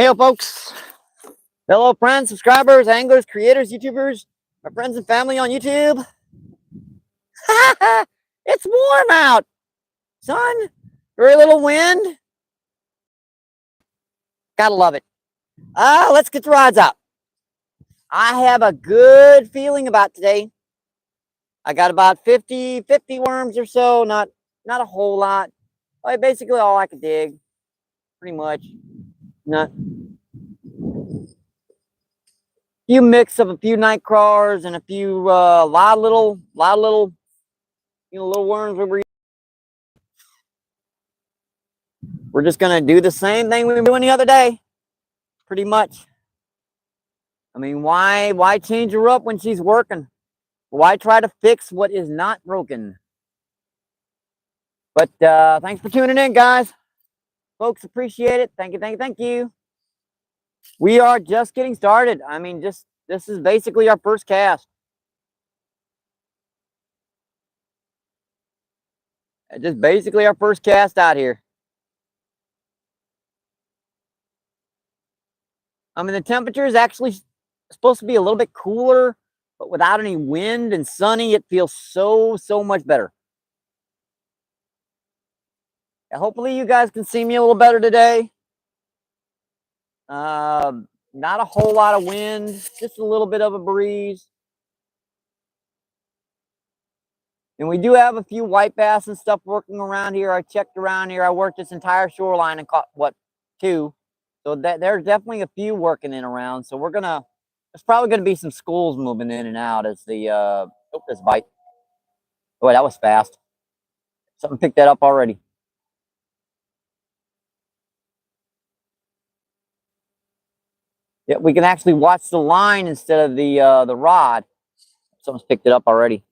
Hey, folks, fellow friends, subscribers, anglers, creators, YouTubers, my friends and family on YouTube. It's warm out, son. Very little wind. Gotta love it. Let's get the rods out. I have a good feeling about today. I got about 50 worms or so, not a whole lot. Basically all I could dig, pretty much. Not few mix of a few night crawlers and a few lot of little little worms. We're just gonna do the same thing we were doing the other day, pretty much. I mean, why change her up when she's working? Why try to fix what is not broken? But thanks for tuning in, guys. Folks, appreciate it. Thank you. We are just getting started. I mean, this is basically our first cast. Just basically our first cast out here. I mean, the temperature is actually supposed to be a little bit cooler, but without any wind and sunny, it feels so much better. Hopefully you guys can see me a little better today. Not a whole lot of wind, just a little bit of a breeze. And we do have a few white bass and stuff working around here. I checked around here. I worked this entire shoreline and caught, what, 2. So there's definitely a few working in around. So there's probably going to be some schools moving in and out as the, this bite. Boy, that was fast. Something picked that up already. Yeah, we can actually watch the line instead of the rod. Someone's picked it up already.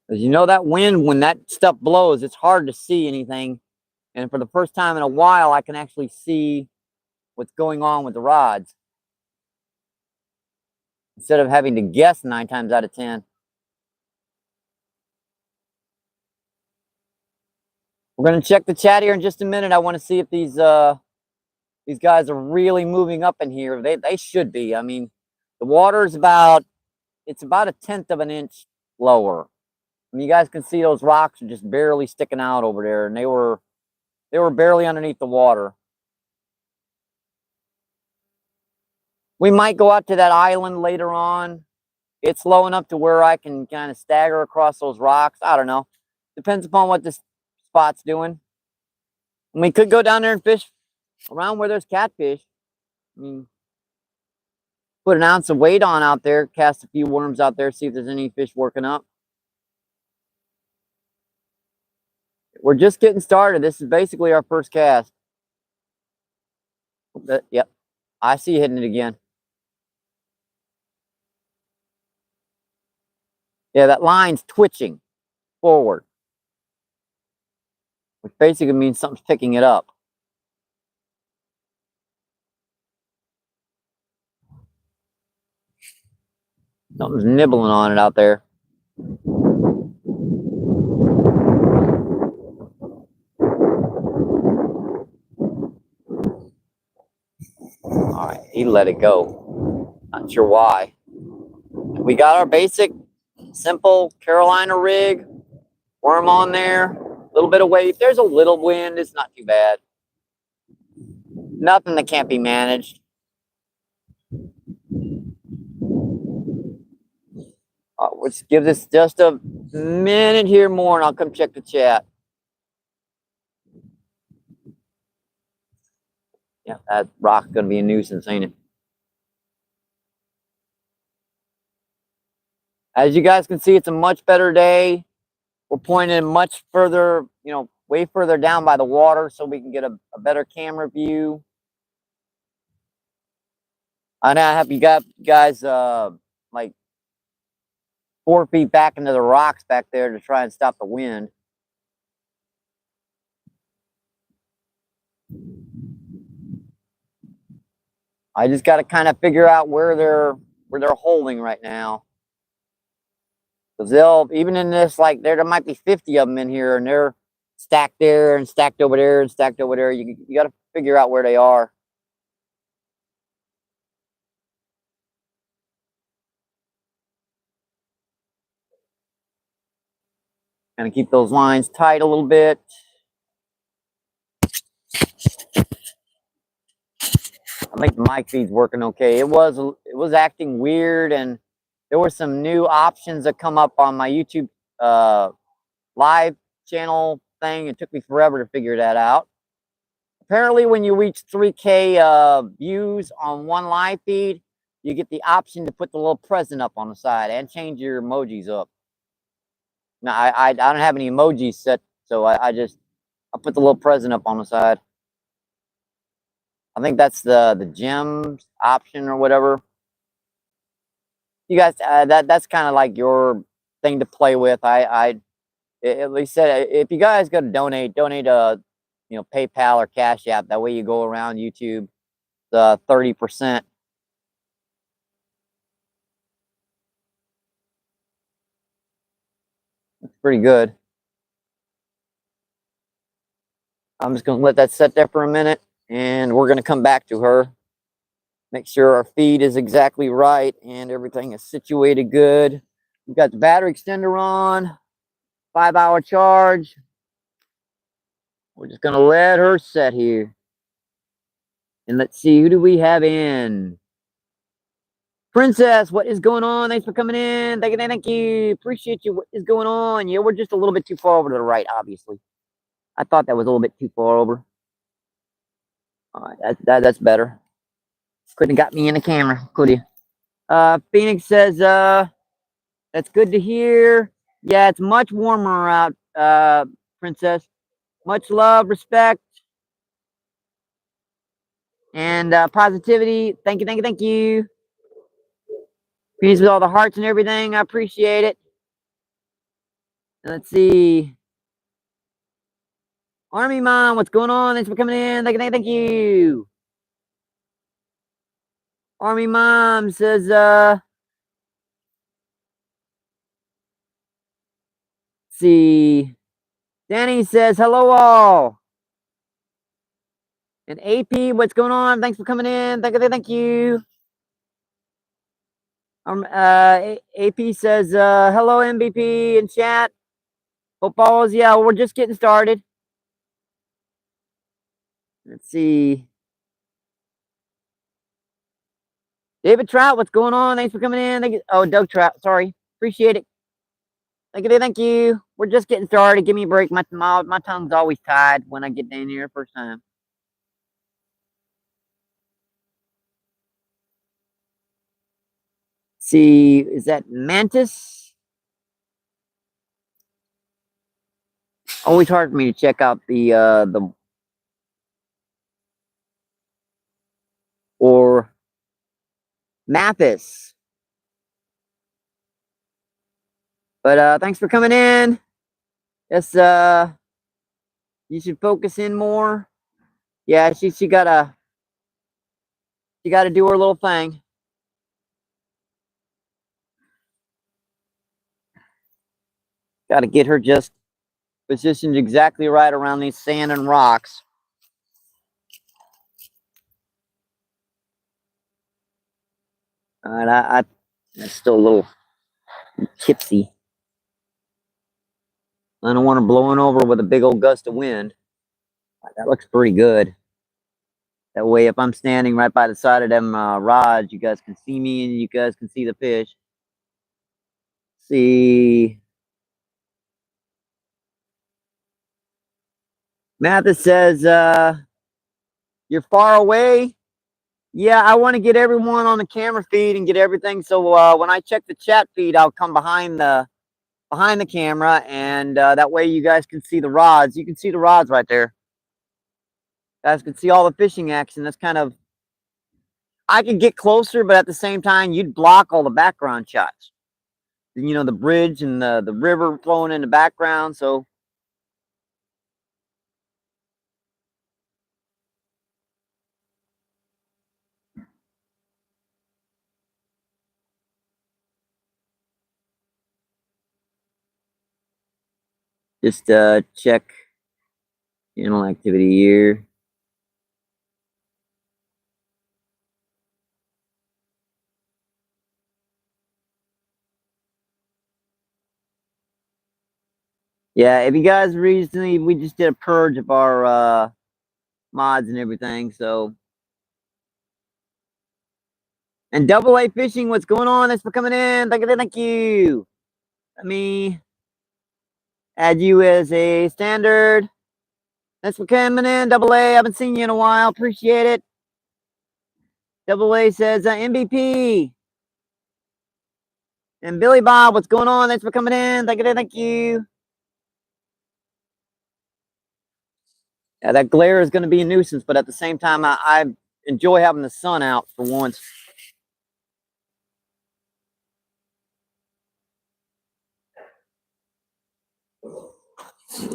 As you know, that wind, when that stuff blows, it's hard to see anything. And for the first time in a while, I can actually see what's going on with the rods, instead of having to guess 9 times out of 10. We're going to check the chat here in just a minute. I want to see if these guys are really moving up in here. They should be. I mean, the water is about 1/10 of an inch lower. I mean, you guys can see those rocks are just barely sticking out over there, and they were barely underneath the water. We might go out to that island later on. It's low enough to where I can kind of stagger across those rocks. I don't know. Depends upon what this spot's doing. And we could go down there and fish around where there's catfish. I mean, put an ounce of weight on out there, cast a few worms out there, see if there's any fish working up. We're just getting started. This is basically our first cast. Yep, I see you hitting it again. Yeah, that line's twitching forward, which basically means something's picking it up. Something's nibbling on it out there. All right, he let it go. Not sure why. We got our basic, simple Carolina rig. Worm on there. A little bit of weight. There's a little wind. It's not too bad. Nothing that can't be managed. Let's give this just a minute here more, and I'll come check the chat. Yeah, that rock's going to be a nuisance, ain't it? As you guys can see, it's a much better day. We're pointing much further, way further down by the water so we can get a better camera view. I know I have you guys like 4 feet back into the rocks back there to try and stop the wind. I just got to kind of figure out where they're holding right now. Because they'll, even in this, like there might be 50 of them in here, and they're stacked there and stacked over there and stacked over there. You got to figure out where they are. Kind of keep those lines tight a little bit. I think the mic feed's working okay. It was acting weird, and there were some new options that come up on my YouTube live channel thing. It took me forever to figure that out. Apparently, when you reach 3K views on one live feed, you get the option to put the little present up on the side and change your emojis up. Now, I don't have any emojis set, so I put the little present up on the side. I think that's the gems option or whatever. You guys, that's kind of like your thing to play with. I at least said if you guys go to donate you know, PayPal or Cash App. That way you go around YouTube the 30%. That's pretty good. I'm just gonna let that set there for a minute, and we're gonna come back to her. Make sure our feed is exactly right and everything is situated good. We've got the battery extender on, 5-hour charge. We're just gonna let her set here. And let's see, who do we have in? Princess, what is going on? Thanks for coming in. Thank you. Appreciate you. What is going on? Yeah, we're just a little bit too far over to the right, obviously. I thought that was a little bit too far over. All right, that's better. Couldn't have got me in the camera, could you? Phoenix says, that's good to hear. Yeah, it's much warmer out, Princess. Much love, respect, and positivity. Thank you, thank you, thank you. Peace with all the hearts and everything. I appreciate it. Let's see. Army Mom, what's going on? Thanks for coming in. Thank you. Army Mom says, let's see. Danny says, hello all. And AP, what's going on? Thanks for coming in. Thank you. AP says, hello MBP in chat. Hope all is, yeah, we're just getting started. Let's see. David Trout, what's going on? Thanks for coming in. Thank you. Oh, Doug Trout, sorry. Appreciate it. Thank you. We're just getting started. Give me a break. My tongue's always tied when I get down here first time. Let's see, is that Mantis? Always hard for me to check out the or Mathis. But thanks for coming in. Yes, you should focus in more. Yeah, she gotta do her little thing. Gotta get her just positioned exactly right around these sand and rocks. All right, I'm still a little tipsy. I don't want her blowing over with a big old gust of wind. That looks pretty good. That way, if I'm standing right by the side of them rods, you guys can see me and you guys can see the fish. See. Mathis says, you're far away. Yeah, I want to get everyone on the camera feed and get everything. So when I check the chat feed, I'll come behind the camera, and that way you guys can see the rods. You can see the rods right there. You guys can see all the fishing action. That's kind of, I could get closer, but at the same time, you'd block all the background shots. You know, the bridge and the river flowing in the background. So Just check channel activity here. Yeah, if you guys recently, we just did a purge of our mods and everything, so. And Double A Fishing, what's going on? Thanks for coming in. Thank you. Let me add you as a standard. Thanks for coming in, Double A. I haven't seen you in a while. Appreciate it. Double A says MVP. And Billy Bob, what's going on? Thanks for coming in. Thank you. Yeah, that glare is going to be a nuisance, but at the same time, I enjoy having the sun out for once.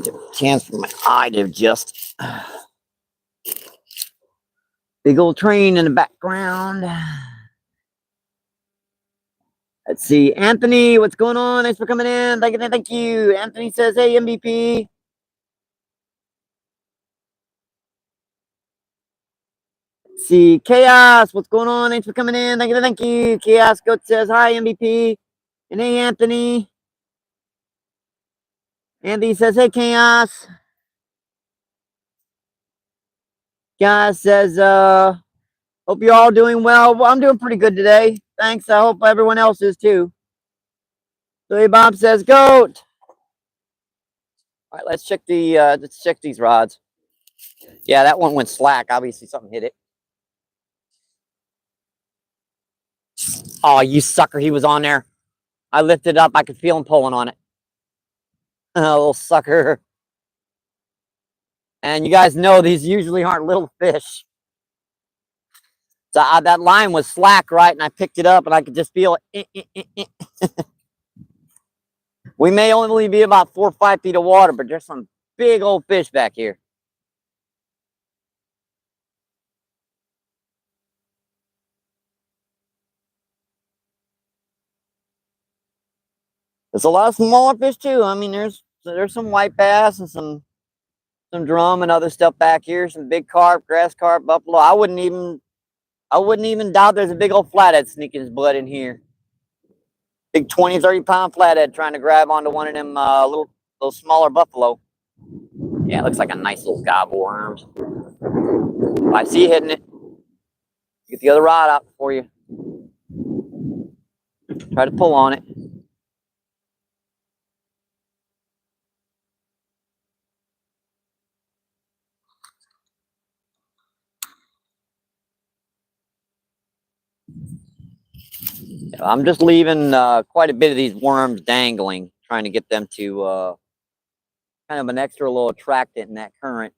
Give a chance for my eye to adjust. Big old train in the background. Let's see. Anthony, what's going on? Thanks for coming in. Thank you. Anthony says, hey, MVP. Let's see. Chaos, what's going on? Thanks for coming in. Thank you. Chaos Goat says, hi, MVP. And hey, Anthony. Andy says, hey, Chaos. Chaos says, hope you're all doing well. Well, I'm doing pretty good today. Thanks. I hope everyone else is too. Billy Bob says, goat. All right, let's check these rods. Yeah, that one went slack. Obviously, something hit it. Oh, you sucker! He was on there. I lifted it up. I could feel him pulling on it. Little sucker. And you guys know these usually aren't little fish. So that line was slack, right? And I picked it up, and I could just feel it. We may only be about 4 or 5 feet of water, but there's some big old fish back here. There's a lot of smaller fish too. I mean, there's some white bass and some drum and other stuff back here. Some big carp, grass carp, buffalo. I wouldn't even doubt there's a big old flathead sneaking his butt in here. Big 20, 30 pound flathead trying to grab onto one of them little smaller buffalo. Yeah, it looks like a nice little gobble worms. I see you hitting it. Get the other rod out for you. Try to pull on it. I'm just leaving quite a bit of these worms dangling, trying to get them to kind of an extra little attractant in that current.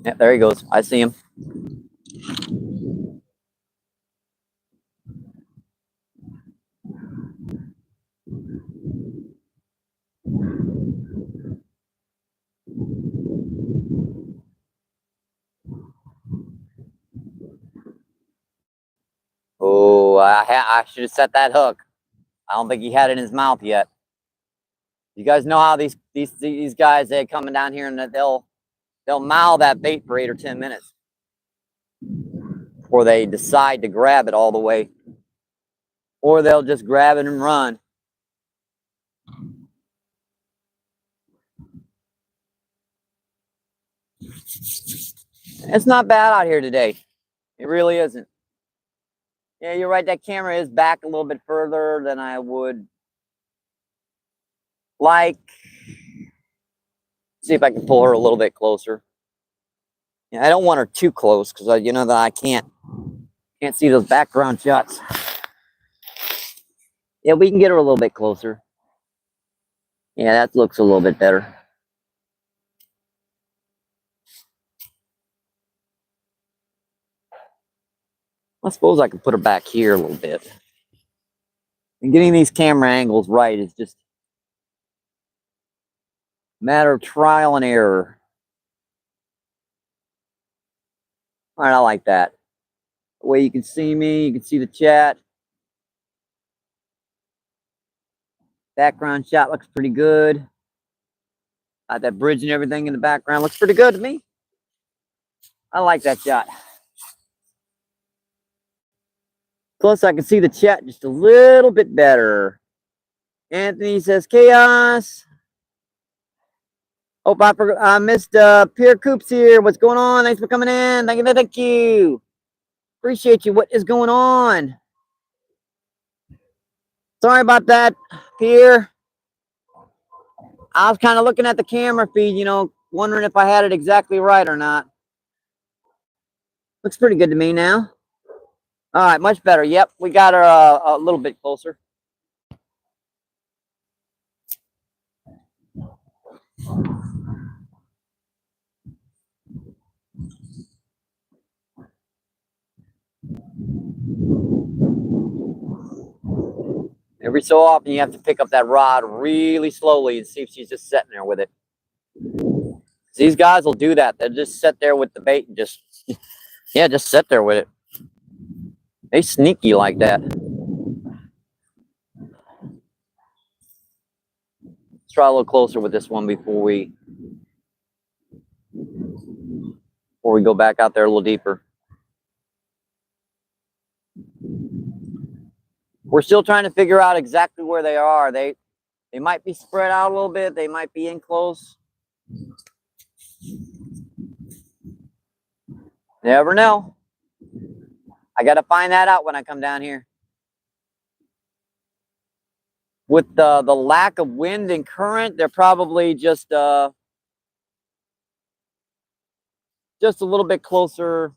Yeah, there he goes. I see him. Oh, I should have set that hook. I don't think he had it in his mouth yet. You guys know how these guys, they're coming down here and they'll mouth that bait for 8 or 10 minutes before they decide to grab it all the way, or they'll just grab it and run. It's not bad out here today. It really isn't. Yeah, you're right. That camera is back a little bit further than I would like. See if I can pull her a little bit closer. Yeah, I don't want her too close because you know that I can't see those background shots. Yeah, we can get her a little bit closer. Yeah, that looks a little bit better. I suppose I could put her back here a little bit. And getting these camera angles right is just a matter of trial and error. All right, I like that. The way you can see me, you can see the chat. Background shot looks pretty good. That bridge and everything in the background looks pretty good to me. I like that shot. Plus, I can see the chat just a little bit better. Anthony says, chaos. Oh, I missed Pierre Coops here. What's going on? Thanks for coming in. Thank you. Appreciate you. What is going on? Sorry about that, Pierre. I was kind of looking at the camera feed, you know, wondering if I had it exactly right or not. Looks pretty good to me now. All right, much better. Yep, we got her a little bit closer. Every so often, you have to pick up that rod really slowly and see if she's just sitting there with it. These guys will do that. They'll just sit there with the bait and just, yeah, just sit there with it. They sneaky like that. Let's try a little closer with this one before we go back out there a little deeper. We're still trying to figure out exactly where they are. They might be spread out a little bit. They might be in close. Never know. I got to find that out when I come down here. With the lack of wind and current, they're probably just a little bit closer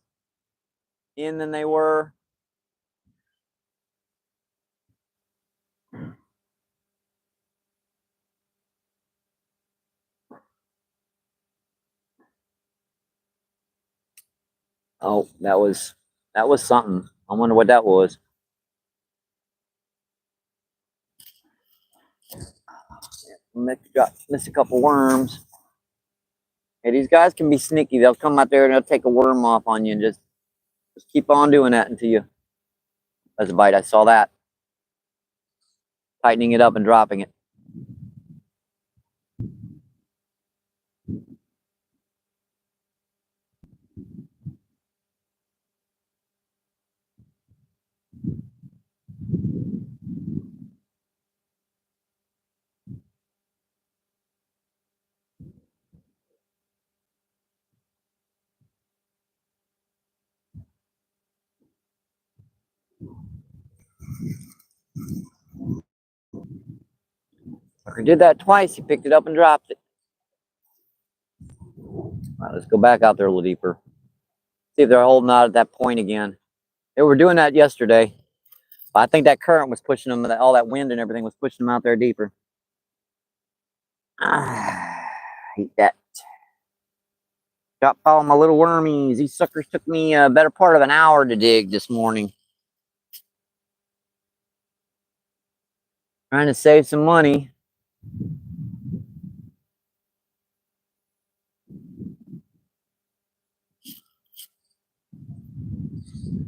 in than they were. Oh, that was something. I wonder what that was. Missed a couple worms. Hey, these guys can be sneaky. They'll come out there and they'll take a worm off on you and just keep on doing that until you. That's a bite. I saw that. Tightening it up and dropping it. I did that twice. He picked it up and dropped it. All right, let's go back out there a little deeper. See if they're holding out at that point again. They were doing that yesterday. But I think that current was pushing them, all that wind and everything was pushing them out there deeper. Hate that. Got all my little wormies. These suckers took me a better part of an hour to dig this morning. Trying to save some money.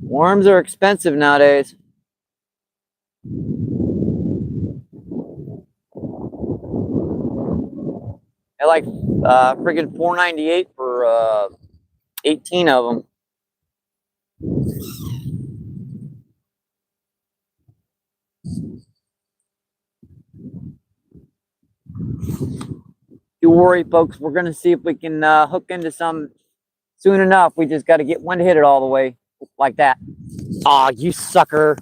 Worms are expensive nowadays. They're like friggin' $4.98 for 18 of them. You worry, folks. We're gonna see if we can hook into some soon enough. We just got to get one to hit it all the way like that. Aw, you sucker.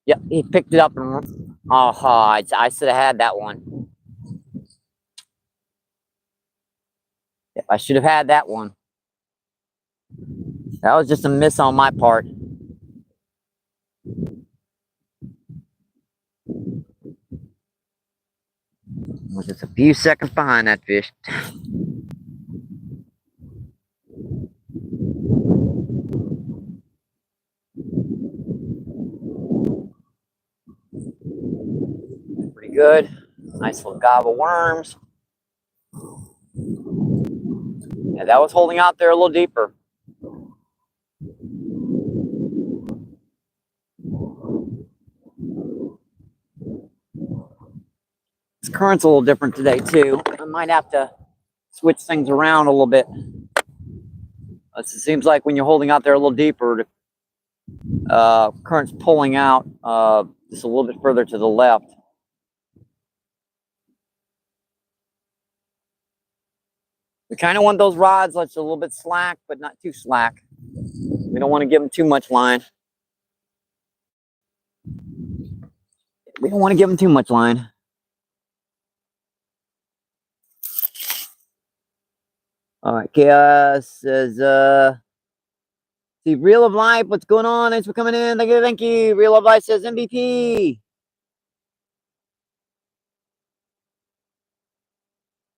Yep, he picked it up and I should have had that one. Yep, I should have had that one. That was just a miss on my part. Was just a few seconds behind that fish. Pretty good. Nice little gob of worms. Yeah, that was holding out there a little deeper. current's a little different today too. I might have to switch things around a little bit. It seems like when you're holding out there a little deeper, current's pulling out just a little bit further to the left. We kind of want those rods that's a little bit slack, but not too slack. We don't want to give them too much line. We don't want to give them too much line. All right, Chaos says, see, Real of Life, what's going on? Thanks for coming in. Thank you. Real of Life says MVP.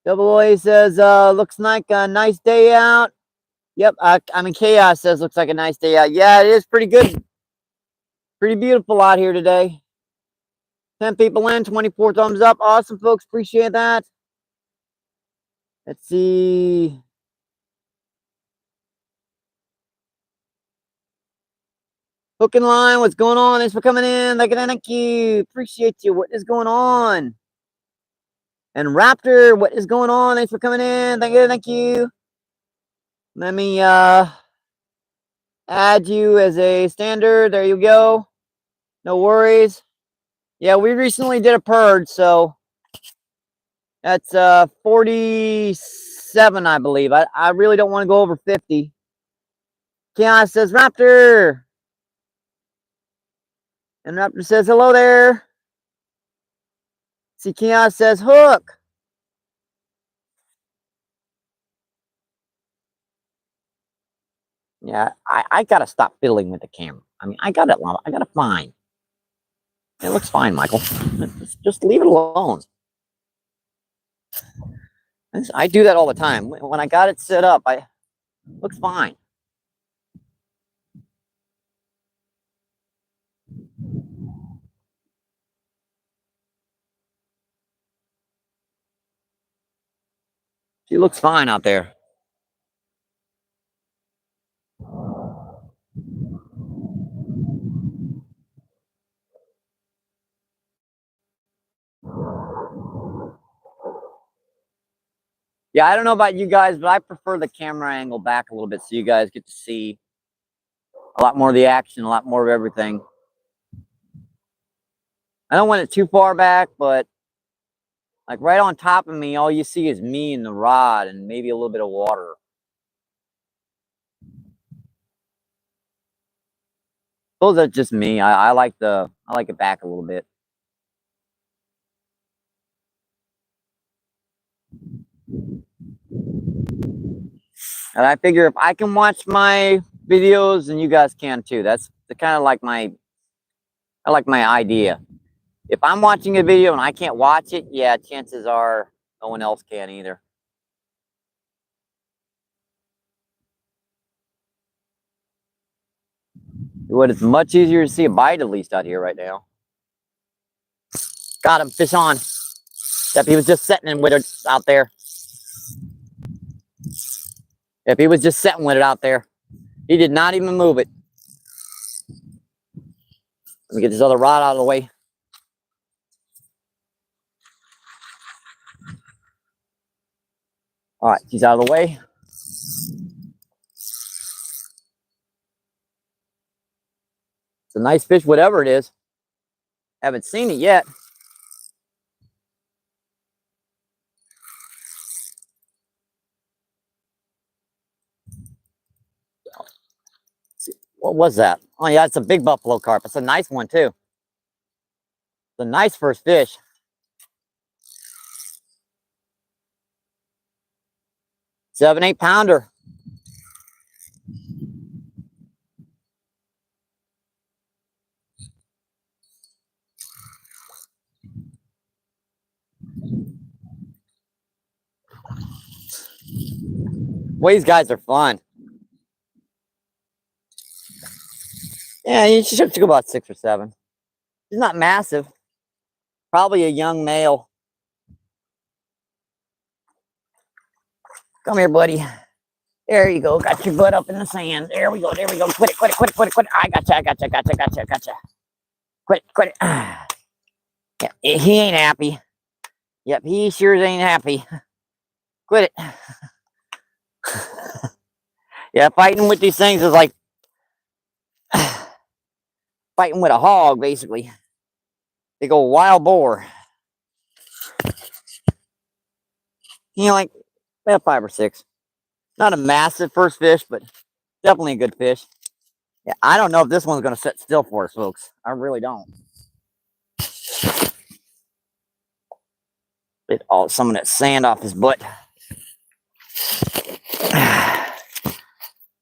Double A says, looks like a nice day out. Yep, I mean, Chaos says, looks like a nice day out. Yeah, it is pretty good. Pretty beautiful out here today. 10 people in, 24 thumbs up. Awesome, folks. Appreciate that. Let's see. Hook and Line, what's going on? Thanks for coming in. Thank you. Appreciate you. What is going on? And Raptor, what is going on? Thanks for coming in. Thank you. Let me add you as a standard. There you go. No worries. Yeah, we recently did a purge, so that's 47, I believe. I really don't want to go over 50. Chaos says Raptor. And Raptor says hello there. See, Chaos says hook. Yeah, I gotta stop fiddling with the camera. I mean, I gotta find. It looks fine, Michael. Just leave it alone. I do that all the time. When I got it set up, looks fine. She looks fine out there. Yeah, I don't know about you guys, but I prefer the camera angle back a little bit so you guys get to see a lot more of the action, a lot more of everything. I don't want it too far back, but like right on top of me, all you see is me and the rod and maybe a little bit of water. Those are just me. I like it back a little bit. And I figure if I can watch my videos, then you guys can too. That's kind of like my idea. If I'm watching a video and I can't watch it, yeah, chances are no one else can either. What is much easier to see a bite at least out here right now. Got him, fish on. Yep, he was just setting with it out there. Yep, he was just setting with it out there. He did not even move it. Let me get this other rod out of the way. All right, he's out of the way. It's a nice fish, whatever it is. Haven't seen it yet. What was that? Oh yeah, it's a big buffalo carp. It's a nice one too. It's a nice first fish. Seven, 8 pounder. Well, these guys are fun. Yeah, you should go about 6 or 7. He's not massive. Probably a young male. Come here, buddy. There you go. Got your butt up in the sand. There we go. There we go. Quit it. Quit it. Quit it. Quit it. Quit it. I gotcha. Quit it. Quit it. Yeah, he ain't happy. Yep, he sure ain't happy. Quit it. Yeah, fighting with these things is like fighting with a hog, basically. They go wild boar. You know, like about 5 or 6. Not a massive first fish, but definitely a good fish. Yeah, I don't know if this one's going to sit still for us, folks. I really don't. Get all some of that sand off his butt.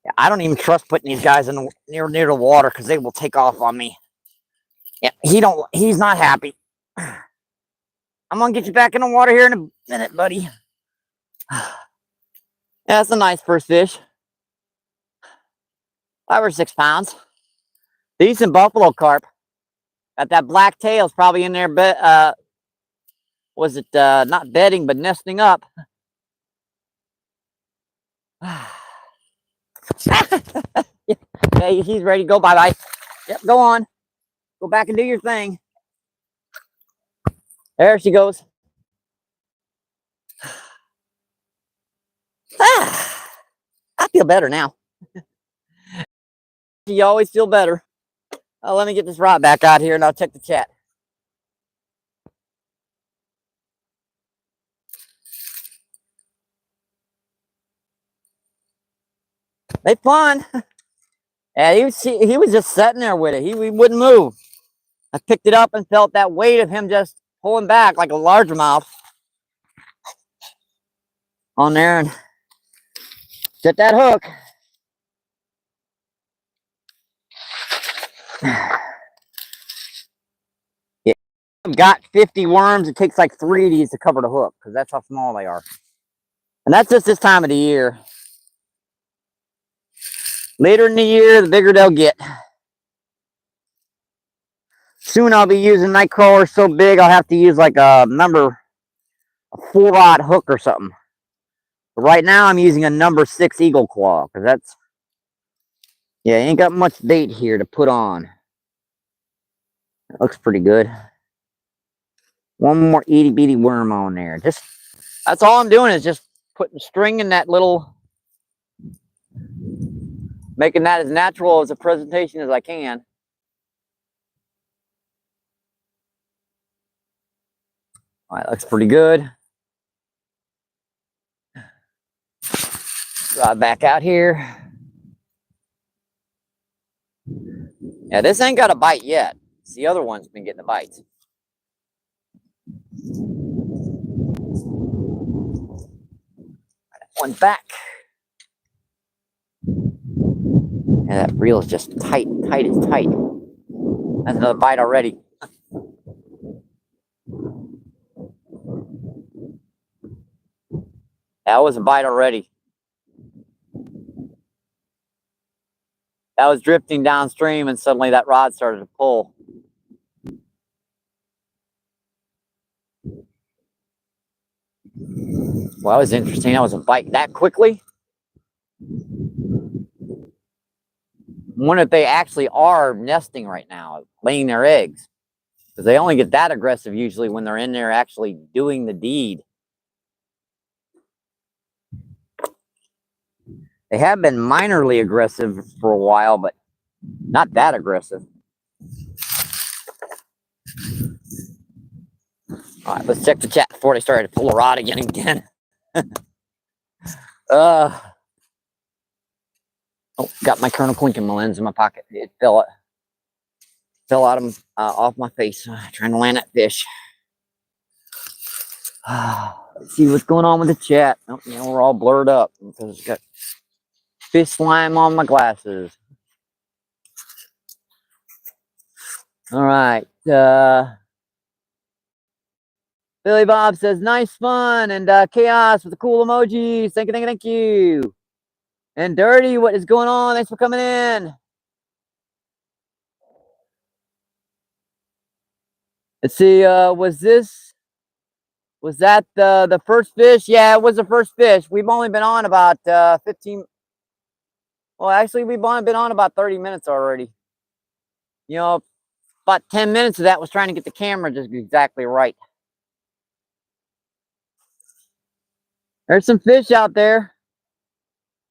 Yeah, I don't even trust putting these guys in near the water because they will take off on me. Yeah, he's not happy. I'm gonna get you back in the water here in a minute, buddy. Yeah, that's a nice first fish. 5 or 6 pounds. Decent buffalo carp. Got that black tail's probably in there, but was it not bedding but nesting up? Yeah, he's ready to go. Bye bye. Yep, go on. Go back and do your thing. There she goes. I feel better now. You always feel better. Let me get this rod back out here and I'll check the chat. They fun. Yeah, he was just sitting there with it. He wouldn't move. I picked it up and felt that weight of him just pulling back like a largemouth on there and set that hook. Yeah, I've got 50 worms. It takes like 3 of these to cover the hook because that's how small they are. And that's just this time of the year. Later in the year, the bigger they'll get. Soon I'll be using night crawlers so big I'll have to use like a 4-rod hook or something. But right now I'm using a number 6 eagle claw because that's, yeah, ain't got much bait here to put on. It looks pretty good. One more itty bitty worm on there. Just, that's all I'm doing is just putting string in that little, making that as natural as a presentation as I can. All right, looks pretty good. Rod back out here. Yeah, this ain't got a bite yet. It's the other one's been getting the bites. One back. Yeah, that reel is just tight as tight. That's another bite already. That was a bite already. That was drifting downstream and suddenly that rod started to pull. Well, that was interesting. That was a bite that quickly. I wonder if they actually are nesting right now, laying their eggs. Because they only get that aggressive usually when they're in there actually doing the deed. They have been minorly aggressive for a while, but not that aggressive. All right, let's check the chat before they started to pull a rod again. Oh, got my Colonel Clinkin lens in my pocket. It fell out of off my face. Trying to land that fish. Let's see what's going on with the chat. Oh, you know, we're all blurred up because it's got fish slime on my glasses. All right. Billy Bob says, nice fun, and Chaos with the cool emojis. Thank you. And Dirty, what is going on? Thanks for coming in. Let's see, was that the first fish? Yeah, it was the first fish. We've only been on about 15. Well, actually, we've only been on about 30 minutes already. You know, about 10 minutes of that was trying to get the camera just exactly right. There's some fish out there.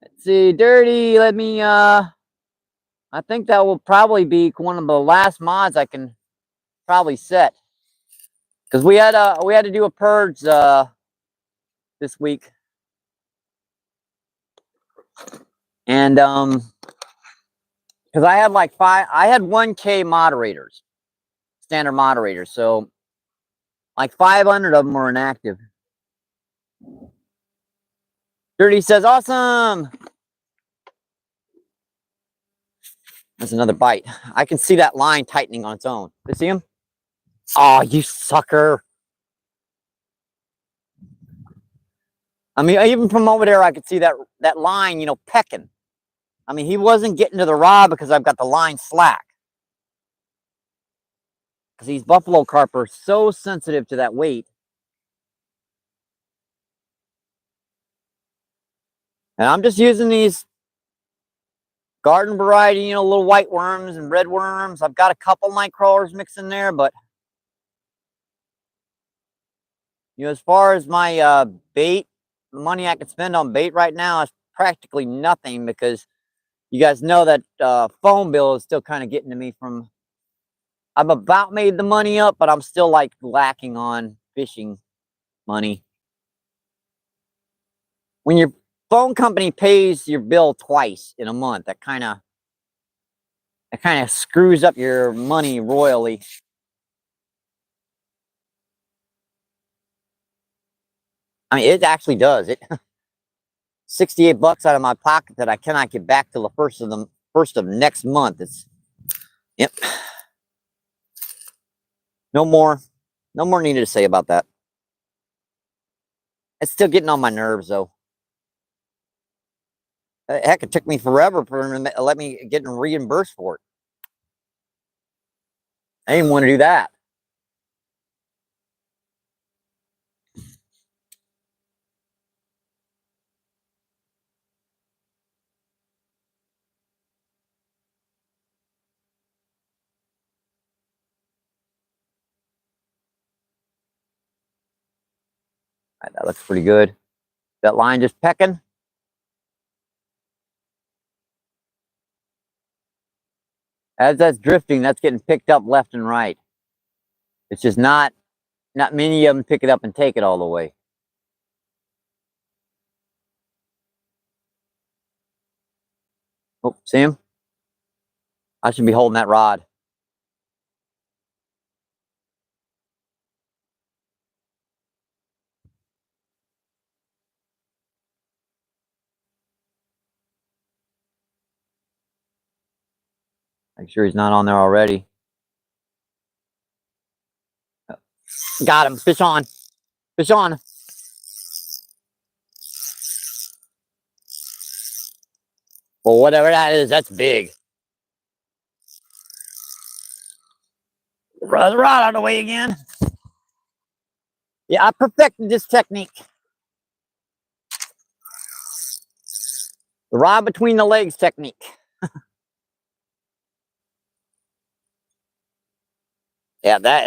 Let's see, dirty. Let me, I think that will probably be one of the last mods I can probably set. Because we had to do a purge this week. And because I had like I had 1K moderators, standard moderators, so like 500 of them were inactive. Dirty says, awesome. That's another bite. I can see that line tightening on its own. You see him? Oh, you sucker. I mean, even from over there, I could see that line, you know, pecking. I mean, he wasn't getting to the rod because I've got the line slack. Because these buffalo carp are so sensitive to that weight. And I'm just using these garden variety, you know, little white worms and red worms. I've got a couple night crawlers mixed in there, but you know, as far as my bait, the money I could spend on bait right now is practically nothing, because you guys know that phone bill is still kind of getting to me from. I've about made the money up, but I'm still like lacking on fishing money. When your phone company pays your bill twice in a month, that kind of screws up your money royally. I mean, it actually does. It 68 bucks out of my pocket that I cannot get back till the first of next month. It's yep. No more needed to say about that. It's still getting on my nerves though. Heck, it took me forever for them to let me get reimbursed for it. I didn't want to do that. Right, that looks pretty good. That line just pecking. As that's drifting, that's getting picked up left and right. It's just not many of them pick it up and take it all the way. Oh, see him? I should be holding that rod. Make sure he's not on there already. Got him. Fish on. Fish on. Well, whatever that is, that's big. Run the rod out of the way again. Yeah, I perfected this technique. The rod between the legs technique. Yeah, that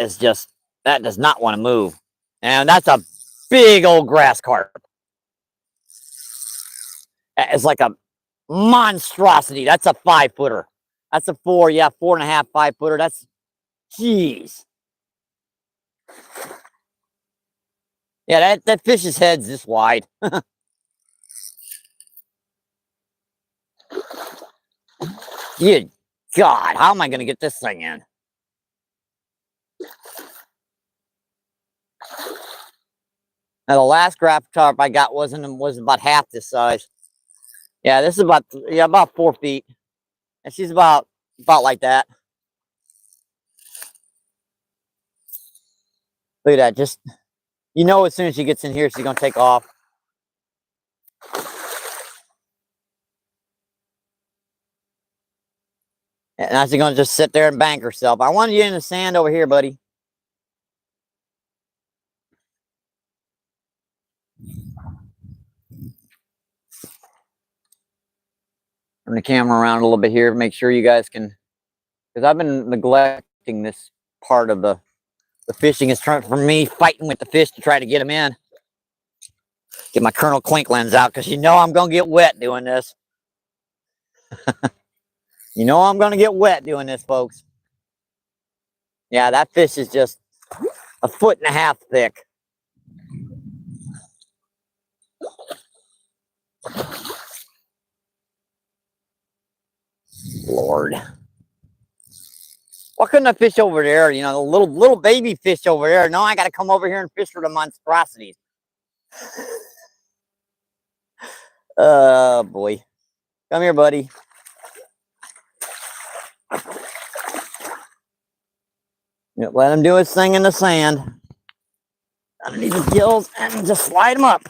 does not want to move. And that's a big old grass carp. It's like a monstrosity. That's a 5-footer. That's a 4.5, 5-footer. That's, jeez. Yeah, that fish's head's this wide. Good God, how am I going to get this thing in? Now, the last graph carp I got was about half this size. Yeah, this is about 4 feet. And she's about like that. Look at that. Just, you know, as soon as she gets in here, she's going to take off. And now she's going to just sit there and bank herself. I wanted you in the sand over here, buddy. Turn the camera around a little bit here. Make sure you guys can, because I've been neglecting this part of the fishing. Is trying for me fighting with the fish to try to get them in. Get my Colonel Clink lens out because you know I'm going to get wet doing this. You know I'm going to get wet doing this, folks. Yeah, that fish is just 1.5 feet thick. Lord. Why couldn't I fish over there? You know, the little baby fish over there. No, I got to come over here and fish for the monstrosities. Oh, boy. Come here, buddy. Yeah, let him do his thing in the sand. Underneath his gills and just slide him up.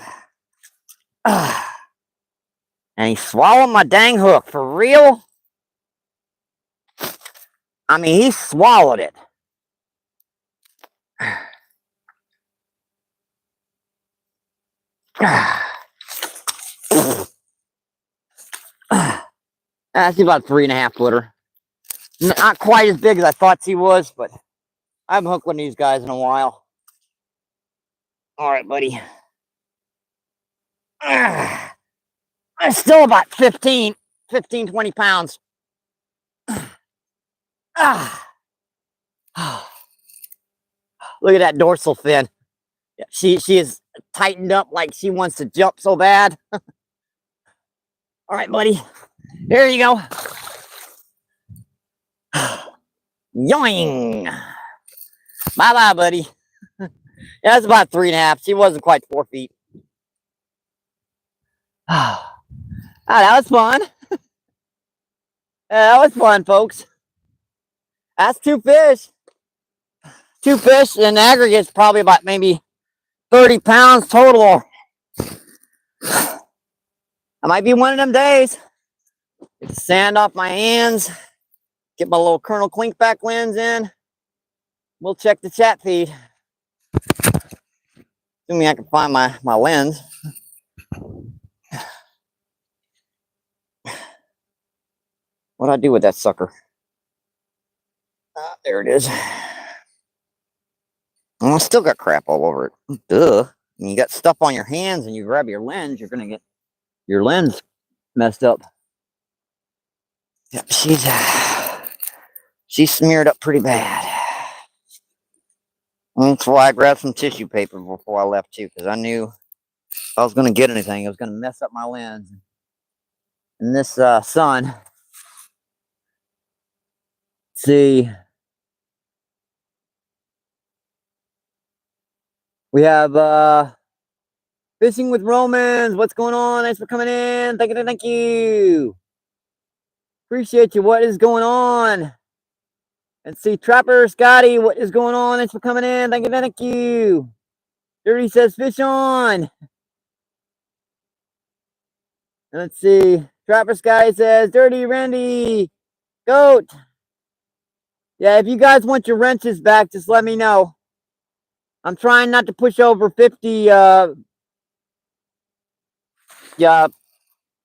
And he swallowed my dang hook. For real? I mean, he swallowed it. That's about 3.5 footer. Not quite as big as I thought he was, but I haven't hooked one of these guys in a while. All right, buddy. It's still about 15, 20 pounds. Look at that dorsal fin. She is tightened up like she wants to jump so bad. All right, buddy. Here you go. Yoing. Bye-bye, buddy. That's about 3.5. She wasn't quite 4 feet. Oh, that was fun. That was fun, folks. That's 2 fish. 2 fish in aggregate is probably about maybe 30 pounds total. I might be one of them days. Get the sand off my hands. Get my little Colonel Clink back lens in. We'll check the chat feed. Assuming I can find my lens. What do I do with that sucker? There it is. Oh, I still got crap all over it. Duh. When you got stuff on your hands and you grab your lens, you're gonna get your lens messed up. Yep, she's smeared up pretty bad. That's why I grabbed some tissue paper before I left too, because I knew if I was gonna get anything, it was gonna mess up my lens. And this sun, let's see. We have Fishing with Romans. What's going on? Thanks for coming in. Thank you. Appreciate you. What is going on? Let's see. Trapper Scotty, what is going on? Thanks for coming in. Thank you. Dirty says fish on. And let's see. Trapper Scotty says Dirty Randy. Goat. Yeah, if you guys want your wrenches back, just let me know. I'm trying not to push over 50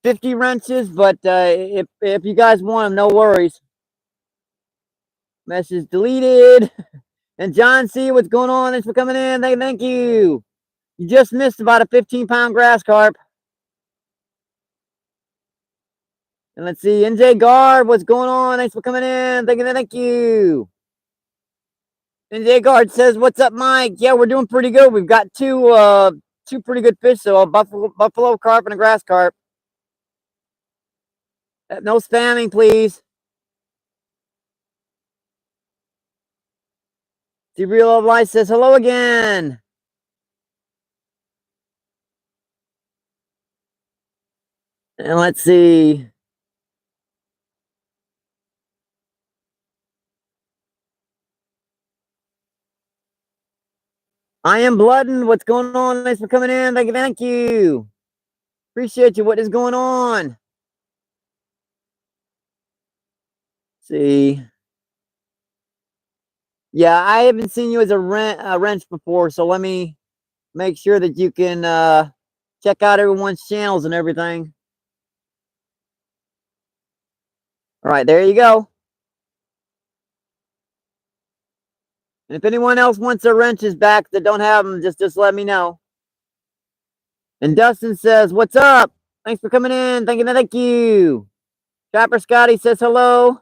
50 wrenches, but if you guys want them, no worries. Message deleted. And John C, what's going on? Thanks for coming in. Thank you. You just missed about a 15-pound grass carp. And let's see, NJ Guard, what's going on? Thanks for coming in. Thank you. NJ Guard says, "What's up, Mike?" Yeah, we're doing pretty good. We've got two pretty good fish, so a buffalo carp and a grass carp. No spamming, please. The Real of Life says hello again. And let's see. I am Bloodin. What's going on? Thanks for coming in. Thank you. Appreciate you. What is going on? Let's see. Yeah, I haven't seen you as a wrench before, so let me make sure that you can check out everyone's channels and everything. All right, there you go. And if anyone else wants their wrenches back that don't have them, just let me know. And Dustin says, what's up? Thanks for coming in. Thank you. Trapper Scotty says hello.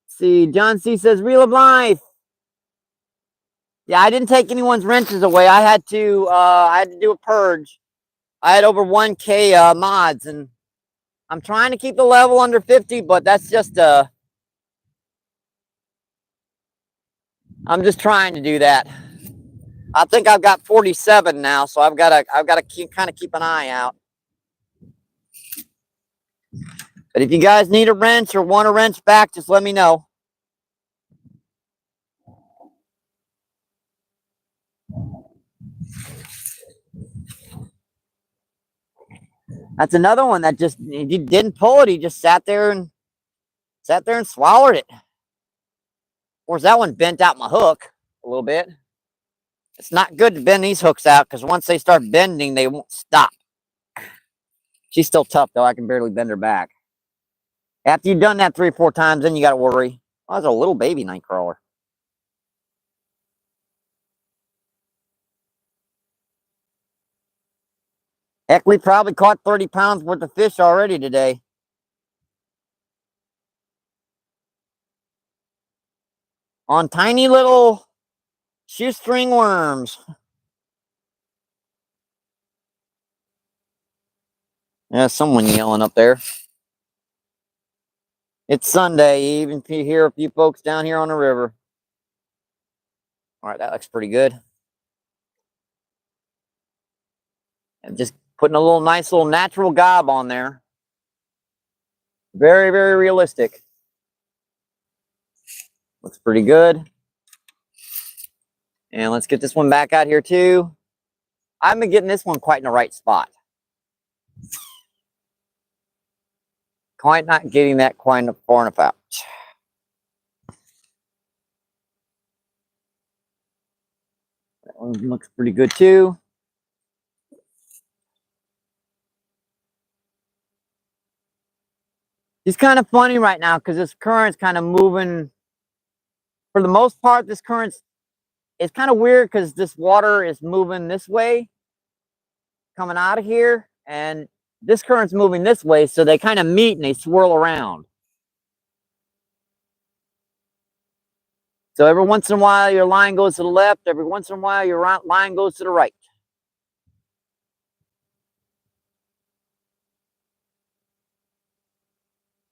Let's see, John C says, Reel of Life. Yeah, I didn't take anyone's wrenches away. I had to do a purge. I had over 1K mods, and I'm trying to keep the level under 50, but that's just I'm just trying to do that. I think I've got 47 now, so I've got to kind of keep an eye out. But if you guys need a wrench or want a wrench back, just let me know. That's another one that just he didn't pull it. He just sat there and swallowed it. Of course, that one bent out my hook a little bit. It's not good to bend these hooks out because once they start bending, they won't stop. She's still tough though. I can barely bend her back. After you've done that 3 or 4 times, then you got to worry. Oh, that's a little baby night crawler. Heck, we probably caught 30 pounds worth of fish already today. On tiny little shoestring worms. Yeah, someone yelling up there. It's Sunday. Even if you hear a few folks down here on the river. All right, that looks pretty good. And just putting a little nice little natural gob on there. Very, very realistic. Looks pretty good. And let's get this one back out here too. I've been getting this one quite in the right spot. Quite not getting that quite far enough out. That one looks pretty good too. It's kind of funny right now because this current's kind of moving. For the most part, this current's it's kind of weird because this water is moving this way, coming out of here, and this current's moving this way, so they kind of meet and they swirl around. So every once in a while, your line goes to the left. Every once in a while, your line goes to the right.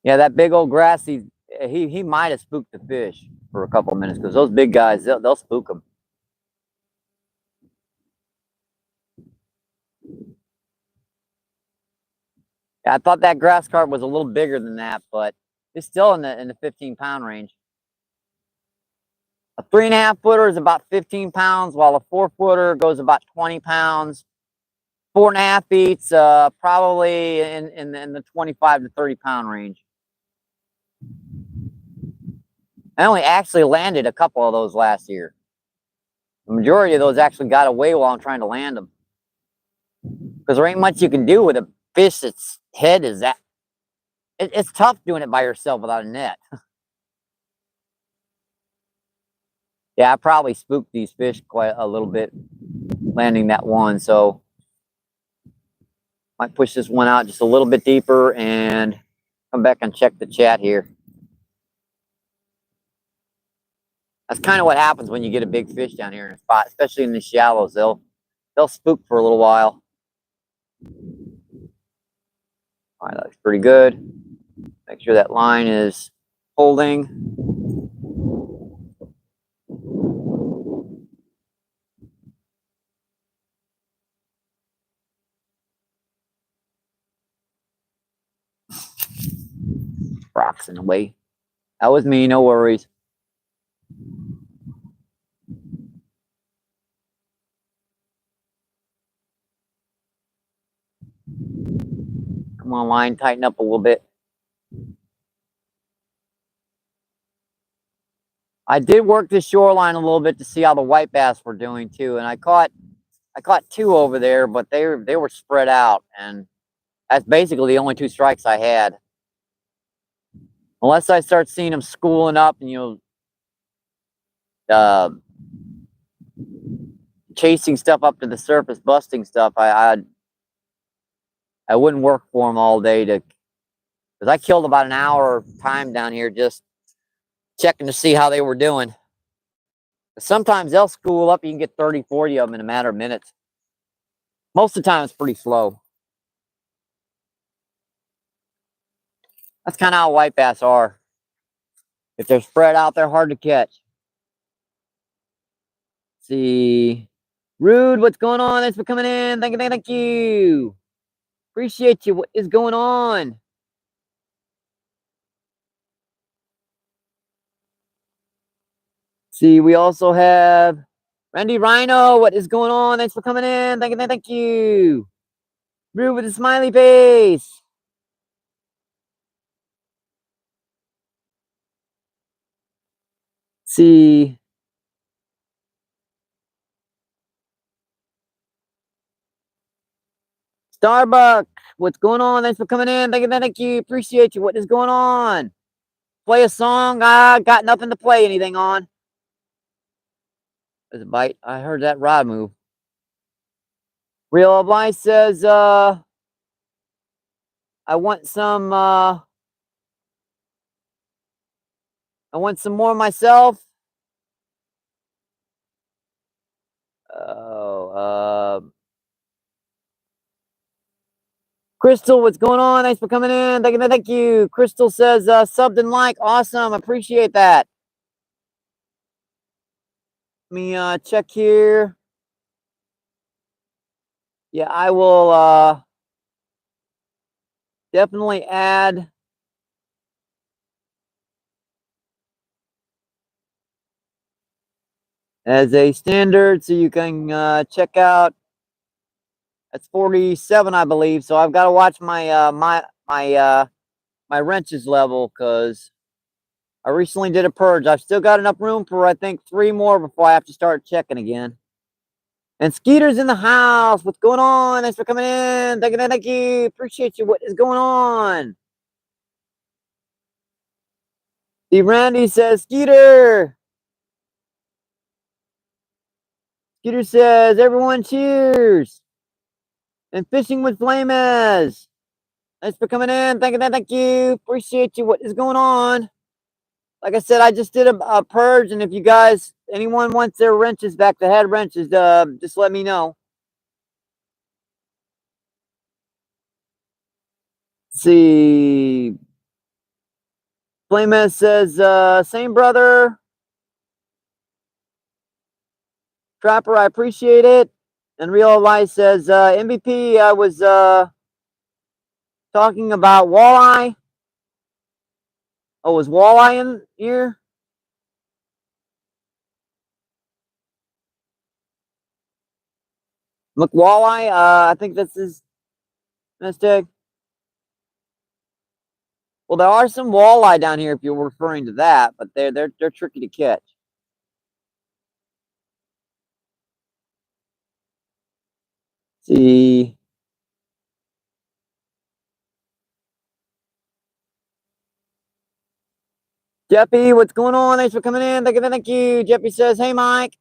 Yeah, that big old grassy, he might have spooked the fish for a couple of minutes because those big guys, they'll spook them. Yeah, I thought that grass carp was a little bigger than that, but it's still in the 15-pound range. A 3.5 footer is about 15 pounds, while a 4 footer goes about 20 pounds. 4.5 feet's probably in the 25 to 30 pound range. I only actually landed a couple of those last year. The majority of those actually got away while I'm trying to land them. Because there ain't much you can do with a fish that's head is that. It's tough doing it by yourself without a net. Yeah, I probably spooked these fish quite a little bit landing that one. So might push this one out just a little bit deeper and come back and check the chat here. That's kind of what happens when you get a big fish down here in a spot, especially in the shallows. They'll spook for a little while. All right, that looks pretty good. Make sure that line is holding. Rocks in the way. That was me, no worries. Come on, line, tighten up a little bit. I did work the shoreline a little bit to see how the white bass were doing too, and I caught 2 over there, but they were spread out, and that's basically the only 2 strikes I had. Unless I start seeing them schooling up, and chasing stuff up to the surface, busting stuff, I wouldn't work for them all day because I killed about an hour time down here just checking to see how they were doing. Sometimes they'll school up. You can get 30, 40 of them in a matter of minutes. Most of the time, it's pretty slow. That's kind of how white bass are. If they're spread out, they're hard to catch. Let's see. Rude, what's going on? Thanks for coming in. Thank you, thank you. Appreciate you. What is going on? See, we also have Randy Rhino. What is going on? Thanks for coming in. Thank you, thank you. Rude with a smiley face. See. Starbucks, what's going on? Thanks for coming in. Thank you. Appreciate you. What is going on? Play a song. I got nothing to play anything on. There's a bite. I heard that rod move. Real Oblight says, I want some more myself. Oh, Crystal, what's going on? Thanks for coming in. Thank you. Crystal says, subbed and like. Awesome. Appreciate that. Let me check here. Yeah, I will definitely add as a standard so you can check out. That's 47, I believe. So I've got to watch my my wrenches level because I recently did a purge. I've still got enough room for I think 3 more before I have to start checking again. And Skeeter's in the house. What's going on? Thanks for coming in. Thank you. Appreciate you. What is going on? Steve Randy says, Skeeter. Skeeter says, everyone cheers. And fishing with Flames. Thanks for coming in. Thank you. Appreciate you. What is going on? Like I said, I just did a purge, and if you guys, anyone wants their wrenches back, the head wrenches, just let me know. Let's see. Flames says, same brother. Trapper, I appreciate it. And Real Life says, MVP, I was talking about walleye. Oh, was walleye in here? McWalleye, I think that's his mistake. Well, there are some walleye down here if you're referring to that, but they're tricky to catch. Let's see. Jeffy, what's going on? Thanks for coming in. Thank you. Jeffy says, hey, Mike.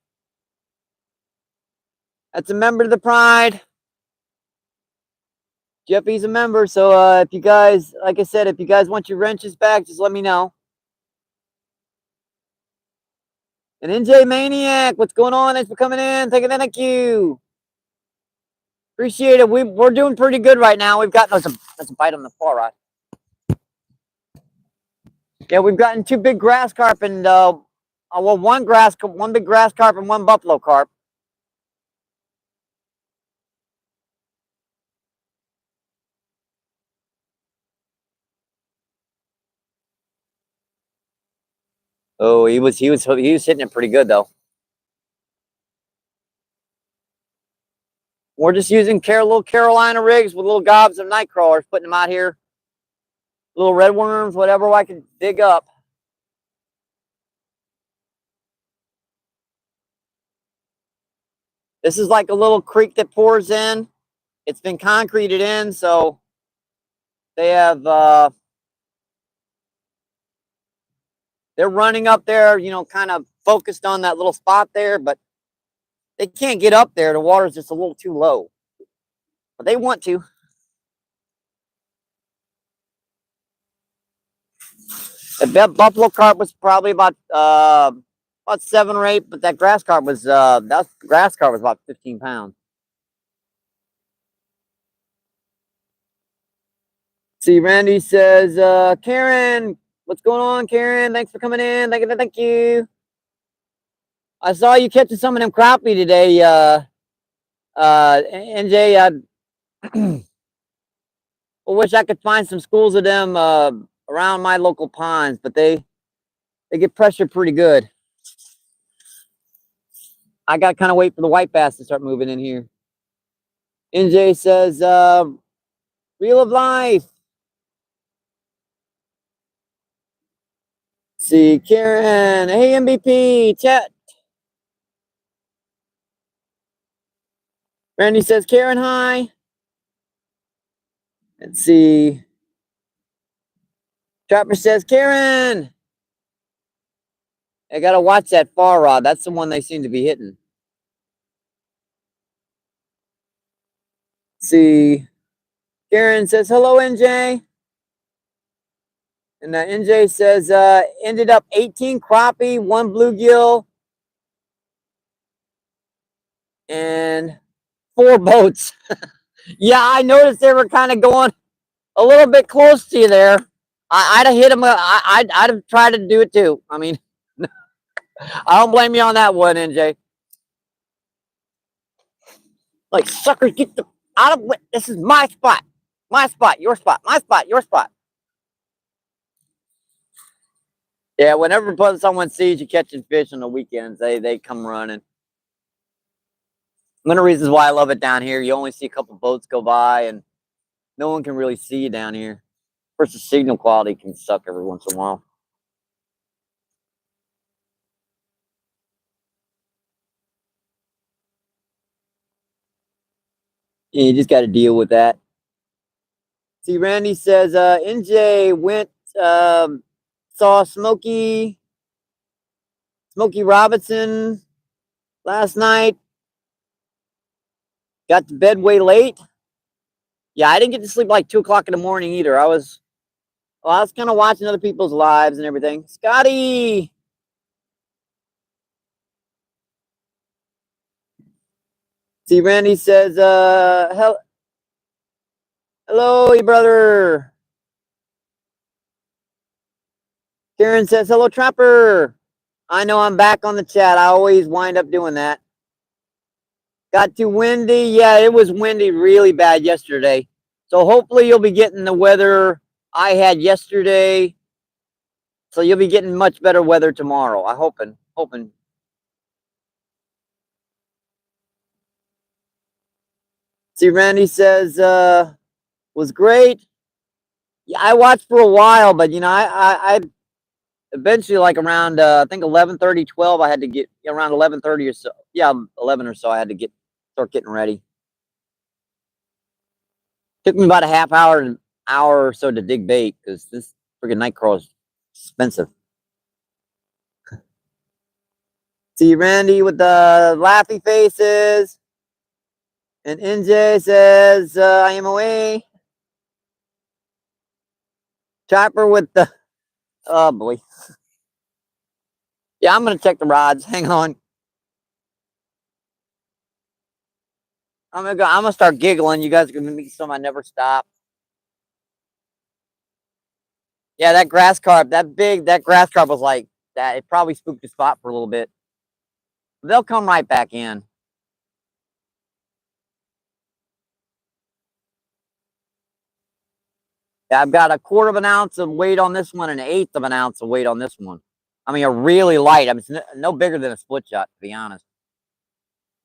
That's a member of the Pride. Jeffy's a member, so if you guys, like I said, if you guys want your wrenches back, just let me know. And NJ Maniac, what's going on? Thanks for coming in. Thank you. Appreciate it. We're doing pretty good right now. We've got that's a bite on the far rod. Yeah, we've gotten 2 big grass carp and well, one big grass carp and 1 buffalo carp. Oh, he was hitting it pretty good though. We're just using little Carolina rigs with little gobs of night crawlers, putting them out here. Little red worms, whatever I can dig up. This is like a little creek that pours in. It's been concreted in, so they have they're running up there, kind of focused on that little spot there, but They can't get up there. The water's just a little too low. But they want to. The buffalo carp was probably about 7 or 8, but that grass carp was about 15 pounds. See, Randy says, Karen, what's going on, Karen? Thanks for coming in. Thank you. I saw you catching some of them crappie today, NJ. I wish I could find some schools of them around my local ponds, but they get pressured pretty good. I got to kind of wait for the white bass to start moving in here. NJ says, Reel of Life. See, Karen. Hey, MBP. Chat. Randy says, Karen, hi. Let's see. Trapper says, Karen. I got to watch that far rod. That's the one they seem to be hitting. Let's see. Karen says, hello, NJ. And NJ says, ended up 18 crappie, 1 bluegill, and 4 boats. Yeah, I noticed they were kind of going a little bit close to you there. I'd have hit them. I'd have tried to do it too. I mean, I don't blame you on that one, NJ. Like, suckers, get the out of it. This is my spot. My spot, your spot. My spot, your spot. Yeah, whenever someone sees you catching fish on the weekends, they come running. One of the reasons why I love it down here, you only see a couple boats go by, and no one can really see you down here. Of course, the signal quality can suck every once in a while. Yeah, you just got to deal with that. See, Randy says, NJ went, saw Smokey Robinson last night. Got to bed way late. Yeah, I didn't get to sleep like 2 o'clock in the morning either. I was kind of watching other people's lives and everything. Scotty. See, Randy says, hello, you brother. Karen says, hello, Trapper. I know I'm back on the chat. I always wind up doing that. Got too windy. Yeah, it was windy really bad yesterday. So hopefully you'll be getting the weather I had yesterday. So you'll be getting much better weather tomorrow. I'm hoping. See, Randy says, was great. Yeah, I watched for a while, but you know, I eventually, like around I think 11:30, 12, I had to get around 11:30 or so. Yeah, 11 or so. I had to start getting ready. Took me about a half hour or so to dig bait because this freaking night crawl is expensive. See Randy with the laughy faces, and NJ says, "I am away." Chopper with the, oh boy. Yeah, I'm gonna check the rods. Hang on. I'm gonna start giggling. You guys are gonna meet some I never stop. Yeah, that grass carp was like that. It probably spooked the spot for a little bit. They'll come right back in. Yeah, I've got a 1/4 of an ounce of weight on this one and 1/8 of an ounce of weight on this one. I mean, a really light. I mean, it's no bigger than a split shot, to be honest.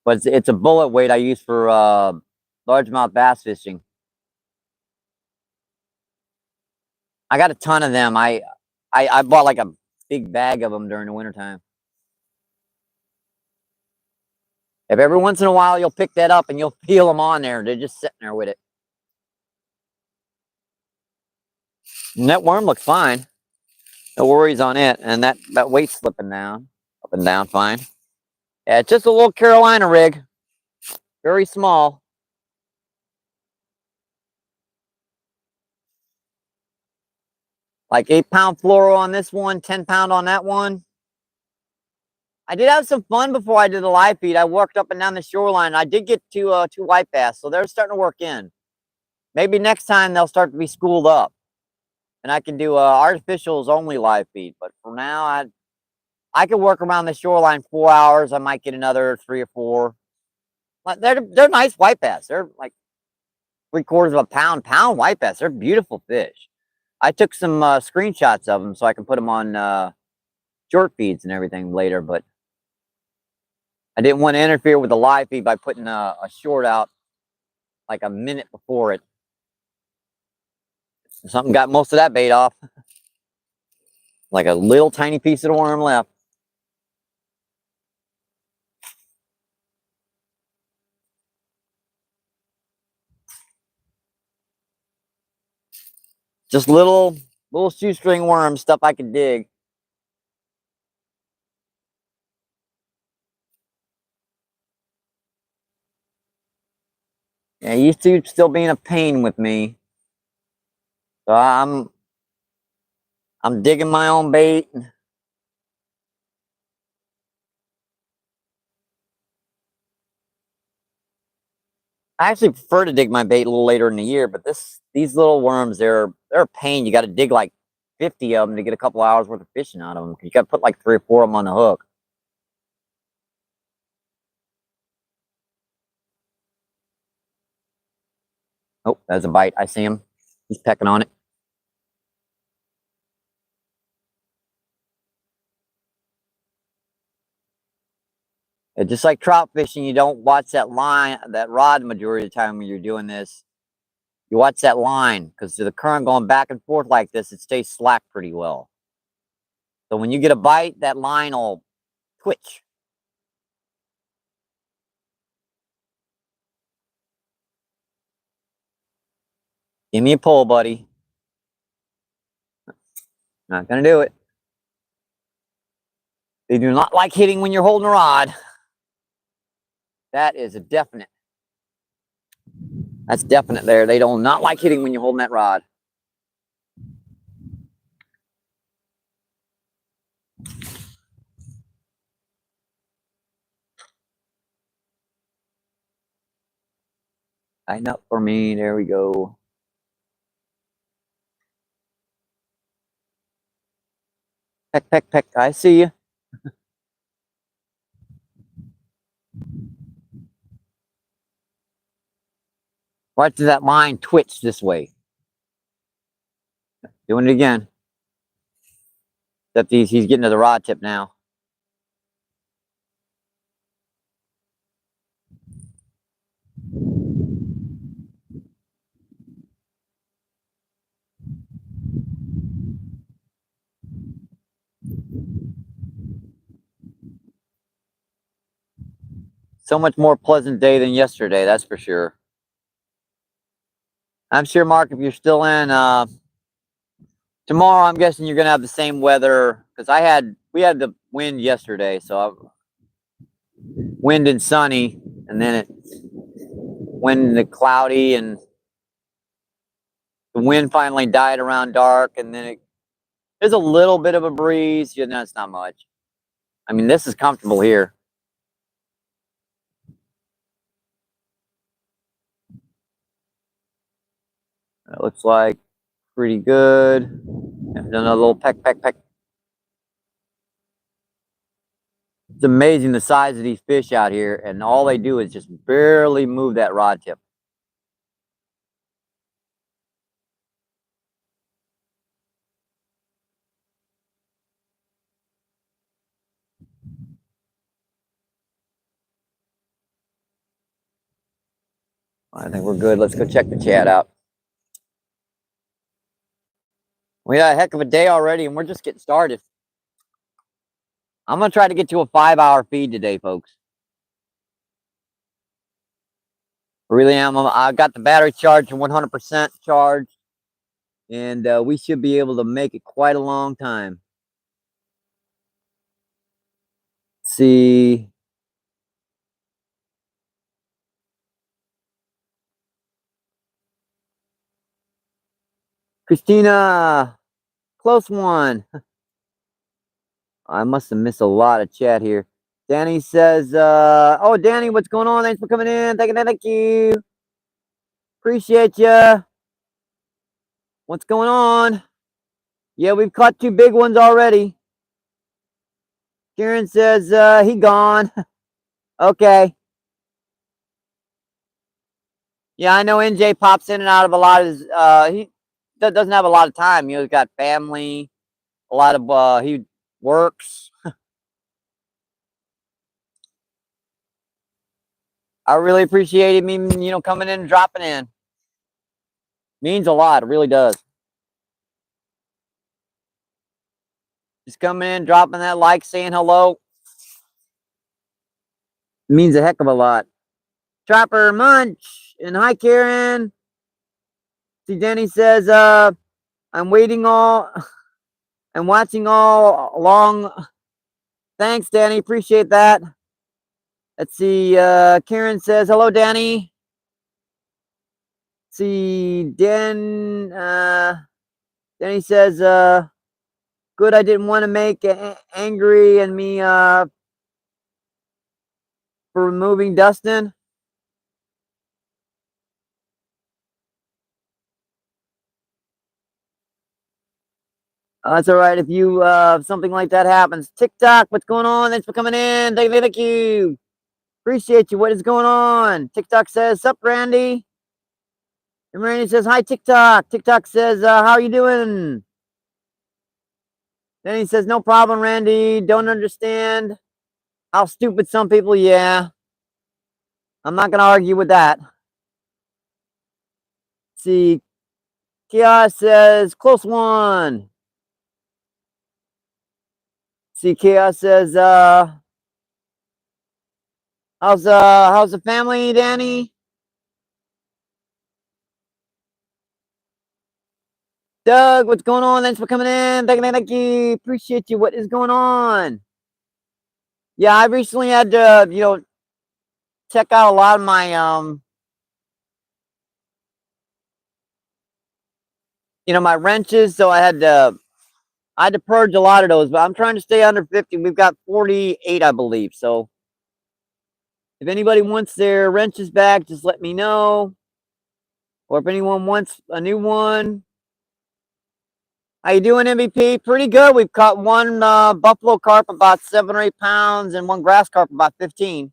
But it's a bullet weight I use for largemouth bass fishing. I got a ton of them. I bought like a big bag of them during the wintertime. If every once in a while you'll pick that up and you'll feel them on there, they're just sitting there with it. And that worm looks fine. No worries on it. And that weight's slipping down, up and down fine. Yeah, it's just a little Carolina rig. Very small. Like 8-pound fluoro on this one, 10-pound on that one. I did have some fun before I did the live feed. I worked up and down the shoreline. I did get two white bass, so they're starting to work in. Maybe next time they'll start to be schooled up, and I can do artificials only live feed. But for now, I can work around the shoreline 4 hours. I might get another 3 or 4. But they're nice white bass. They're like 3/4 of a pound white bass. They're beautiful fish. I took some screenshots of them so I can put them on short feeds and everything later, but I didn't want to interfere with the live feed by putting a short out like a minute before it. Something got most of that bait off. Like a little tiny piece of the worm left. Just little shoestring worm stuff I could dig. Yeah, YouTube still being a pain with me. So I'm digging my own bait. I actually prefer to dig my bait a little later in the year, but these little worms, they're a pain. You got to dig like 50 of them to get a couple hours worth of fishing out of them. You got to put like 3 or 4 of them on the hook. Oh, there's a bite. I see him. He's pecking on it. And just like trout fishing, you don't watch that line, that rod, the majority of the time when you're doing this. You watch that line, because the current going back and forth like this, it stays slack pretty well. So when you get a bite, that line will twitch. Give me a pull, buddy. Not gonna do it. They do not like hitting when you're holding a rod. That is a definite. That's definite there. They do not like hitting when you're holding that rod. Tighten up for me. There we go. Peck, peck, peck. I see you. Watch that line twitch this way. Doing it again. Except he's getting to the rod tip now. So much more pleasant day than yesterday, that's for sure. I'm sure, Mark, if you're still in, tomorrow I'm guessing you're gonna have the same weather, because we had the wind yesterday, so wind and sunny, and then it wind and cloudy, and the wind finally died around dark, and then there's a little bit of a breeze. You know, it's not much. I mean, this is comfortable here. It looks like pretty good. Another little peck, peck, peck. It's amazing the size of these fish out here, and all they do is just barely move that rod tip. I think we're good. Let's go check the chat out. We had a heck of a day already, and we're just getting started. I'm going to try to get to a 5-hour feed today, folks. I really am. I got the battery charged and 100% charged, and we should be able to make it quite a long time. Let's see. Christina, close one. I must have missed a lot of chat here. Danny says, oh, Danny, what's going on? Thanks for coming in. Thank you. Appreciate you. What's going on? Yeah, we've caught 2 big ones already. Karen says, he gone. Okay. Yeah, I know NJ pops in and out of a lot of his, he doesn't have a lot of time. You know, he's got family, a lot of, he works. I really appreciate him, you know, coming in and dropping in. Means a lot. It really does. Just coming in, dropping that like, saying hello. It means a heck of a lot. Trapper Munch. And hi, Karen. See, Danny says, I'm waiting all, I'm watching all along. Thanks, Danny. Appreciate that. Let's see. Karen says, hello, Danny. Let's see, Danny says, good. I didn't want to make angry and me for removing Dustin. That's all right if you something like that happens. TikTok, what's going on? Thanks for coming in. Thank you. Appreciate you. What is going on? TikTok says, sup, Randy? And Randy says, hi, TikTok. TikTok says, how are you doing? Then he says, no problem, Randy. Don't understand how stupid some people. Yeah. I'm not going to argue with that. See, Chaos says, close one. See, Chaos says, how's the family, Danny? Doug, what's going on? Thanks for coming in. Thank you. Appreciate you. What is going on? Yeah, I recently had to, you know, check out a lot of my, you know, my wrenches. So I had to purge a lot of those, but I'm trying to stay under 50. We've got 48, I believe. So if anybody wants their wrenches back, just let me know. Or if anyone wants a new one. How you doing, MVP? Pretty good. We've caught one buffalo carp about 7 or 8 pounds and one grass carp about 15.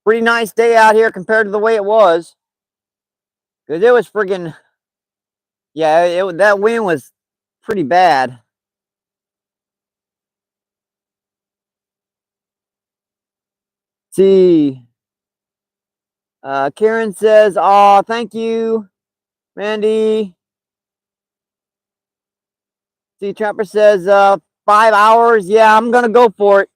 Pretty nice day out here compared to the way it was. Because it was friggin', yeah, that wind was pretty bad. See, Karen says, oh, thank you, Randy. See, Trapper says, 5 hours. Yeah, I'm going to go for it.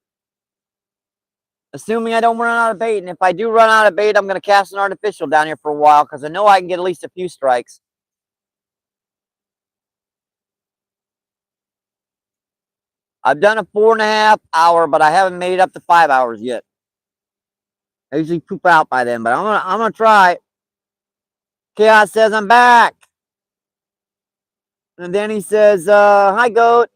Assuming I don't run out of bait. And if I do run out of bait, I'm going to cast an artificial down here for a while because I know I can get at least a few strikes. I've done a 4.5 hour, but I haven't made it up to 5 hours yet. I usually poop out by then, but I'm gonna try. Chaos says I'm back. And then he says, hi, goat.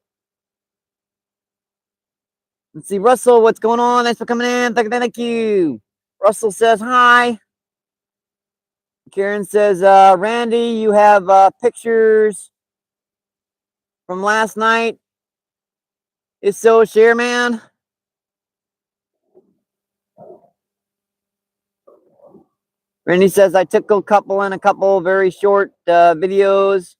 Let's see, Russell, what's going on? Thanks for coming in. Thank you. Russell says hi. Karen says, Randy, you have pictures from last night. If so, share, man. Randy says, I took a couple very short videos.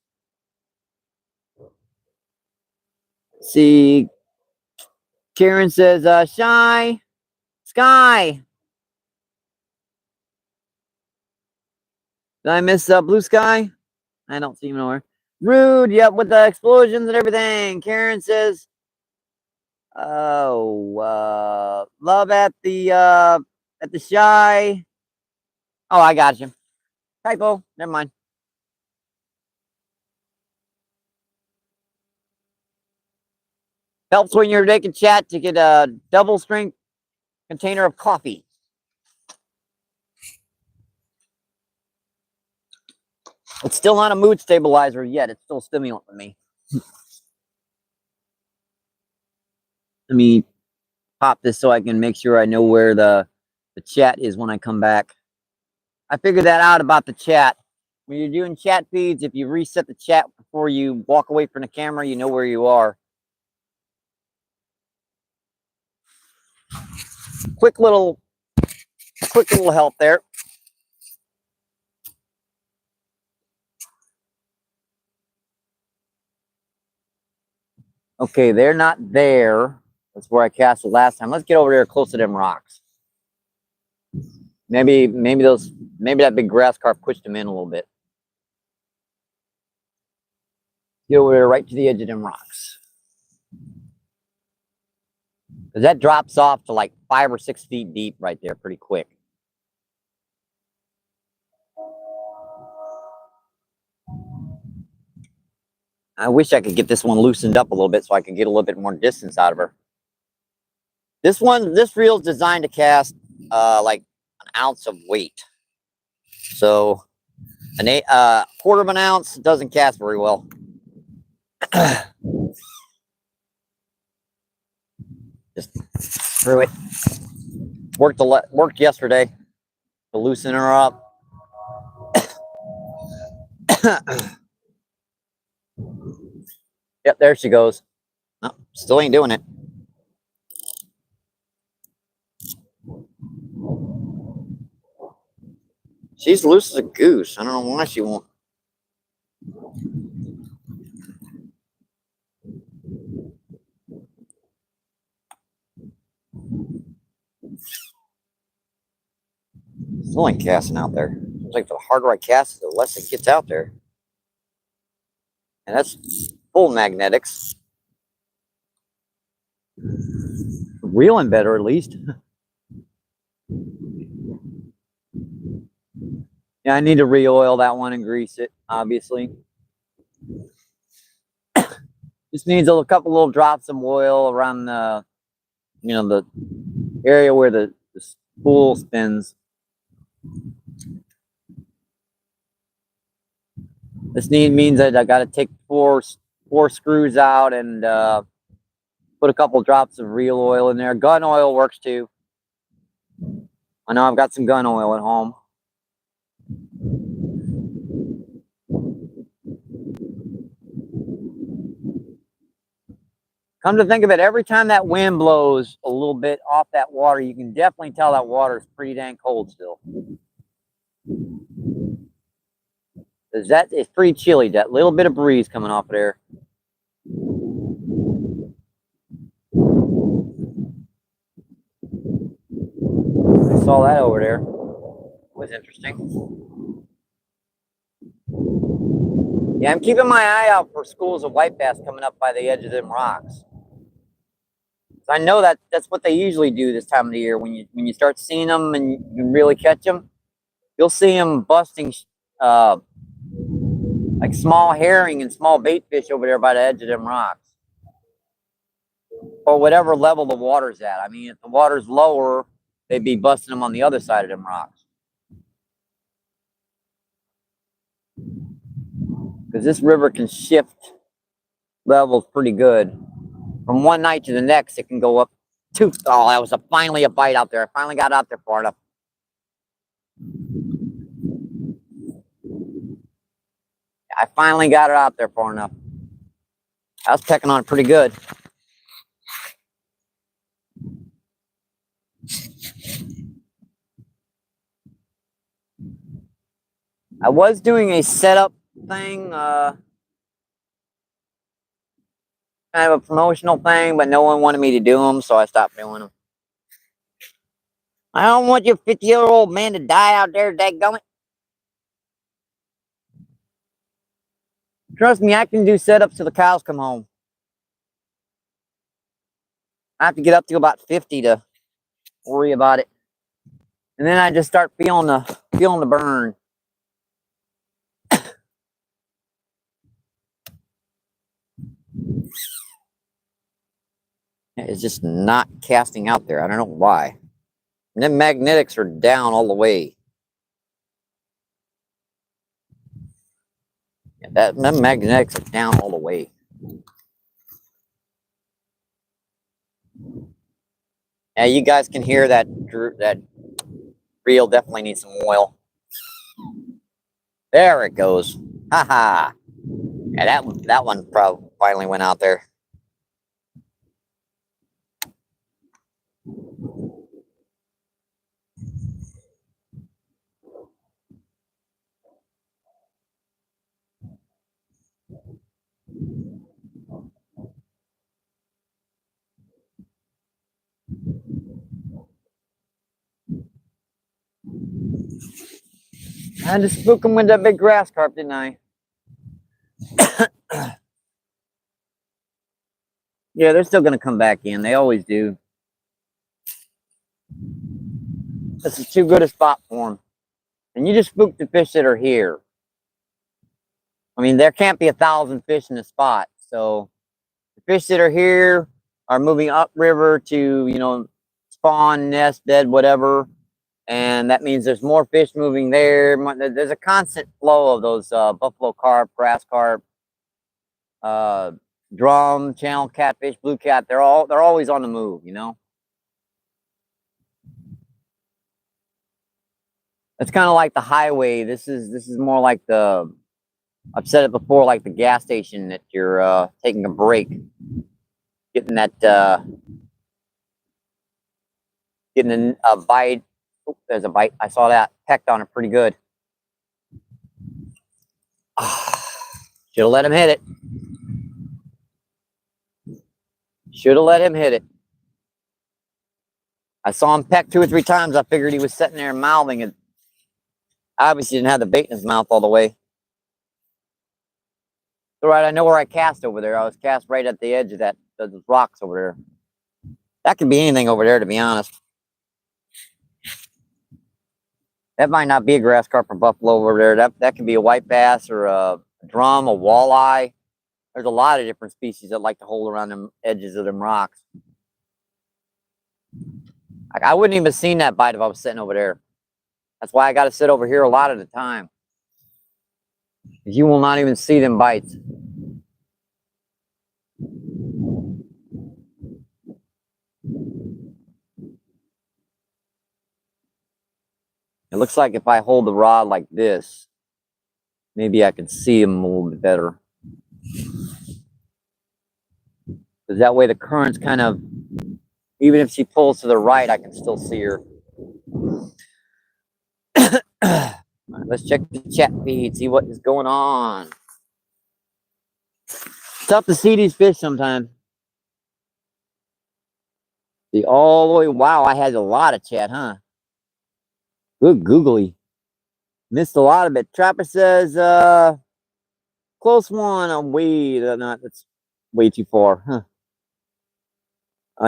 Let's see, Karen says, Sky. Did I miss Blue Sky? I don't see him nowhere. Rude, yep, with the explosions and everything. Karen says, oh, love at the shy. Oh, I got you. Typo, never mind. Helps when you're making chat to get a double strength container of coffee. It's still not a mood stabilizer yet. It's still a stimulant to me. Let me pop this so I can make sure I know where the chat is when I come back. I figured that out about the chat. When you're doing chat feeds, if you reset the chat before you walk away from the camera, you know where you are. Quick little help there. Okay, they're not there. That's where I cast the last time. Let's get over there close to them rocks. Maybe that big grass carp pushed them in a little bit. Get over there right to the edge of them rocks. Because that drops off to like 5 or 6 feet deep right there pretty quick. I wish I could get this one loosened up a little bit so I could get a little bit more distance out of her. This reel is designed to cast like an ounce of weight. So a quarter of an ounce doesn't cast very well. Just threw it. Worked yesterday to loosen her up. Yep, there she goes. No, still ain't doing it. She's loose as a goose. I don't know why she won't. Still ain't casting out there. Seems like the harder I cast, the less it gets out there. And that's full magnetics. Reeling better, at least. Yeah, I need to re-oil that one and grease it, obviously. Just needs a couple little drops of oil around the, the area where the spool spins. This means that I got to take four screws out and put a couple drops of reel oil in there. Gun oil works too. I know I've got some gun oil at home. Come to think of it, every time that wind blows a little bit off that water, you can definitely tell that water is pretty dang cold still. Because that is pretty chilly, that little bit of breeze coming off of there. I saw that over there. It was interesting. Yeah, I'm keeping my eye out for schools of white bass coming up by the edge of them rocks. I know that's what they usually do this time of the year. When you start seeing them and you really catch them, you'll see them busting like small herring and small bait fish over there by the edge of them rocks, or whatever level the water's at. I mean, if the water's lower, they'd be busting them on the other side of them rocks. Because this river can shift levels pretty good. From one night to the next, it can go up two. Oh, that was finally a bite out there. I finally got out there far enough. I finally got it out there far enough. I was pecking on it pretty good. I was doing a setup thing, kind of a promotional thing, but no one wanted me to do them, so I stopped doing them. I don't want your 50-year-old man to die out there, dadgummit. Trust me, I can do setups till the cows come home. I have to get up to about 50 to worry about it. And then I just start feeling the burn. It's just not casting out there. I don't know why. And then magnetics are down all the way. That magnetics are down all the way. Yeah, you guys can hear that reel definitely needs some oil. There it goes. Haha. Yeah, that one probably finally went out there. I had to spook him with that big grass carp, didn't I? Yeah, they're still gonna come back in. They always do. This is too good a spot for them. And you just spooked the fish that are here. I mean, there can't be 1,000 fish in the spot. So the fish that are here are moving upriver to, you know, spawn, nest, bed, whatever. And that means there's more fish moving there. There's a constant flow of those buffalo carp, grass carp, drum, channel catfish, blue cat. They're always on the move, you know. It's kind of like the highway. This is more like the, I've said it before, like the gas station that you're taking a break, getting that getting a bite. Oh, there's a bite. I saw that. Pecked on it pretty good. Should have let him hit it. Should have let him hit it. I saw him peck 2 or 3 times. I figured he was sitting there mouthing it. Obviously didn't have the bait in his mouth all the way. All right, I know where I cast over there. I was cast right at the edge of that, those rocks over there. That could be anything over there, to be honest. That might not be a grass carp or buffalo over there. That could be a white bass or a drum, a walleye. There's a lot of different species that like to hold around them edges of them rocks. Like, I wouldn't even have seen that bite if I was sitting over there. That's why I got to sit over here a lot of the time. You will not even see them bites. It looks like if I hold the rod like this, maybe I can see them a little bit better. Because that way the current's kind of, even if she pulls to the right, I can still see her. All right, let's check the chat feed, see what is going on. It's tough to see these fish sometimes. See all the way. Wow, I had a lot of chat, huh? Good googly. Missed a lot of it. Trapper says, close one. I'm way, that's way too far, huh?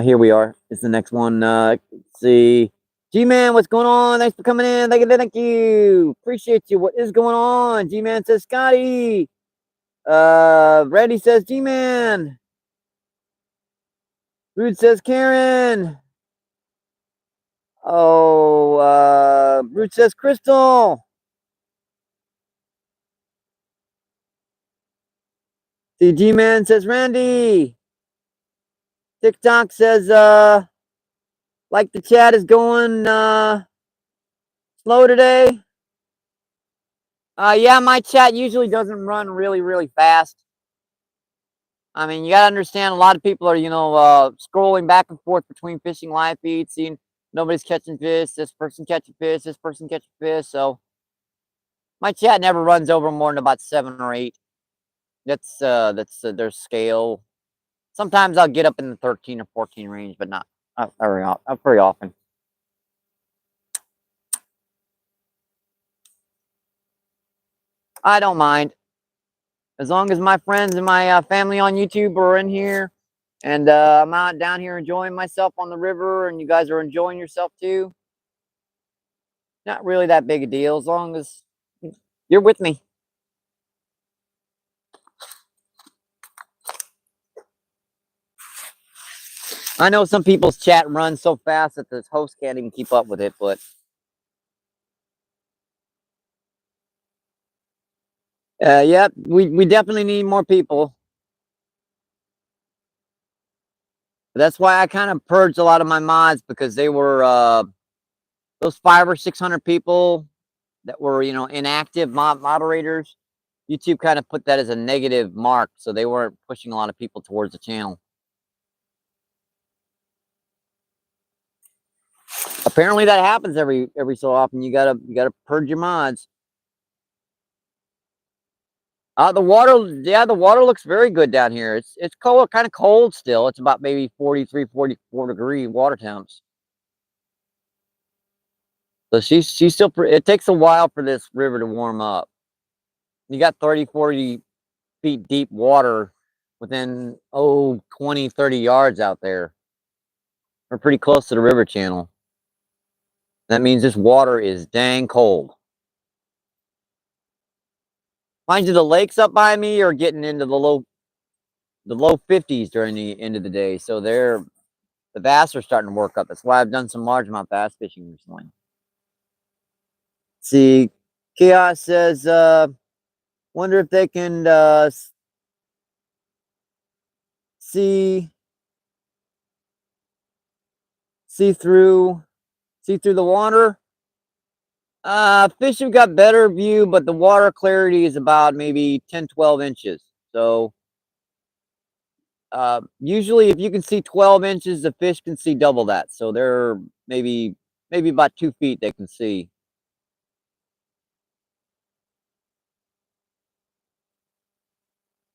Here we are. It's the next one. Let's see. G-Man, what's going on? Thanks for coming in. Thank you. Appreciate you. What is going on? G-Man says Scotty. Randy says G-Man. Rude says Karen. Oh, Rude says Crystal. See, G-Man says Randy. TikTok says, like the chat is going slow today. Yeah, my chat usually doesn't run really, really fast. I mean, you gotta understand, a lot of people are, you know, scrolling back and forth between fishing live feeds, seeing nobody's catching fish, this person catching fish, this person catching fish. So my chat never runs over more than about 7 or 8. That's their scale. Sometimes I'll get up in the 13 or 14 range, but not very often. I don't mind. As long as my friends and my family on YouTube are in here, and I'm out down here enjoying myself on the river, and you guys are enjoying yourself too, not really that big a deal, as long as you're with me. I know some people's chat runs so fast that the host can't even keep up with it, but Yep, we definitely need more people. That's why I kind of purged a lot of my mods, because they were those 500 or 600 people that were, you know, inactive moderators. YouTube kind of put that as a negative mark, so they weren't pushing a lot of people towards the channel. Apparently that happens every so often. You gotta purge your mods. The water, yeah, the water looks very good down here. It's cold, kind of cold still. It's about maybe 43, 44 degree water temps. So she's still. It takes a while for this river to warm up. You got 30, 40 feet deep water within 20, 30 yards out there. We're pretty close to the river channel. That means this water is dang cold. Mind you, the lakes up by me are getting into the low 50s during the end of the day, so the bass are starting to work up. That's why I've done some largemouth bass fishing recently. See, Chaos says, wonder if they can see through the water. Fish have got better view, but the water clarity is about maybe 10, 12 inches. So usually if you can see 12 inches, the fish can see double that. So they're maybe about 2 feet they can see.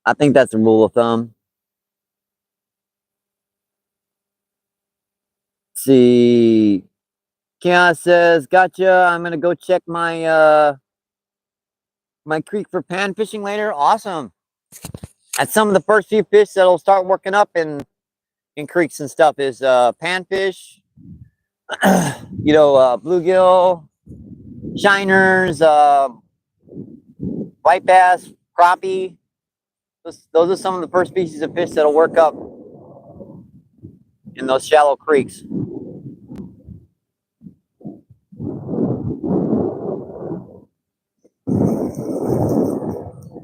I think that's a rule of thumb. Let's see, Chaos says, gotcha. I'm gonna go check my my creek for pan fishing later. Awesome. That's some of the first few fish that'll start working up in creeks and stuff is panfish, you know, bluegill, shiners, white bass, crappie. Those are some of the first species of fish that'll work up in those shallow creeks.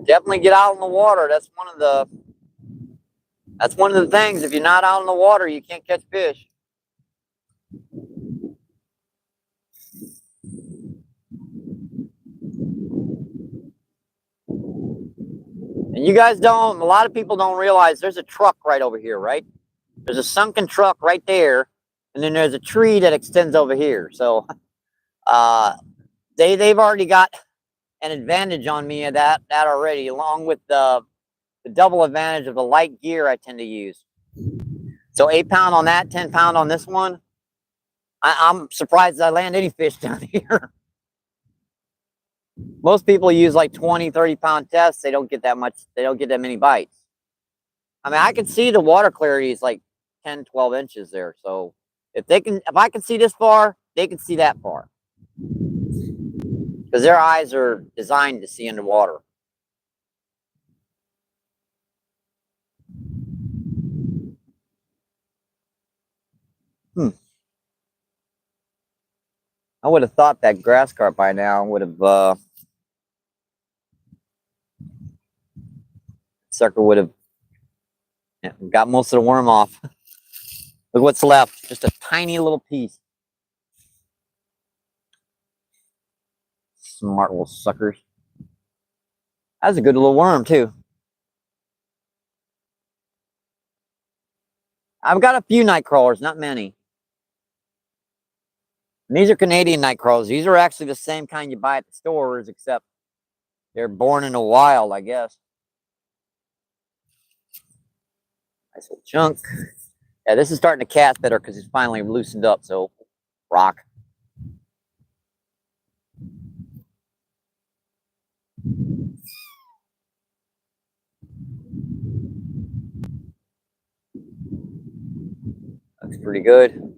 Definitely get out in the water. That's one of the things. If you're not out in the water, you can't catch fish. And you guys don't, a lot of people don't realize there's a truck right over here, right? There's a sunken truck right there, and then there's a tree that extends over here. So they've already got an advantage on me of that already, along with the double advantage of the light gear I tend to use. So 8 pound on that, 10 pound on this one. I'm surprised I land any fish down here. Most people use like 20, 30 pound tests. They don't get that much. They don't get that many bites. I mean, I can see the water clarity is like 10, 12 inches there. So if I can see this far, they can see that far. Because their eyes are designed to see underwater. I would have thought that grass carp by now would have sucker would have got most of the worm off. Look what's left, just a tiny little piece. Smart little suckers. That's a good little worm too. I've got a few night crawlers, not many. And these are Canadian night crawlers. These are actually the same kind you buy at the stores, except they're born in the wild, I guess. Nice little chunk. Yeah, this is starting to cast better because it's finally loosened up, so rock. Looks pretty good.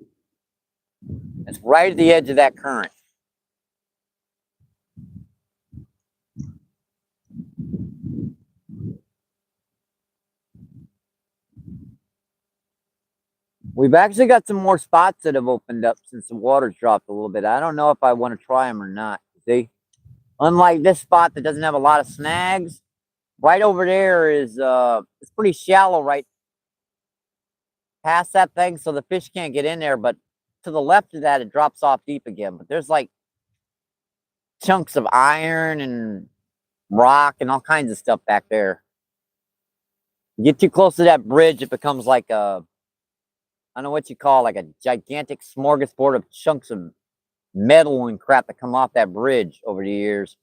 It's right at the edge of that current. We've actually got some more spots that have opened up since the water's dropped a little bit. I don't know if I want to try them or not. See? Unlike this spot that doesn't have a lot of snags, right over there is it's pretty shallow right past that thing, so the fish can't get in there. But to the left of that, it drops off deep again. But there's like chunks of iron and rock and all kinds of stuff back there. You get too close to that bridge, it becomes like a, I don't know what you call, like a gigantic smorgasbord of chunks of metal and crap that come off that bridge over the years.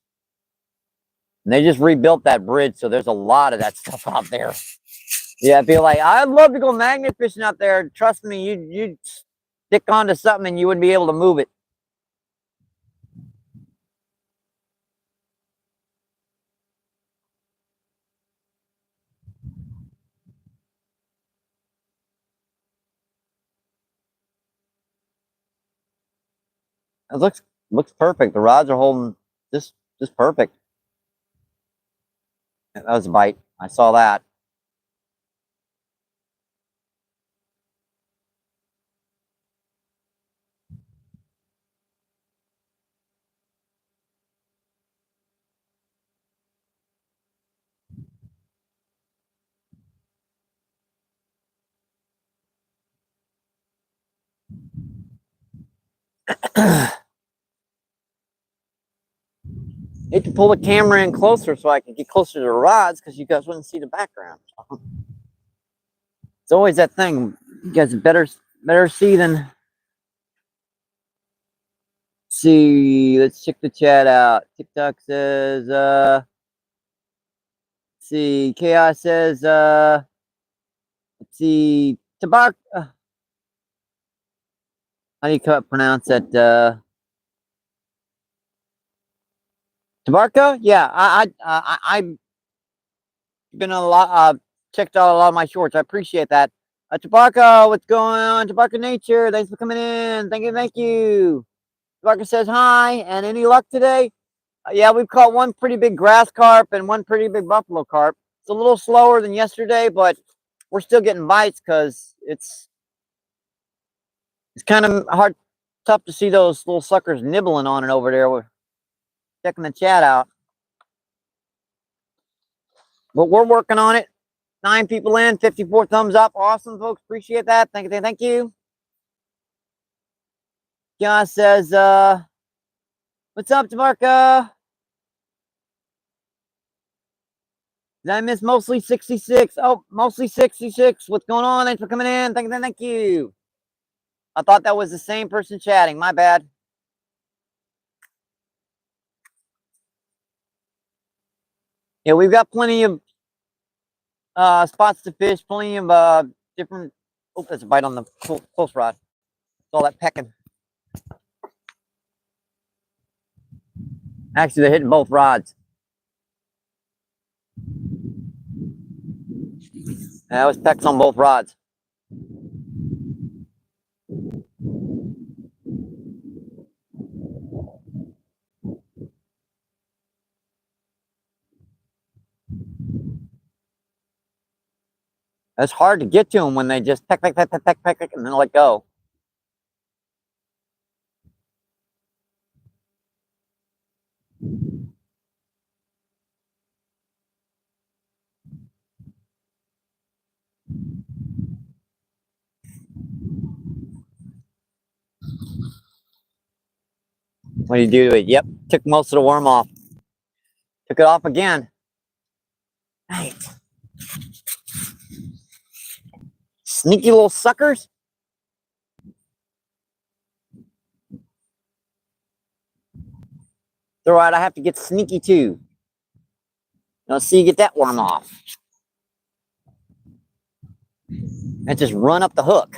And they just rebuilt that bridge, so there's a lot of that stuff out there. Yeah, I feel like I'd love to go magnet fishing out there. Trust me, you'd stick onto something and you wouldn't be able to move it. It looks perfect. The rods are holding just perfect. That was a bite. I saw that. Need to pull the camera in closer so I can get closer to the rods because you guys wouldn't see the background. It's always that thing. You guys better see than see. Let's check the chat out. TikTok says let's see, Chaos says let's see, Tabac, how do you pronounce that? Tabarka? Yeah, I've been a lot, checked out a lot of my shorts. I appreciate that. Tabarka, what's going on? Tabarka Nature, thanks for coming in. Thank you. Tabarka says hi, and any luck today? Yeah, we've caught one pretty big grass carp and one pretty big buffalo carp. It's a little slower than yesterday, but we're still getting bites because it's kind of tough to see those little suckers nibbling on it over there. We're checking the chat out. But we're working on it. 9 people in, 54 thumbs up. Awesome, folks. Appreciate that. Thank you. John says, what's up, Tamarka? Did I miss mostly 66? Oh, mostly 66. What's going on? Thanks for coming in. Thank you. I thought that was the same person chatting. My bad. Yeah, we've got plenty of spots to fish, plenty of different. Oh, there's a bite on the close rod. All that pecking. Actually, they're hitting both rods. That was pecks on both rods. It's hard to get to them when they just peck, and then let go. What do you do to it? Yep, took most of the worm off. Took it off again. Right. Sneaky little suckers. It's all right, I have to get sneaky too. Let's see you get that worm off. And just run up the hook.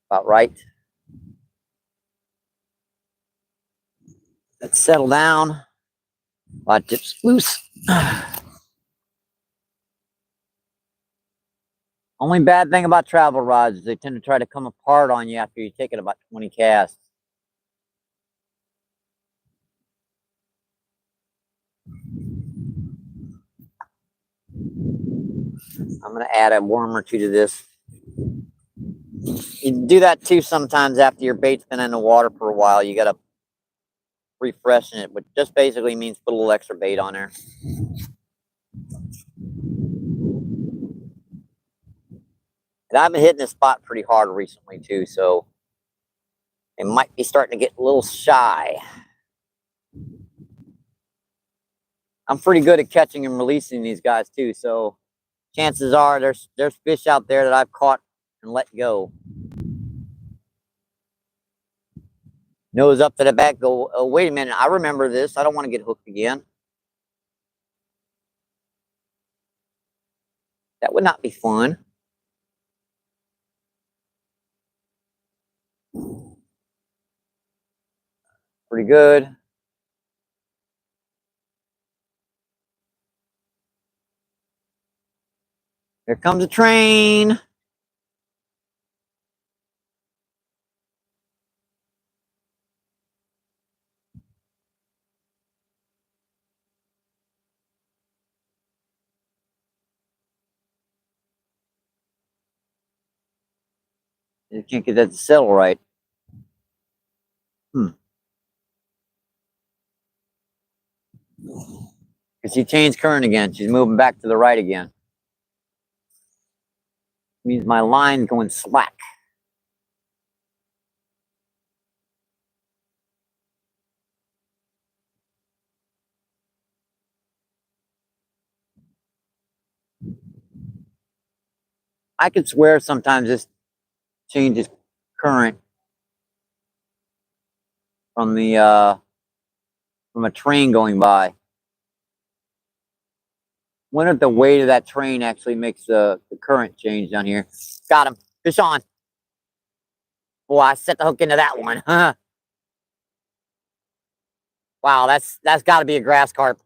About right. Let's settle down. Rod tips loose. Only bad thing about travel rods is they tend to try to come apart on you after you take it about 20 casts. I'm going to add a worm or two to this. You do that too sometimes after your bait's been in the water for a while. You gotta refreshen it, which just basically means put a little extra bait on there. And I've been hitting this spot pretty hard recently too, so it might be starting to get a little shy. I'm pretty good at catching and releasing these guys too, so chances are there's fish out there that I've caught and let go. Nose up to the back, go, oh, wait a minute, I remember this. I don't want to get hooked again. That would not be fun. Pretty good. Here comes a train. You can't get that to settle right. Because she changed current again. She's moving back to the right again. Means my line's going slack. I could swear sometimes this changes current from the from a train going by. Wonder if the weight of that train actually makes the current change down here. Got him. Fish on. Boy, I set the hook into that one. Wow, that's got to be a grass carp.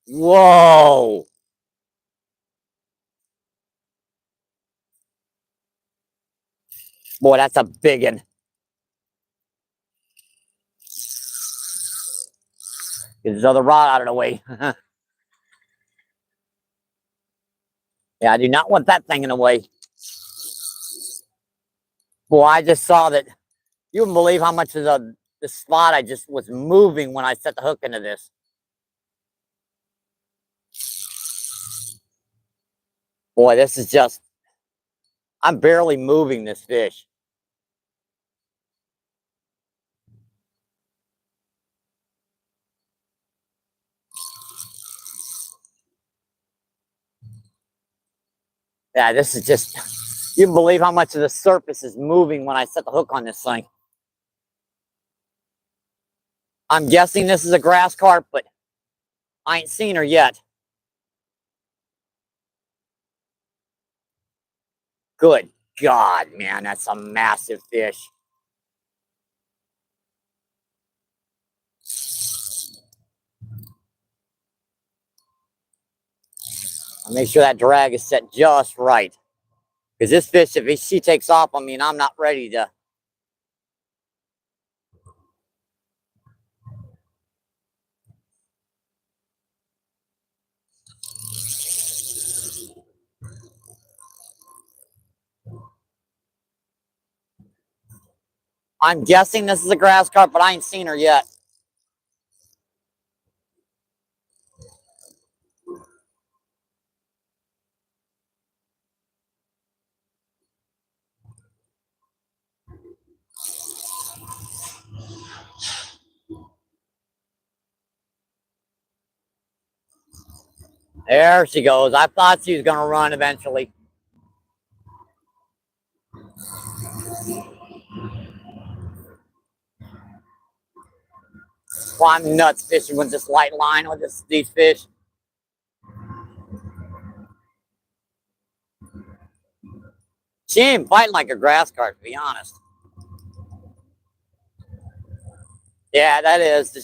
Whoa. Boy, that's a big one. Get this other rod out of the way. Yeah, I do not want that thing in the way. Boy, I just saw that. You wouldn't believe how much of the slot I just was moving when I set the hook into this. Boy, this is just, I'm barely moving this fish. Yeah, this is just, you can believe how much of the surface is moving when I set the hook on this thing. I'm guessing this is a grass carp, but I ain't seen her yet. Good God, man, that's a massive fish. I'll make sure that drag is set just right. Because this fish, if she takes off on me and I'm not ready to. I'm guessing this is a grass carp, but I ain't seen her yet. There she goes. I thought she was going to run eventually. Well, I'm nuts fishing with this light line with these fish. She ain't fighting like a grass carp, to be honest. Yeah, that is.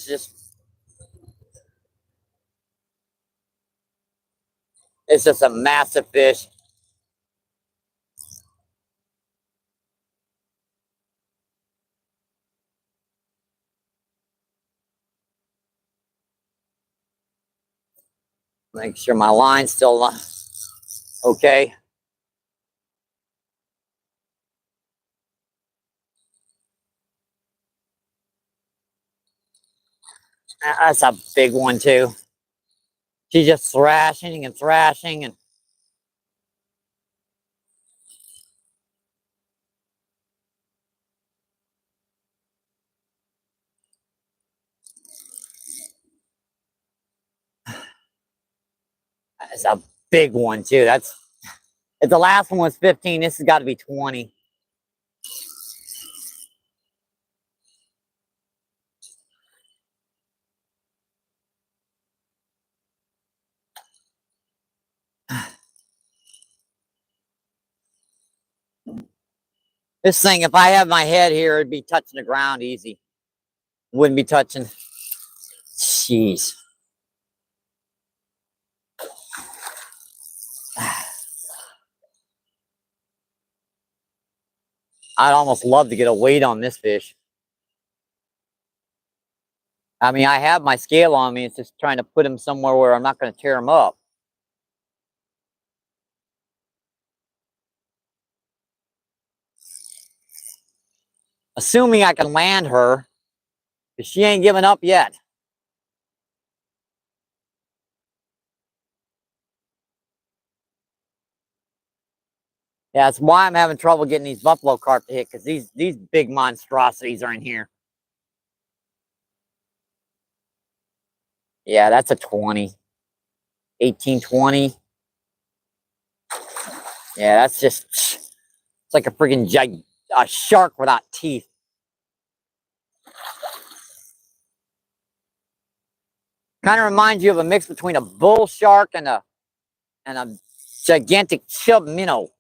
It's just a massive fish. Make sure my line's still okay. That's a big one too. She's just thrashing and thrashing and that's a big one too. That's if the last one was 15, this has got to be 20. This thing, if I have my head here, it'd be touching the ground easy. Wouldn't be touching. Jeez. I'd almost love to get a weight on this fish. I mean, I have my scale on me. It's just trying to put him somewhere where I'm not going to tear him up. Assuming I can land her, because she ain't giving up yet. Yeah, that's why I'm having trouble getting these buffalo carp to hit, because these big monstrosities are in here. Yeah, that's a 20. 18, 20. Yeah, that's just, it's like a freaking a shark without teeth. Kind of reminds you of a mix between a bull shark and a gigantic chub minnow.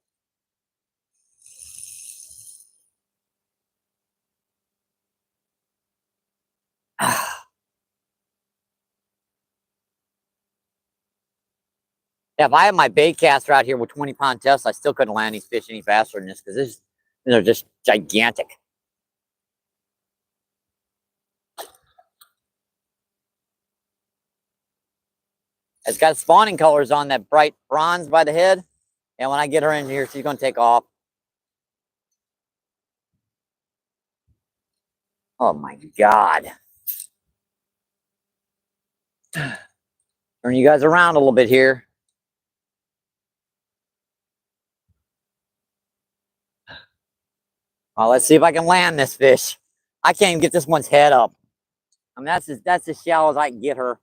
Yeah, if I had my bait caster out here with 20-pound tests, I still couldn't land these fish any faster than this, because they're just gigantic. It's got spawning colors on that bright bronze by the head. And when I get her in here, she's going to take off. Oh my God. Turn you guys around a little bit here. Well, let's see if I can land this fish. I can't even get this one's head up. I mean, that's as shallow as I can get her.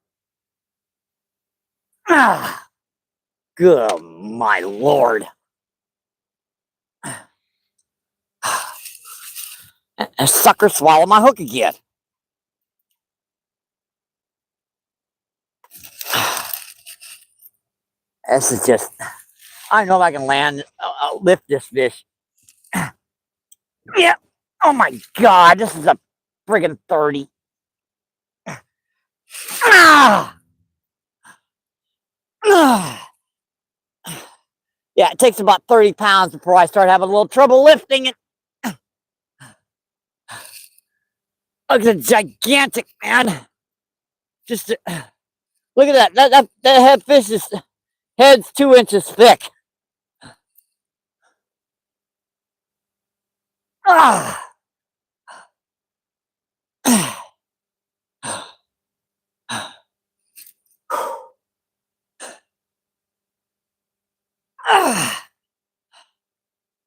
Ah, good my Lord. And sucker swallowed my hook again. This is just, I don't know if I can land, lift this fish. Yeah. Oh my God, this is a friggin' 30. Ah! Ah! Yeah, it takes about 30 pounds before I start having a little trouble lifting it. Look at the gigantic, man. Just look at that. That head fish's head's 2 inches thick. Ah!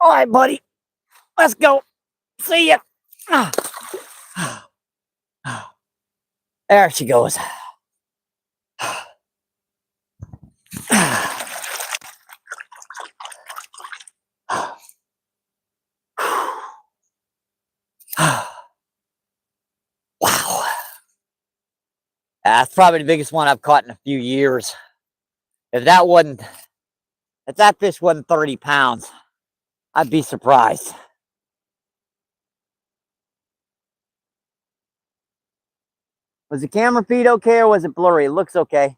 All right, buddy. Let's go. See ya. There she goes. Wow. That's probably the biggest one I've caught in a few years. If that fish wasn't 30 pounds, I'd be surprised. Was the camera feed okay or was it blurry? It looks okay.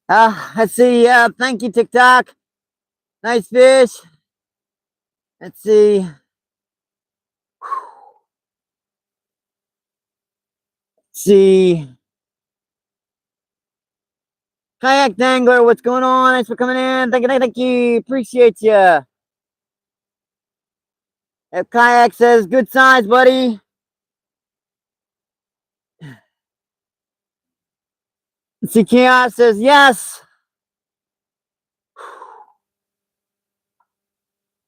Let's see. Thank you, TikTok. Nice fish. Let's see. See. Kayak Dangler, what's going on? Thanks for coming in. Thank you. Appreciate you. If Kayak says good size, buddy. See, Chaos says yes.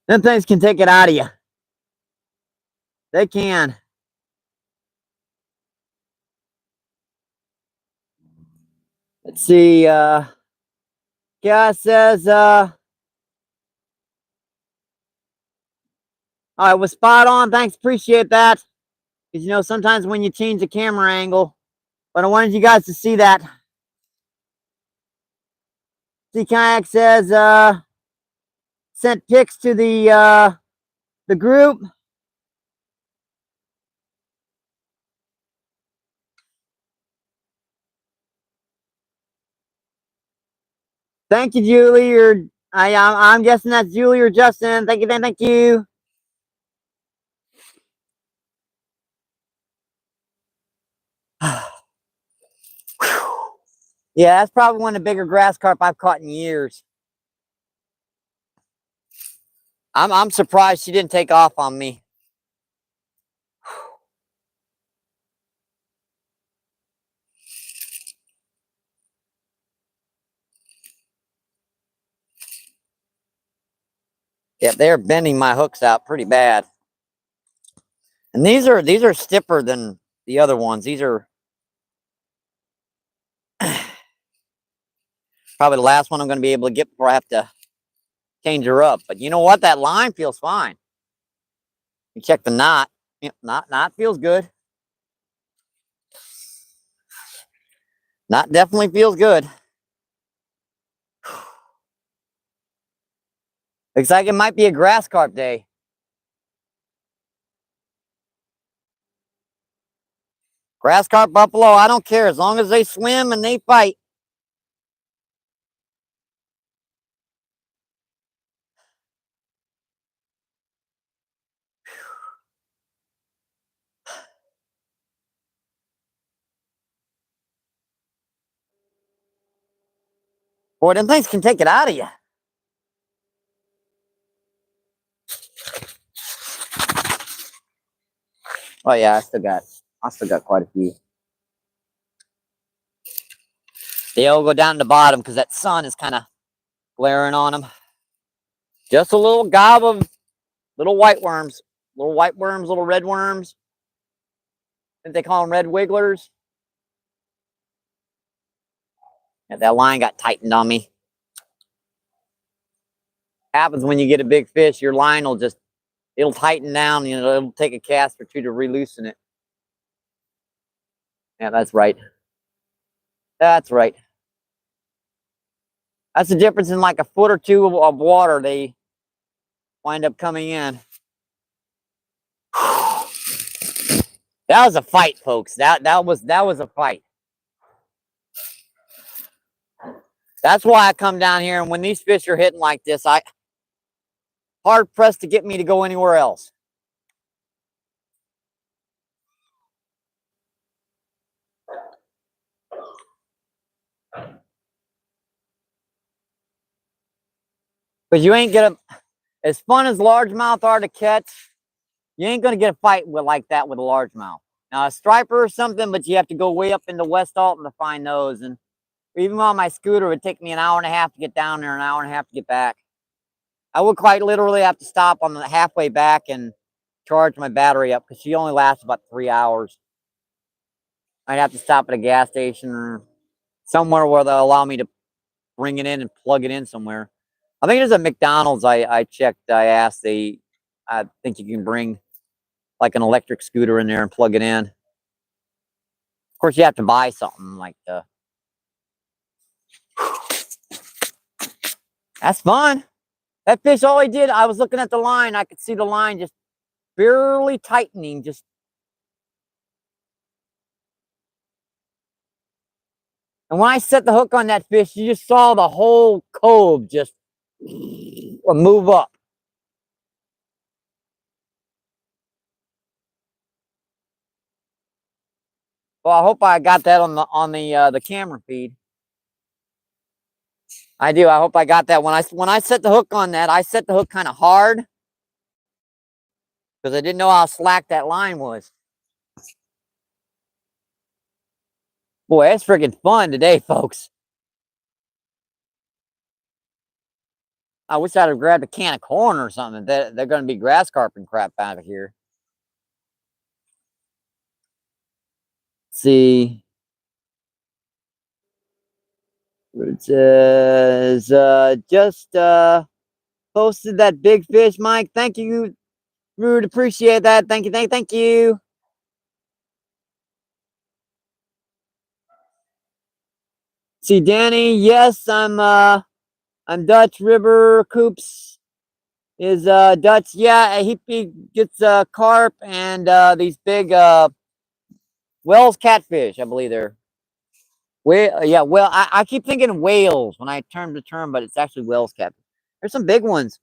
Them things can take it out of you. They can. Let's see. Chaos says, all right, was spot on. Thanks. Appreciate that. Because, you know, sometimes when you change the camera angle, but I wanted you guys to see that. See, Kayak says, sent pics to the group. Thank you, Julie. Or I'm guessing that's Julie or Justin. Thank you, thank you. Yeah, that's probably one of the bigger grass carp I've caught in years. I'm surprised she didn't take off on me. Yeah, they're bending my hooks out pretty bad. And these are stiffer than the other ones. These are probably the last one I'm going to be able to get before I have to change her up. But you know what? That line feels fine. You check the knot. Yep, knot feels good. Knot definitely feels good. Looks like it might be a grass carp day. Grass carp, buffalo, I don't care as long as they swim and they fight. Boy, them things can take it out of you. Oh yeah, I still got quite a few. They all go down to the bottom because that sun is kind of glaring on them. Just a little gob of little white worms, little red worms. I think they call them red wigglers. Yeah, that line got tightened on me. Happens when you get a big fish, your line will just, it'll tighten down. You know, it'll take a cast or two to reloosen it. Yeah, that's right. That's right. That's the difference in like a foot or two of water. They wind up coming in. That was a fight, folks. That was a fight. That's why I come down here, and when these fish are hitting like this, I hard pressed to get me to go anywhere else. Because you ain't gonna, as fun as largemouth are to catch, you ain't gonna get a fight with like that with a largemouth. Now a striper or something, but you have to go way up into West Alton to find those. And even on my scooter, it would take me an hour and a half to get down there, an hour and a half to get back. I would quite literally have to stop on the halfway back and charge my battery up because she only lasts about 3 hours. I'd have to stop at a gas station or somewhere where they'll allow me to bring it in and plug it in somewhere. I think there's a McDonald's I checked. I asked. I think you can bring like an electric scooter in there and plug it in. Of course, you have to buy something like the. That's fun. That fish, all he did, I was looking at the line. I could see the line just barely tightening. Just. And when I set the hook on that fish, you just saw the whole cove just move up. Well, I hope I got that on the camera feed. I do. I hope I got that. When I set the hook on that, I set the hook kind of hard because I didn't know how slack that line was. Boy, it's freaking fun today, folks. I wish I'd have grabbed a can of corn or something. They're going to be grass carp and crap out of here. Let's see. It says, just posted that big fish, Mike. Thank you, Rude. Appreciate that. Thank you, thank you. See, Danny, yes, I'm Dutch. River Coops is Dutch. Yeah, he gets carp and these big Wells catfish, I believe they're. Yeah, well, I keep thinking whales when I term the term, but it's actually Wells catfish. There's some big ones.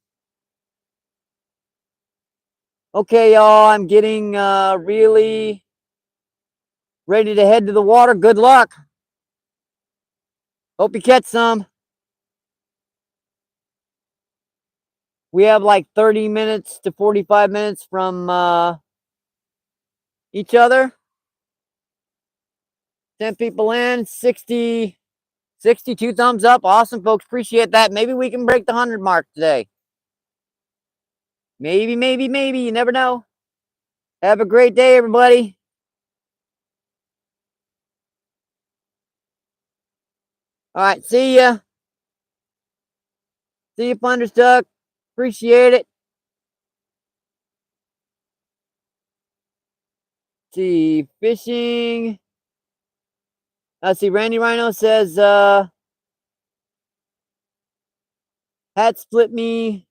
Okay, y'all, I'm getting really ready to head to the water. Good luck. Hope you catch some. We have like 30 minutes to 45 minutes from each other. 10 people in, 62 thumbs up. Awesome, folks. Appreciate that. Maybe we can break the 100 mark today. Maybe. You never know. Have a great day, everybody. All right, see ya. See you, Thunderstuck. Appreciate it. See, fishing. Let's see, Randy Rhino says, hat split me.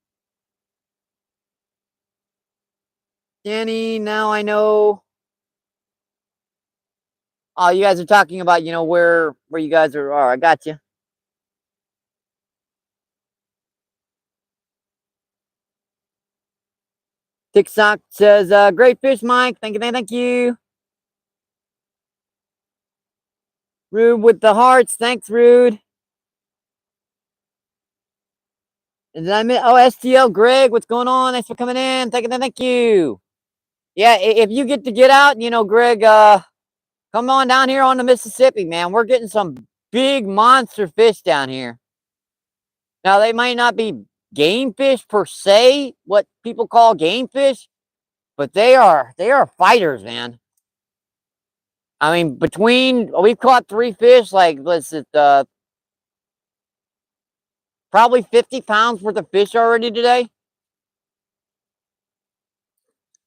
Danny, now I know. Oh, you guys are talking about, where you guys are. I got you. TikTok says, great fish, Mike. Thank you, thank you. Rude with the hearts. Thanks, Rude. And then I met, STL Greg, what's going on? Thanks for coming in. Thank you. Yeah, if you get out, Greg, come on down here on the Mississippi, man. We're getting some big monster fish down here. Now, they might not be game fish per se, what people call game fish, but they are fighters, man. I mean, we've caught 3 fish, like, what's it, probably 50 pounds worth of fish already today.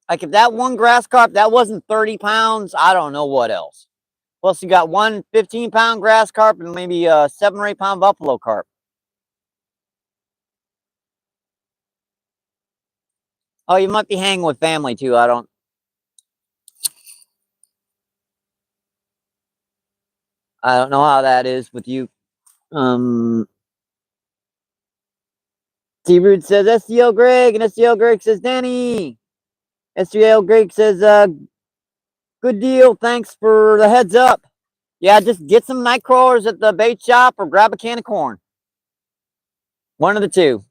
Like, if that one grass carp, that wasn't 30 pounds, I don't know what else. Plus, you got one 15-pound grass carp and maybe a 7 or 8 pound buffalo carp. Oh, you might be hanging with family too. I don't know how that is with you. T-Root says STL Greg, and STL Greg says Danny. STL Greg says good deal. Thanks for the heads up. Yeah, just get some night crawlers at the bait shop or grab a can of corn. One of the two.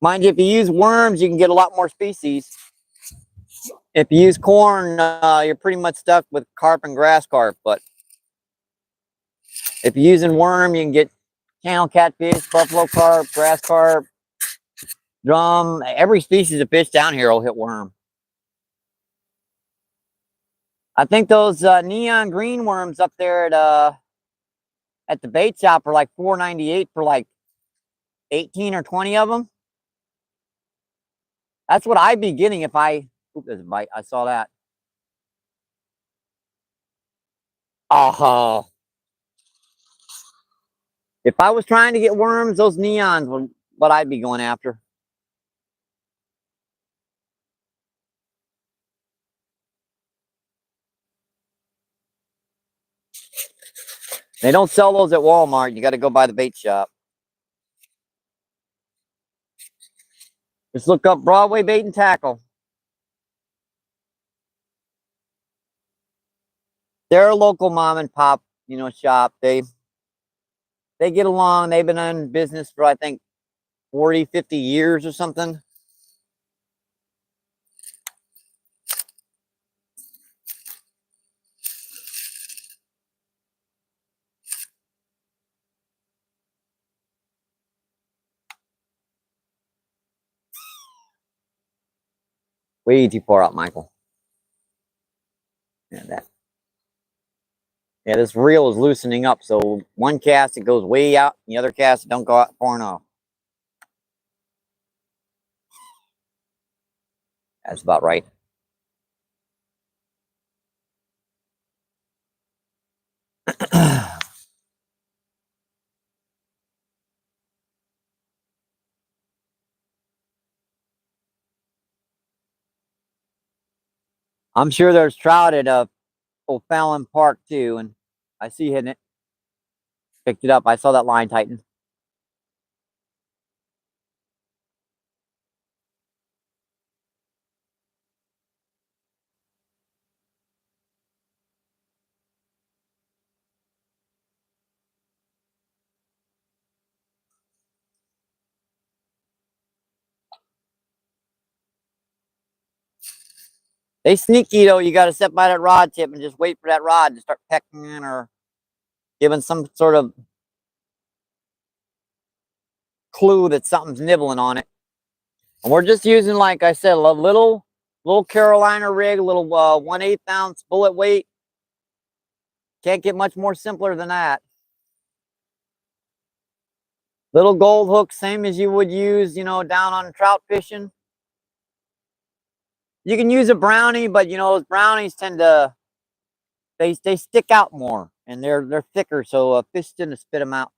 Mind you, if you use worms, you can get a lot more species. If you use corn, you're pretty much stuck with carp and grass carp. But if you're using worm, you can get channel catfish, buffalo carp, grass carp, drum. Every species of fish down here will hit worm. I think those neon green worms up there at the bait shop are like $4.98 for like 18 or 20 of them. That's what I'd be getting if I. Oop, there's a bite. I saw that. Oh. If I was trying to get worms, those neons were what I'd be going after. They don't sell those at Walmart. You got to go by the bait shop. Just look up Broadway Bait and Tackle. They're a local mom and pop, shop. They get along. They've been in business for, I think, 40, 50 years or something. Way too far out, Michael. Yeah, this reel is loosening up. So one cast, it goes way out. The other cast, it don't go out far enough. That's about right. I'm sure there's trout at O'Fallon Park too, and I see hitting it. Picked it up. I saw that line tighten. They sneaky though. You got to sit by that rod tip and just wait for that rod to start pecking in or giving some sort of clue that something's nibbling on it. And we're just using, like I said, a little Carolina rig, a little 1/8 ounce bullet weight. Can't get much more simpler than that. Little gold hook, same as you would use, down on trout fishing. You can use a brownie, but those brownies tend to they stick out more and they're thicker, so fish tend to spit them out.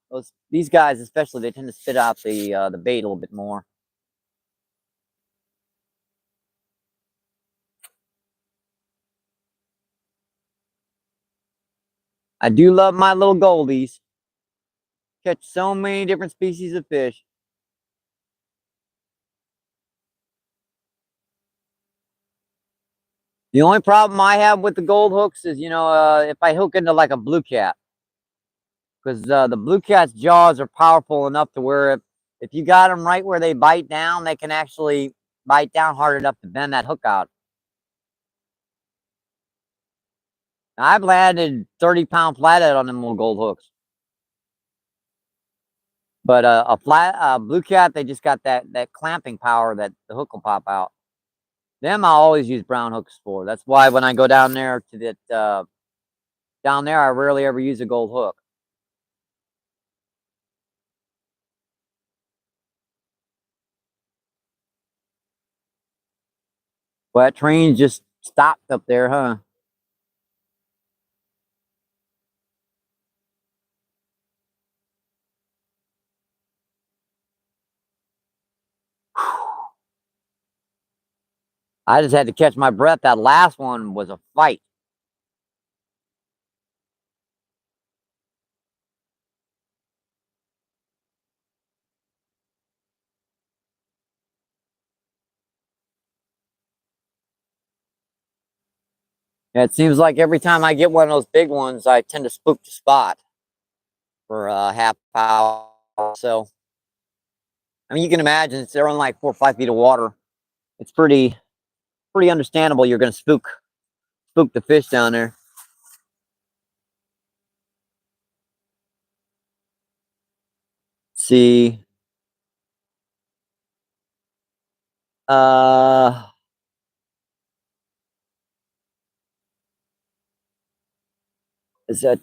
These guys especially, they tend to spit out the bait a little bit more. I do love my little goldies. Catch so many different species of fish. The only problem I have with the gold hooks is, if I hook into like a blue cat, because the blue cat's jaws are powerful enough to where if you got them right where they bite down, they can actually bite down hard enough to bend that hook out. I've landed 30-pound flathead on them little gold hooks. But a blue cat, they just got that clamping power that the hook will pop out. Them I always use brown hooks for. That's why when I go down there to that down there, I rarely ever use a gold hook. Well, that train just stopped up there, huh? I just had to catch my breath. That last one was a fight. Yeah, it seems like every time I get one of those big ones, I tend to spook the spot for a half hour. So, I mean, you can imagine they're on like 4 or 5 feet of water. It's pretty understandable. You're going to spook the fish down there. See, uh, is that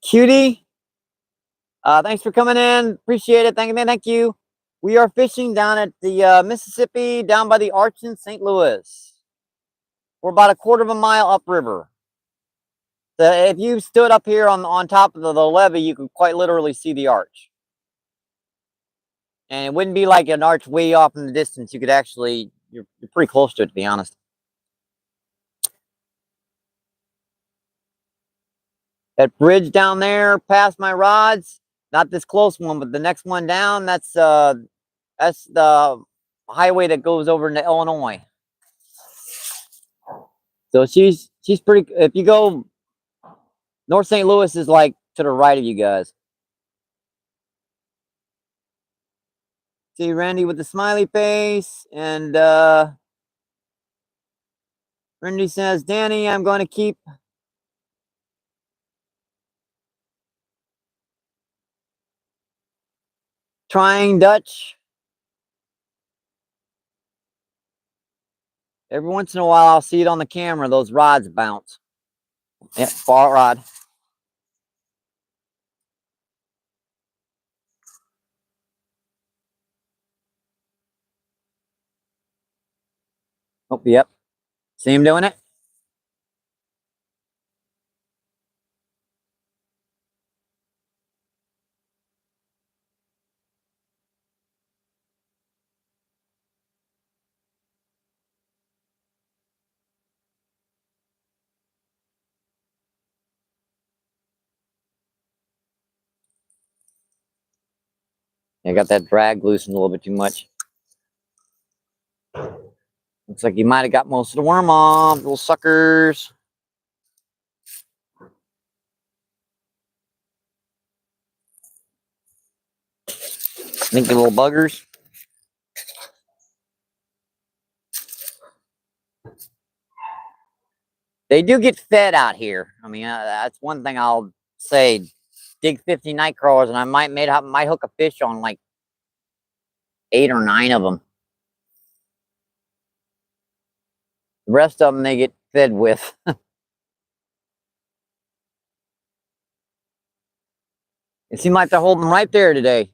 Cutie? Thanks for coming in. Appreciate it. Thank you, man. Thank you. We are fishing down at the Mississippi, down by the Arch in St. Louis. We're about a 1/4 of a mile upriver. If you stood up here on top of the levee, you could quite literally see the arch. And it wouldn't be like an arch way off in the distance. You could actually, you're pretty close to it, to be honest. That bridge down there past my rods, not this close one, but the next one down, that's the highway that goes over into Illinois. So she's pretty. If you go North St. Louis is like to the right of you guys. See Randy with the smiley face, and Randy says, Danny, I'm going to keep trying Dutch. Every once in a while, I'll see it on the camera. Those rods bounce. Yep, far rod. Oh, yep. See him doing it? I got that drag loosened a little bit too much. Looks like you might have got most of the worm off, little suckers. Sneaky little buggers. They do get fed out here. I mean, that's one thing I'll say. Dig 50 night crawlers, and I might hook a fish on like 8 or 9 of them. The rest of them they get fed with. It seemed like they're holding them right there today.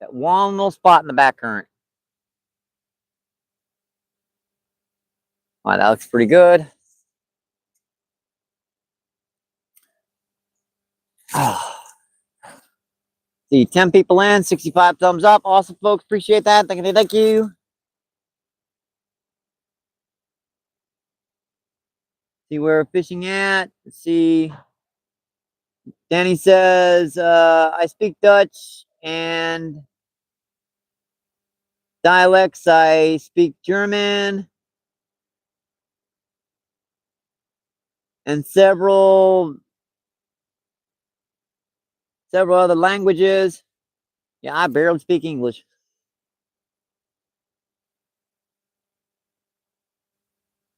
That one little spot in the back current. All right, that looks pretty good. See, 10 people in, 65 thumbs up. Awesome, folks. Appreciate that. Thank you. See where we're fishing at. Let's see. Danny says, I speak Dutch and dialects. I speak German and several other languages. Yeah, I barely speak English.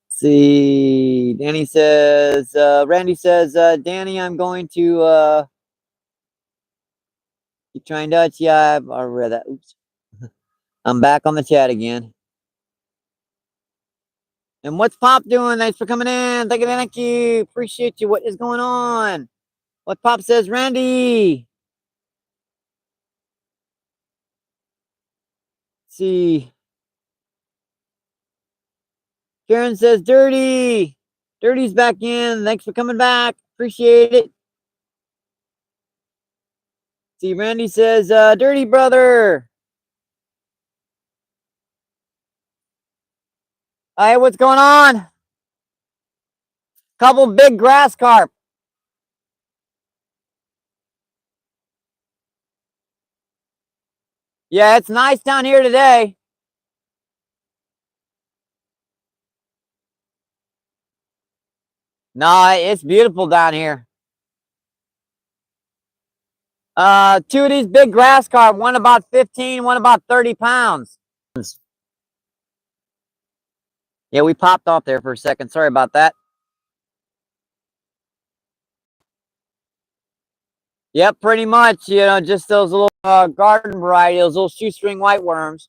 See, Danny says, Randy says, Danny, I'm going to keep trying Dutch. Yeah, I've already read that. Oops. I'm back on the chat again. And what's Pop doing? Thanks for coming in. Thank you. Appreciate you. What is going on? What Pop says, Randy. Let's see. Karen says, Dirty. Dirty's back in. Thanks for coming back. Appreciate it. See, Randy says, Dirty brother. Hey, what's going on? Couple big grass carp. Yeah, it's nice down here today. No, it's beautiful down here. 2 of these big grass carp, one about 15, one about 30 pounds. Yeah, we popped off there for a second. Sorry about that. Yep, pretty much. You know, just those little garden variety, those little shoestring white worms.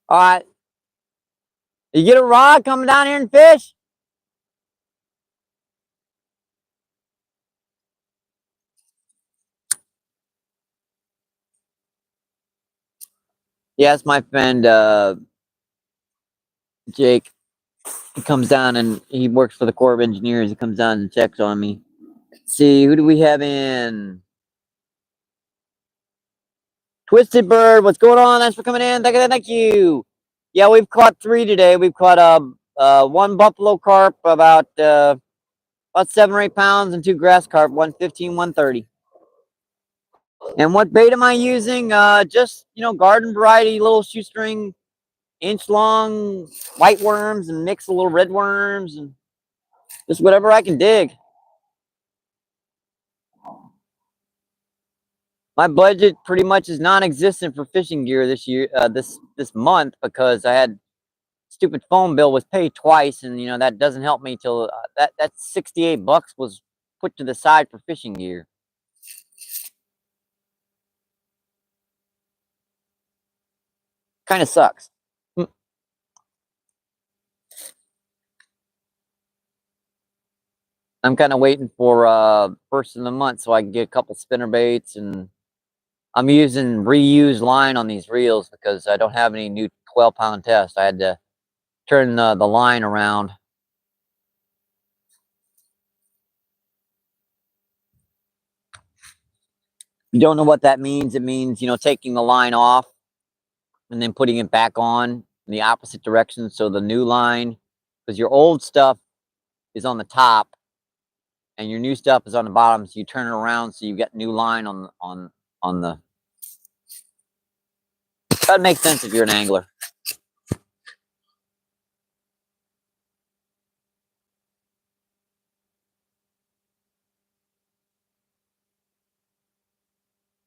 All right. You get a rod coming down here and fish? Yeah, it's my friend Jake. He comes down and he works for the Corps of Engineers. He comes down and checks on me. Let's see, who do we have in? Twisted Bird, what's going on? Thanks for coming in. Thank you. Yeah, we've caught 3 today. We've caught 1 buffalo carp, about 7 or 8 pounds, and 2 grass carp, 115, 130. And what bait am I using? Just, you know, garden variety, little shoestring inch long white worms and mix a little red worms and just whatever I can dig. My budget pretty much is non-existent for fishing gear this year, this month, because I had stupid phone bill was paid twice, and you know that doesn't help me till that $68 was put to the side for fishing gear. Kind of sucks. I'm kind of waiting for first of the month so I can get a couple spinner baits, and I'm using reused line on these reels because I don't have any new 12-pound test. I had to turn the line around. You don't know what that means? It means, you know, taking the line off and then putting it back on in the opposite direction. So the new line, because your old stuff is on the top and your new stuff is on the bottom, so you turn it around so you get new line on the. That makes sense if you're an angler.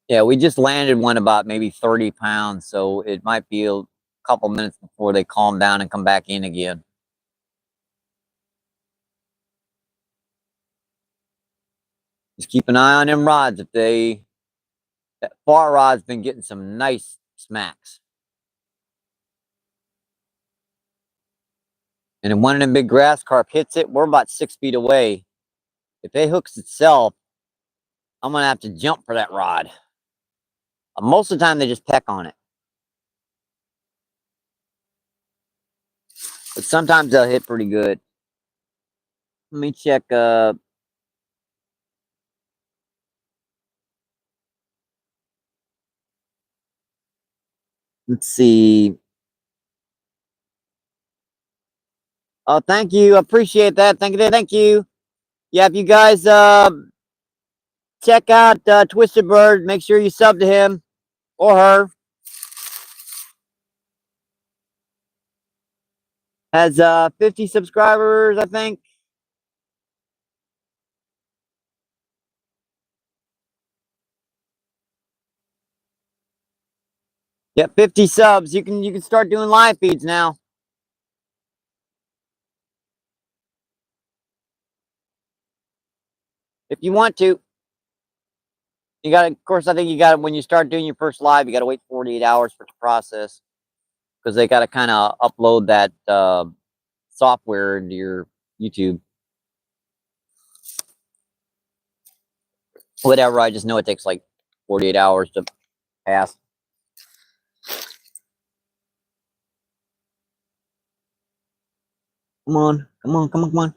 Yeah, we just landed one about maybe 30 pounds, so it might be a couple minutes before they calm down and come back in again. Just keep an eye on them rods. If that far rod's been getting some nice smacks. And if one of them big grass carp hits it, we're about 6 feet away. If it hooks itself, I'm gonna have to jump for that rod. Most of the time, they just peck on it, but sometimes they'll hit pretty good. Let me check. Let's see. Oh, thank you. I appreciate that. Thank you. Thank you. Yeah, if you guys check out Twisted Bird, make sure you sub to him or her. Has 50 subscribers, I think. Yeah, 50 subs. You can start doing live feeds now if you want to. You got to, of course, I think you got to, when you start doing your first live, you got to wait 48 hours for it to process, because they got to kind of upload that software into your YouTube. Whatever, I just know it takes like 48 hours to pass. Come on, come on, come on, come on.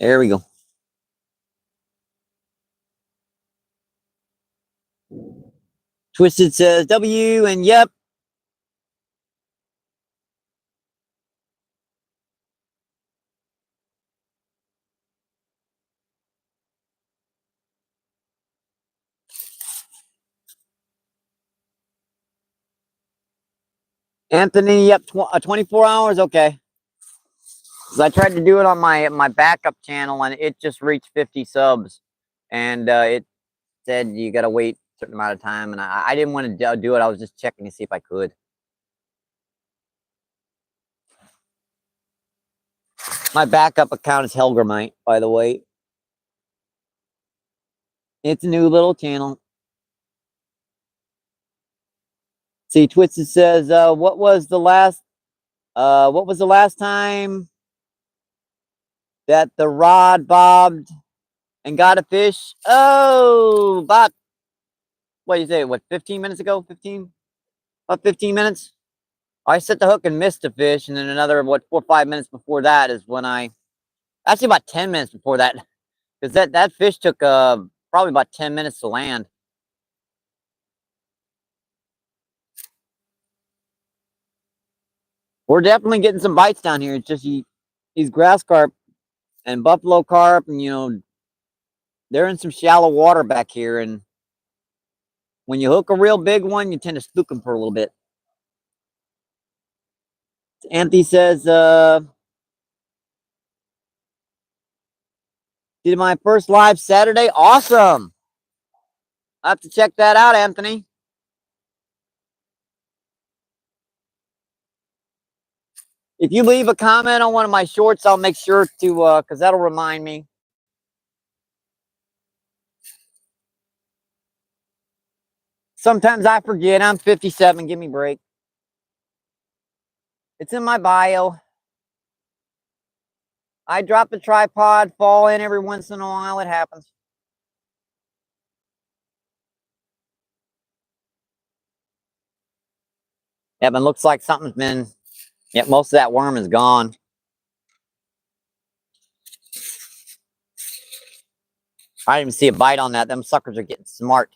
There we go. Twisted says W, and yep. Anthony, yep, 24 hours, okay. Because I tried to do it on my backup channel, and it just reached 50 subs, and it said you got to wait a certain amount of time, and I didn't want to do it. I was just checking to see if I could. My backup account is Helgramite, by the way. It's a new little channel. See, Twisted says, what was the last time that the rod bobbed and got a fish? Oh, about, what do you say, what, 15 minutes ago? 15? About 15 minutes? I set the hook and missed a fish, and then another, what, 4 or 5 minutes before that is when actually about 10 minutes before that, because that fish took probably about 10 minutes to land. We're definitely getting some bites down here. It's just these grass carp and buffalo carp, and you know, they're in some shallow water back here, and when you hook a real big one, you tend to spook them for a little bit. Anthony says, did my first live Saturday. Awesome. I'll have to check that out, Anthony. If you leave a comment on one of my shorts, I'll make sure to, because that'll remind me. Sometimes I forget. I'm 57. Give me a break. It's in my bio. I drop the tripod, fall in every once in a while. It happens. Yeah, but it looks like something's been. Yeah, most of that worm is gone. I didn't even see a bite on that. Them suckers are getting smart.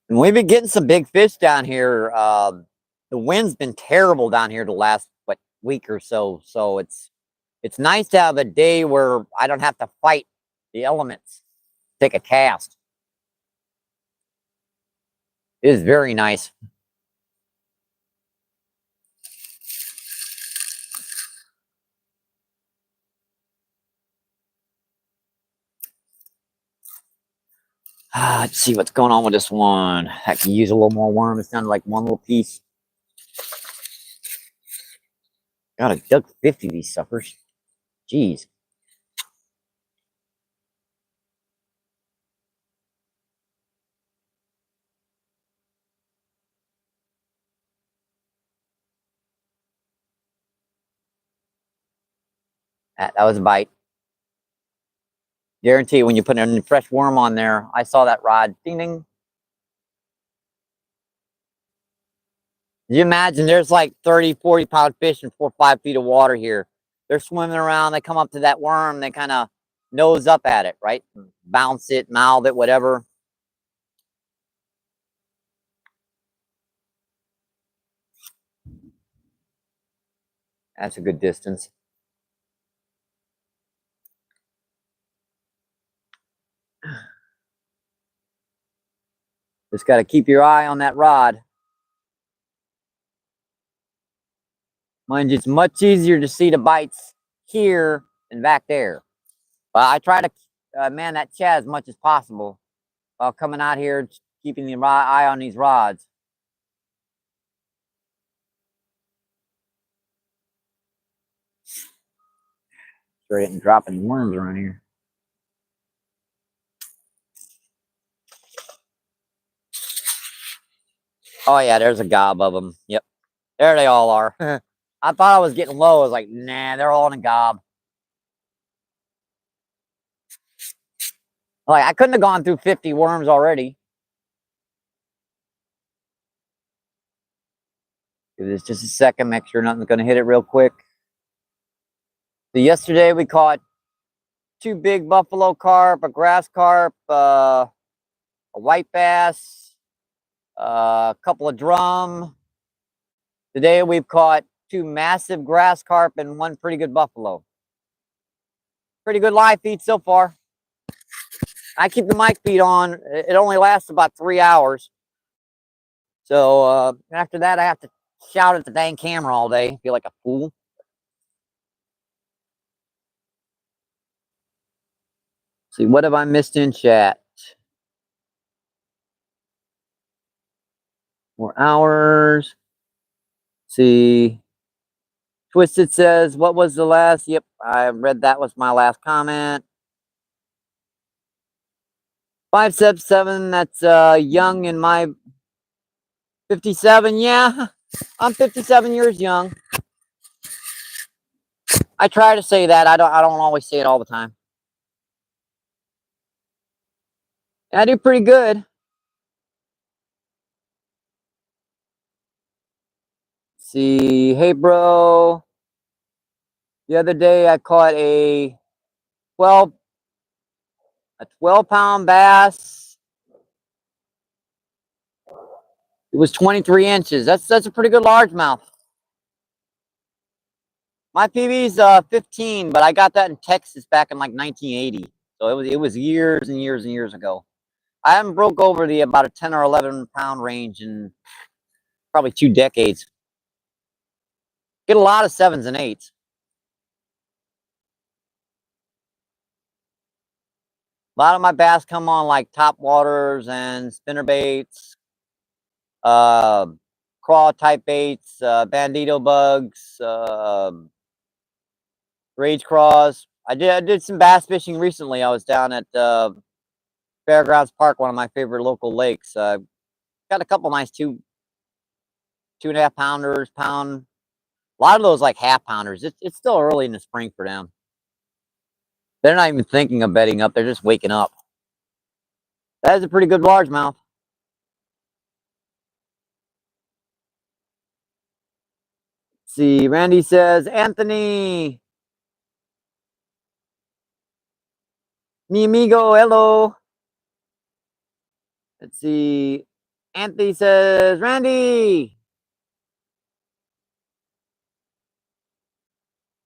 And we've been getting some big fish down here. The wind's been terrible down here the last week or so. So it's nice to have a day where I don't have to fight the elements. Take a cast. It is very nice. Let's see what's going on with this one. I can use a little more worm. It's down to like one little piece. Got a duck 50 these suckers. Jeez. That was a bite. Guarantee when you put a fresh worm on there, I saw that rod. Ding ding. You imagine there's like 30, 40 pound fish in 4 or 5 feet of water here. They're swimming around. They come up to that worm. They kind of nose up at it, right? Bounce it, mouth it, whatever. That's a good distance. Just got to keep your eye on that rod. Mind you, it's much easier to see the bites here than back there. But I try to man that chat as much as possible while coming out here, keeping the eye on these rods. Sure, I didn't drop any worms around here. Oh yeah, there's a gob of them. Yep, there they all are. I thought I was getting low. I was like, nah, they're all in a gob. Like I couldn't have gone through 50 worms already. Give this just a second. Make sure nothing's going to hit it real quick. So yesterday we caught 2 big buffalo carp, a grass carp, a white bass, a couple of drum. Today we've caught 2 massive grass carp and 1 pretty good buffalo. Pretty good live feed so far. I keep the mic feed on. It only lasts about 3 hours. So after that, I have to shout at the dang camera all day. Feel like a fool. See, what have I missed in chat? More hours. See. Twisted says, what was the last? Yep, I read that was my last comment. 577, that's young in my 57. Yeah, I'm 57 years young. I try to say that. I don't always say it all the time. I do pretty good. See, hey bro. The other day I caught a 12-pound bass. It was 23 inches. That's a pretty good largemouth. My PB's 15, but I got that in Texas back in like 1980. So it was years and years and years ago. I haven't broke over the about a 10 or 11 pound range in probably 2 decades. Get a lot of 7s and 8s. A lot of my bass come on like top waters and spinner baits, craw type baits, bandito bugs, rage craws. I did some bass fishing recently. I was down at Fairgrounds Park, one of my favorite local lakes. Got a couple nice 2.5 pounders, pound. A lot of those like half pounders. It's still early in the spring for them. They're not even thinking of bedding up. They're just waking up. That is a pretty good largemouth. Let's see, Randy says, Anthony, mi amigo, hello. Let's see, Anthony says, Randy.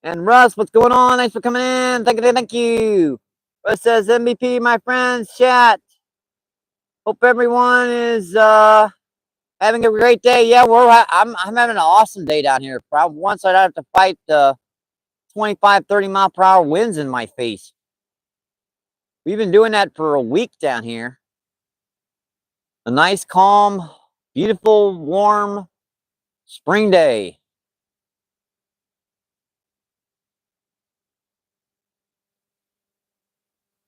And Russ, what's going on? Thanks for coming in. Thank you. Russ says, MVP, my friends, chat. Hope everyone is having a great day. Yeah, I'm having an awesome day down here. Probably once I'd have to fight 25, 30 mile per hour winds in my face. We've been doing that for a week down here. A nice, calm, beautiful, warm spring day.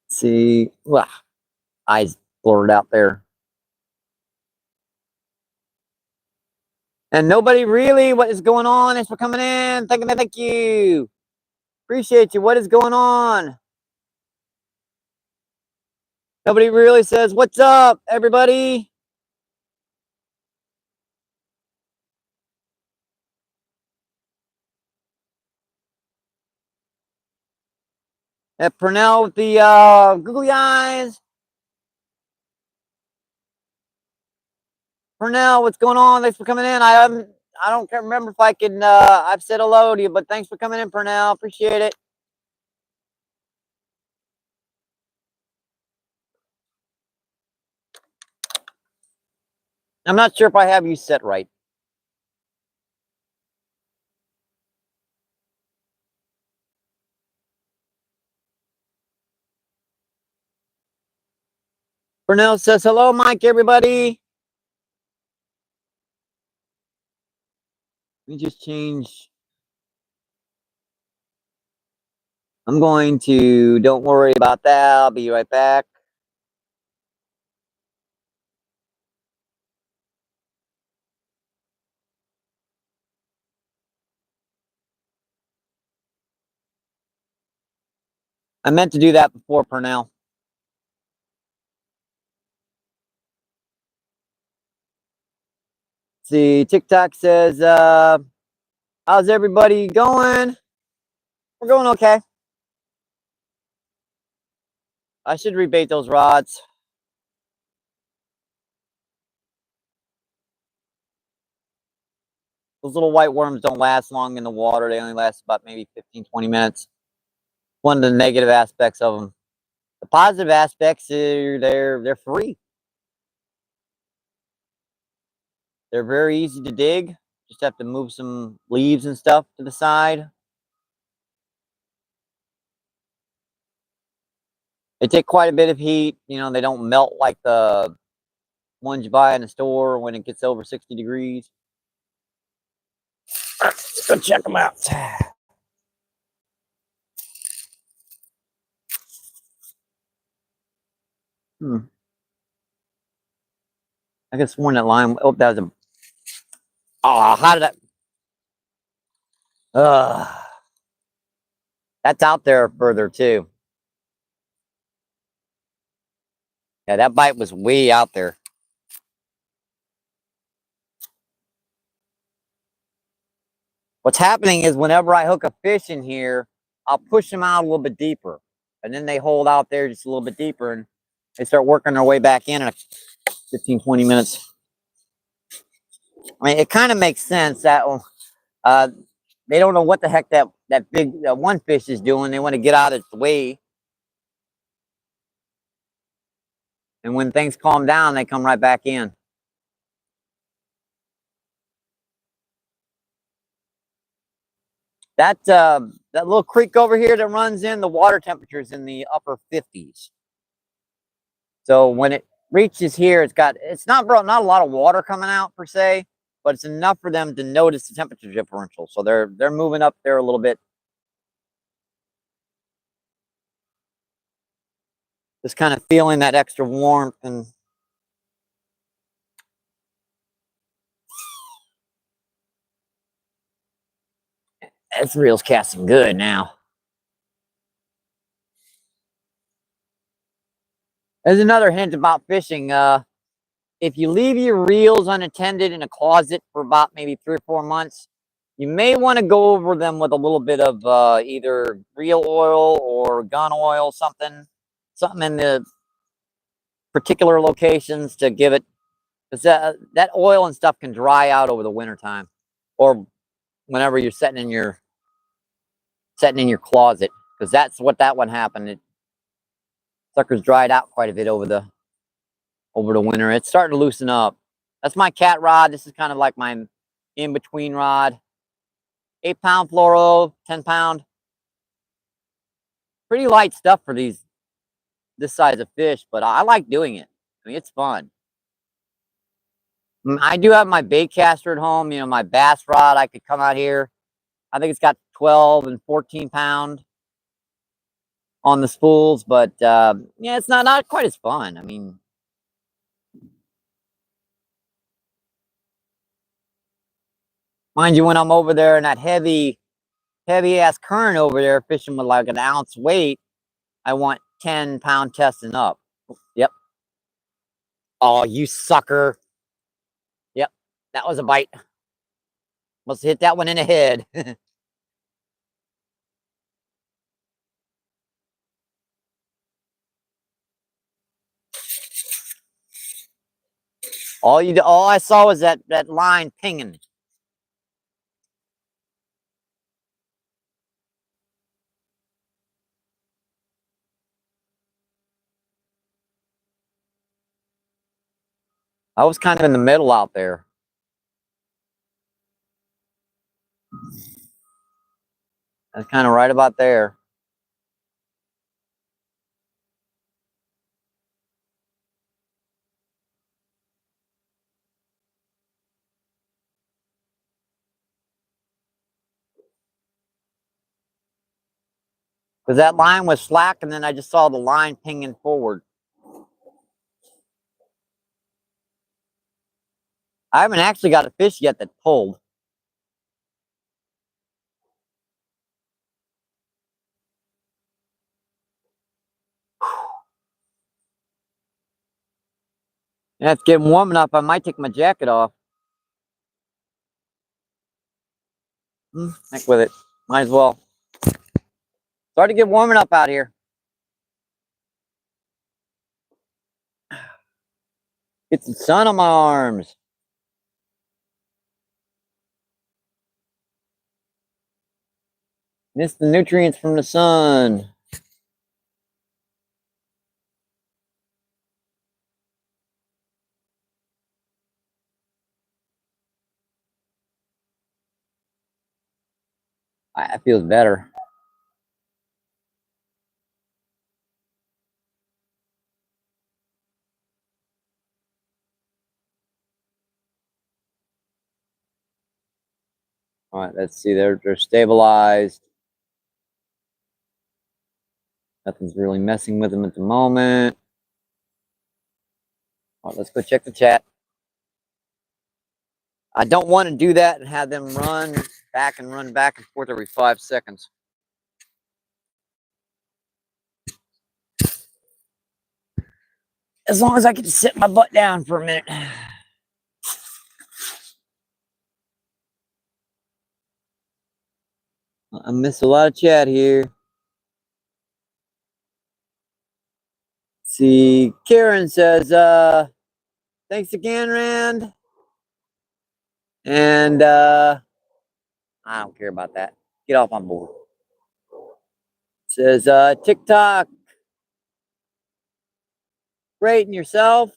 Let's see, well, eyes blurred out there. And nobody really, what is going on? Thanks for coming in. Thank you. Appreciate you. What is going on? Nobody really says, what's up, everybody? At Purnell with the googly eyes. Purnell, what's going on? Thanks for coming in. I don't remember if I can, I've said hello to you, but thanks for coming in, Purnell. Appreciate it. I'm not sure if I have you set right. Purnell says, hello, Mike, everybody. Let me just change. I'm going to, don't worry about that. I'll be right back. I meant to do that before Purnell. See, TikTok says, how's everybody going? We're going okay. I should rebait those rods. Those little white worms don't last long in the water. They only last about maybe 15, 20 minutes. One of the negative aspects of them. The positive aspects are they're free. They're very easy to dig. Just have to move some leaves and stuff to the side. They take quite a bit of heat. You know, they don't melt like the ones you buy in the store when it gets over 60 degrees. Let's go check them out. I could sworn that line. Oh, that was a. Oh, how did that? That's out there further too. Yeah, that bite was way out there. What's happening is whenever I hook a fish in here, I'll push them out a little bit deeper. And then they hold out there just a little bit deeper and they start working their way back in 15, 20 minutes. I mean, it kind of makes sense that they don't know what the heck that big one fish is doing. They want to get out of its way. And when things calm down, they come right back in. That little creek over here that runs in, the water temperature is in the upper 50s. So when it reaches here, it's not a lot of water coming out per se, but it's enough for them to notice the temperature differential. So they're moving up there a little bit. Just kind of feeling that extra warmth. And this reel's casting good now. There's another hint about fishing. If you leave your reels unattended in a closet for about maybe 3 or 4 months, you may want to go over them with a little bit of either reel oil or gun oil, something in the particular locations to give it, because that oil and stuff can dry out over the winter time, or whenever you're setting in your closet, because that's what that one happened. Suckers dried out quite a bit over the winter. It's starting to loosen up. That's my cat rod. This is kind of like my in-between rod. 8-pound fluoro, 10-pound. Pretty light stuff for this size of fish, but I like doing it. I mean, it's fun. I do have my bait caster at home, my bass rod. I could come out here. I think it's got 12 and 14-pound on the spools, but yeah, it's not quite as fun. I mean, mind you, when I'm over there in that heavy ass current over there fishing with like an ounce weight, I want 10-pound test and up. Yep. Oh, you sucker. Yep, that was a bite. Must have hit that one in the head. All I saw was that line pinging. I was kind of in the middle out there. I was kind of right about there. Because that line was slack, and then I just saw the line pinging forward. I haven't actually got a fish yet that pulled. Yeah, it's getting warm enough. I might take my jacket off. Heck with it. Might as well. Starting to get warm enough out here. Get some sun on my arms. Miss the nutrients from the sun. It feels better. All right, let's see. They're stabilized. Nothing's really messing with them at the moment. All right, let's go check the chat. I don't want to do that and have them run back and forth every 5 seconds. As long as I can sit my butt down for a minute. I miss a lot of chat here. Let's see, Karen says, thanks again, Rand. And I don't care about that. Get off my board. It says TikTok. Great, and yourself?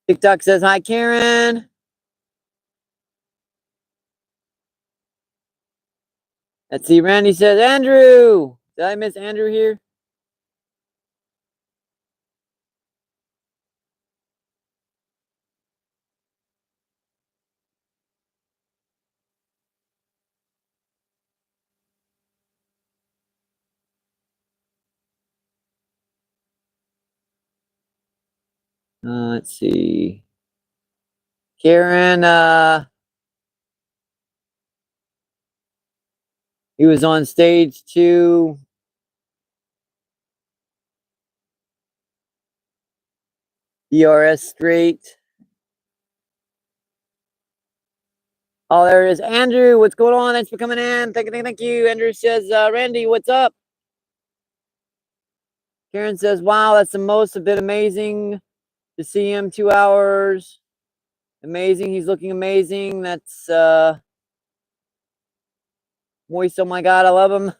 TikTok says, hi, Karen. Let's see, Randy says, Andrew. Did I miss Andrew here? Let's see. Karen, he was on stage 2. DRS straight. Oh, there it is. Andrew, what's going on? Thanks for coming in. Thank you. Andrew says, Randy, what's up? Karen says, wow, that's the most, a bit amazing to see him. 2 hours. Amazing. He's looking amazing. That's moist. Oh my God, I love him.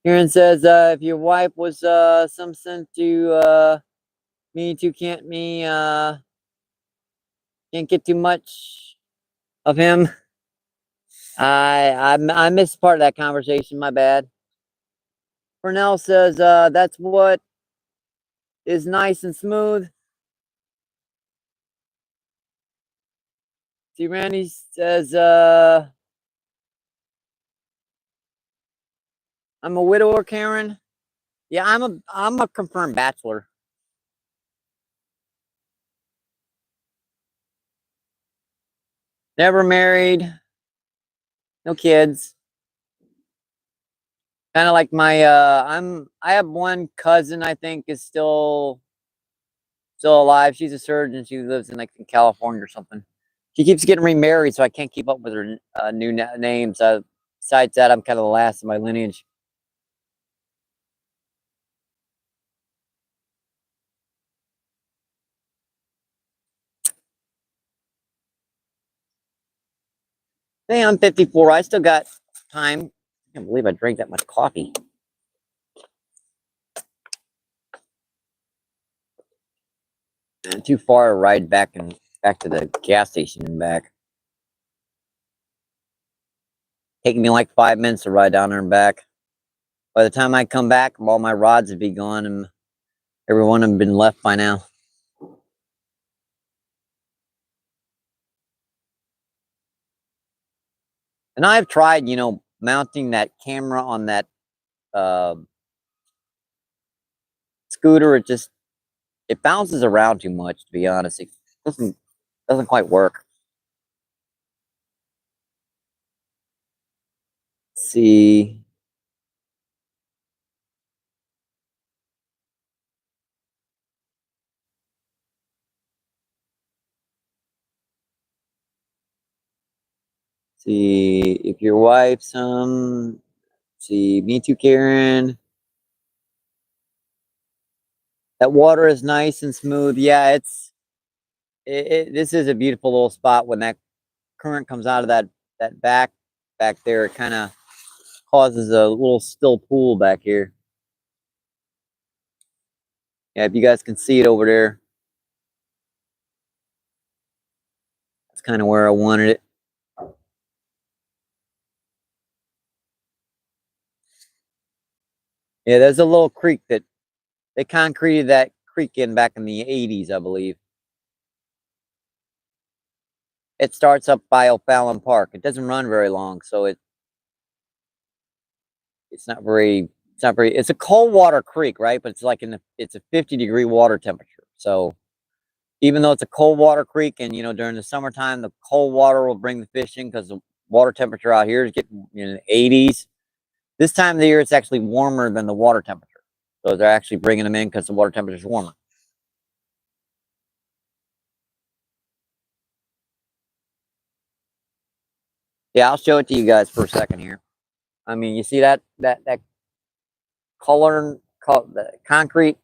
Karen says, if your wife was some sense to me too, can't get too much of him. I missed part of that conversation. My bad. Purnell says, that's what is nice and smooth. See, Randy says, I'm a widower, Karen. Yeah, I'm a confirmed bachelor. Never married. No kids. Kind of like my I have one cousin I think is still alive. She's a surgeon. She lives in in California or something. She keeps getting remarried, so I can't keep up with her new names. Besides that, I'm kind of the last of my lineage. Hey, I'm 54. I still got time. I can't believe I drank that much coffee. And too far to ride back to the gas station and back. Taking me like 5 minutes to ride down there and back. By the time I come back, all my rods would be gone and every one of them been left by now. And I've tried, mounting that camera on that scooter. It bounces around too much, to be honest. It doesn't quite work. Let's see. See if your wife's see, me too, Karen. That water is nice and smooth. Yeah, this is a beautiful little spot. When that current comes out of that back there, it kind of causes a little still pool back here. Yeah, if you guys can see it over there, that's kind of where I wanted it. Yeah, there's a little creek that they concreted that creek in back in the 80s, I believe. It starts up by O'Fallon Park. It doesn't run very long, so it's not very it's a cold water creek, right? But it's like it's a 50-degree water temperature. So even though it's a cold water creek, and during the summertime the cold water will bring the fish in because the water temperature out here is getting in the 80s. This time of the year it's actually warmer than the water temperature. So they're actually bringing them in because the water temperature is warmer. Yeah, I'll show it to you guys for a second here. I mean, you see that color, the concrete?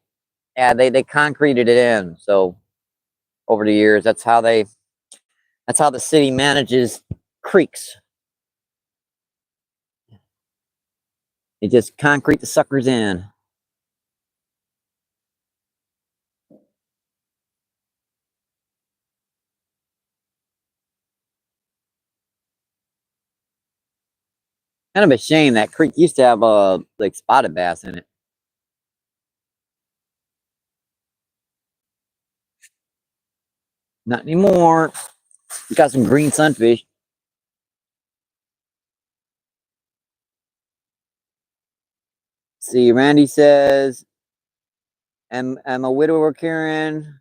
Yeah, they concreted it in. So over the years, that's how the city manages creeks. They just concrete the suckers in. Kind of a shame. That creek used to have like spotted bass in it. Not anymore. We got some green sunfish. See, Randy says, am a widower Karen?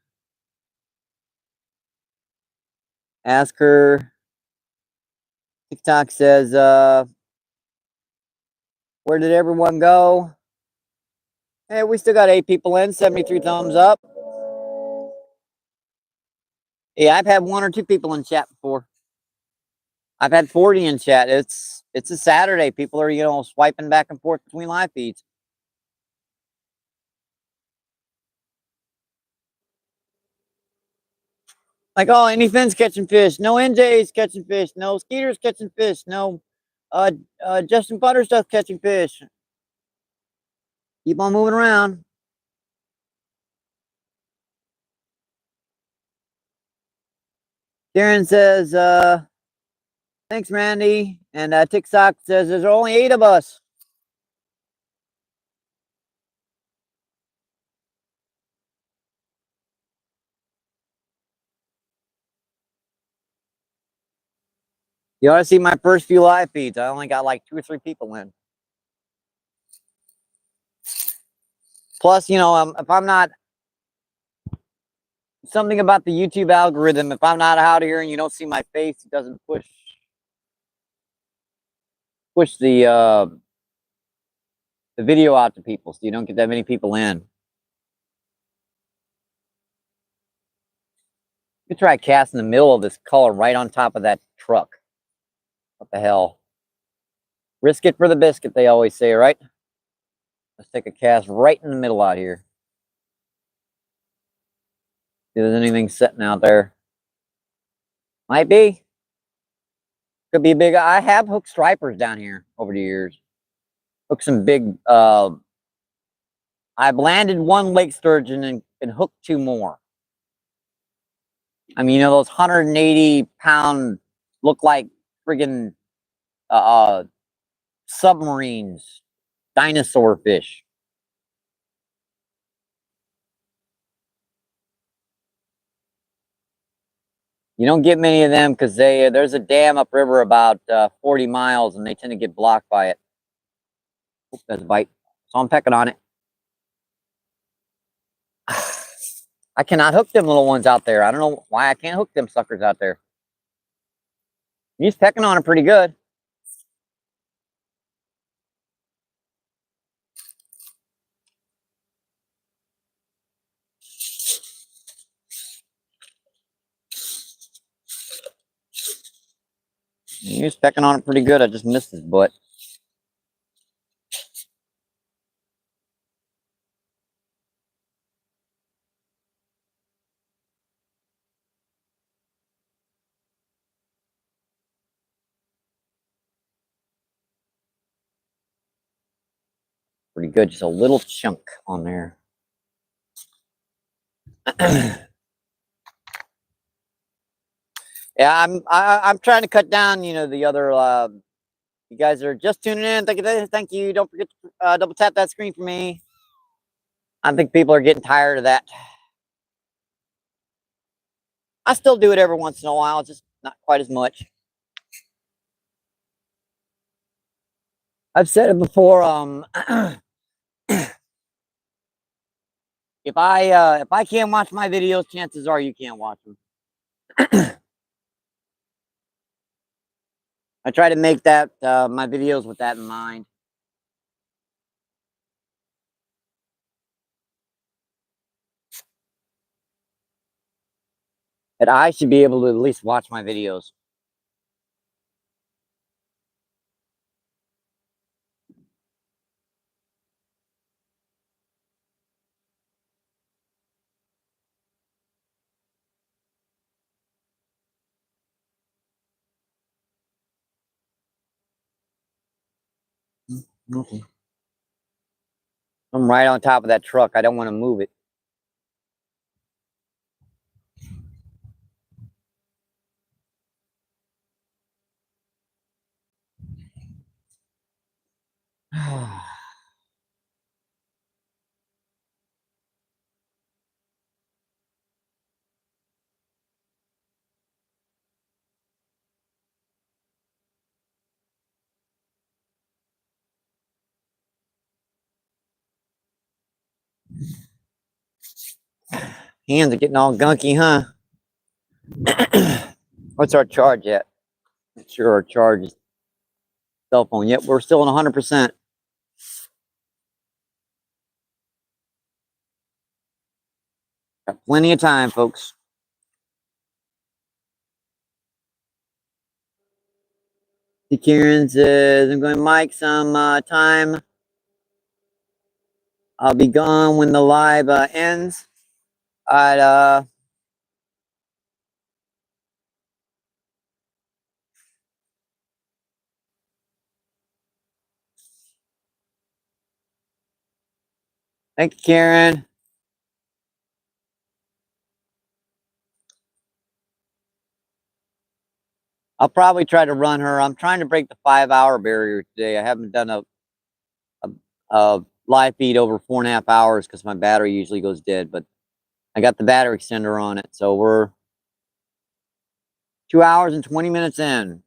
Ask her. TikTok says, where did everyone go? Hey, we still got 8 people in, 73 thumbs up. Yeah, I've had 1 or 2 people in chat before. I've had 40 in chat. It's a Saturday. People are, you know, swiping back and forth between live feeds. Like, oh, any Finn's catching fish. No NJ's catching fish. No Skeeter's catching fish. No Justin Butterstuff catching fish. Keep on moving around. Karen says, thanks, Randy. And TikTok says there's only 8 of us. You ought to see my first few live feeds. I only got like 2 or 3 people in. Plus, you know, if I'm not, something about the YouTube algorithm, if I'm not out here and you don't see my face, it doesn't push the video out to people, so you don't get that many people in. You try a cast in the middle of this color right on top of that truck. What the hell? Risk it for the biscuit, they always say, right? Let's take a cast right in the middle out here. See if there's anything sitting out there. Might be. Could be big. I have hooked stripers down here over the years. Hooked some big, I've landed 1 lake sturgeon and hooked 2 more. I mean, you know, those 180-pound look like friggin' submarines, dinosaur fish. You don't get many of them because there's a dam upriver about 40 miles and they tend to get blocked by it. Oops, that's a bite. So I'm pecking on it. I cannot hook them little ones out there. I don't know why I can't hook them suckers out there. He's pecking on it pretty good. He's pecking on it pretty good. I just missed his butt. Pretty good. Just a little chunk on there. Yeah, I'm trying to cut down, you know, the other you guys are just tuning in. Thank you. Don't forget to double tap that screen for me. I think people are getting tired of that. I still do it every once in a while, just not quite as much. I've said it before. If I can't watch my videos, chances are you can't watch them. I try to make that my videos with that in mind. That I should be able to at least watch my videos. Okay. I'm right on top of that truck. I don't want to move it. Hands are getting all gunky, huh? What's our charge at? Not sure our charge is cell phone. Yep, we're still on 100%. Got plenty of time, folks. Kieran says, I'm going to mic some time. I'll be gone when the live ends. I'd thank you, Karen. I'll probably try to run her. I'm trying to break the 5-hour barrier today. I haven't done a live feed over 4.5 hours because my battery usually goes dead, but I got the battery extender on it. So we're 2 hours and 20 minutes in.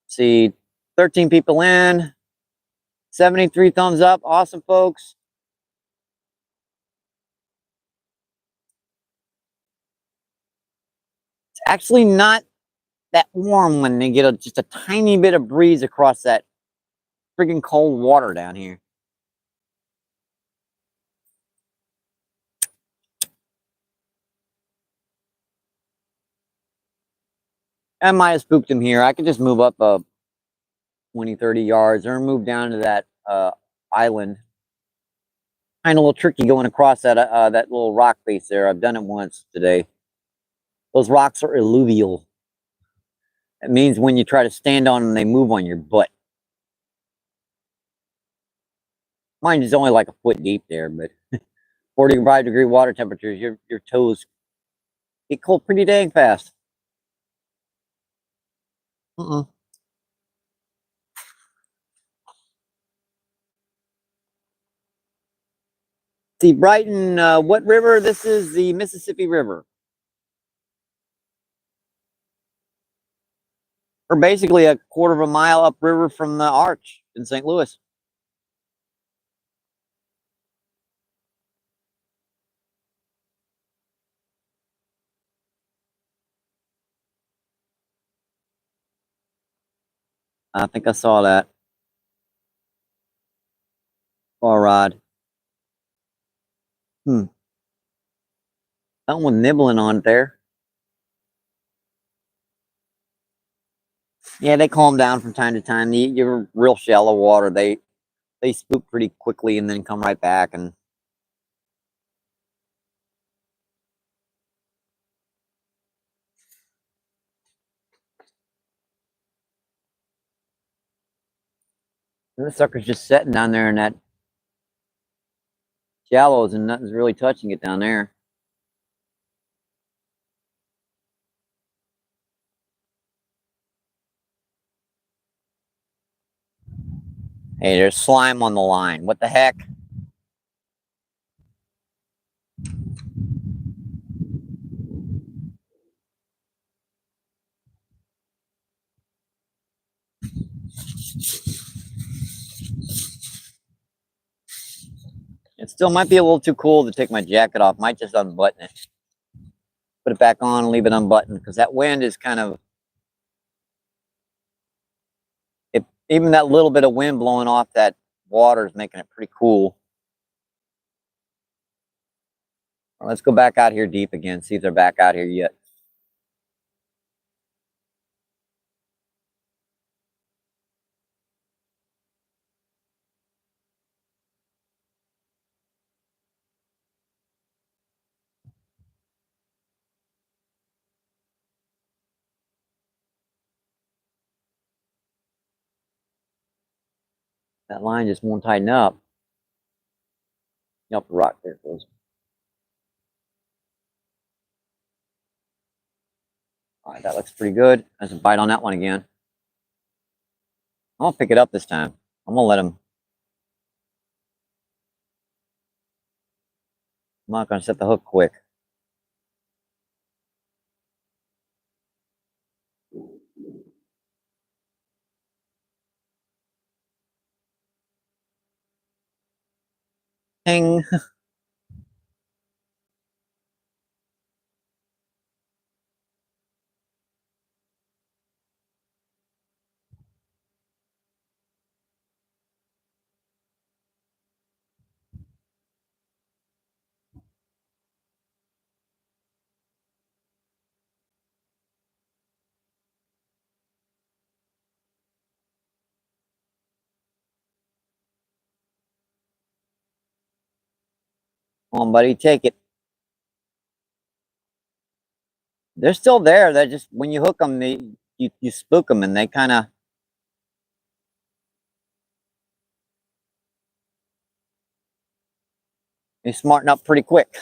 See, 13 people in, 73 thumbs up. Awesome, folks. It's actually not that warm when they get just a tiny bit of breeze across that freaking cold water down here. I might have spooked him here. I could just move up 20, 30 yards or move down to that island. Kind of a little tricky going across that that little rock face there. I've done it once today. Those rocks are alluvial. It means when you try to stand on them, they move on your butt. Mine is only like a foot deep there, but 45-degree water temperatures, your toes get cold pretty dang fast. See, Brighton, what river? This is the Mississippi River. We're basically a quarter of a mile upriver from the Arch in St. Louis. I think I saw that. Bar rod. Someone nibbling on it there. Yeah, they calm down from time to time. You're real shallow water. They spook pretty quickly and then come right back. And the sucker's just sitting down there in that shallows and nothing's really touching it down there. Hey, there's slime on the line. What the heck? It still might be a little too cool to take my jacket off. Might just unbutton it. Put it back on and leave it unbuttoned because that wind is kind of... even that little bit of wind blowing off that water is making it pretty cool. Let's go back out here deep again, see if they're back out here yet. That line just won't tighten up. Up the rock, there it goes. All right, that looks pretty good. There's a bite on that one again. I'm gonna pick it up this time. I'm gonna let him. I'm not gonna set the hook quick. Ding. Come on, buddy, take it. They're still there. They're just, when you hook them, you spook them, and they kind of, they smarten up pretty quick.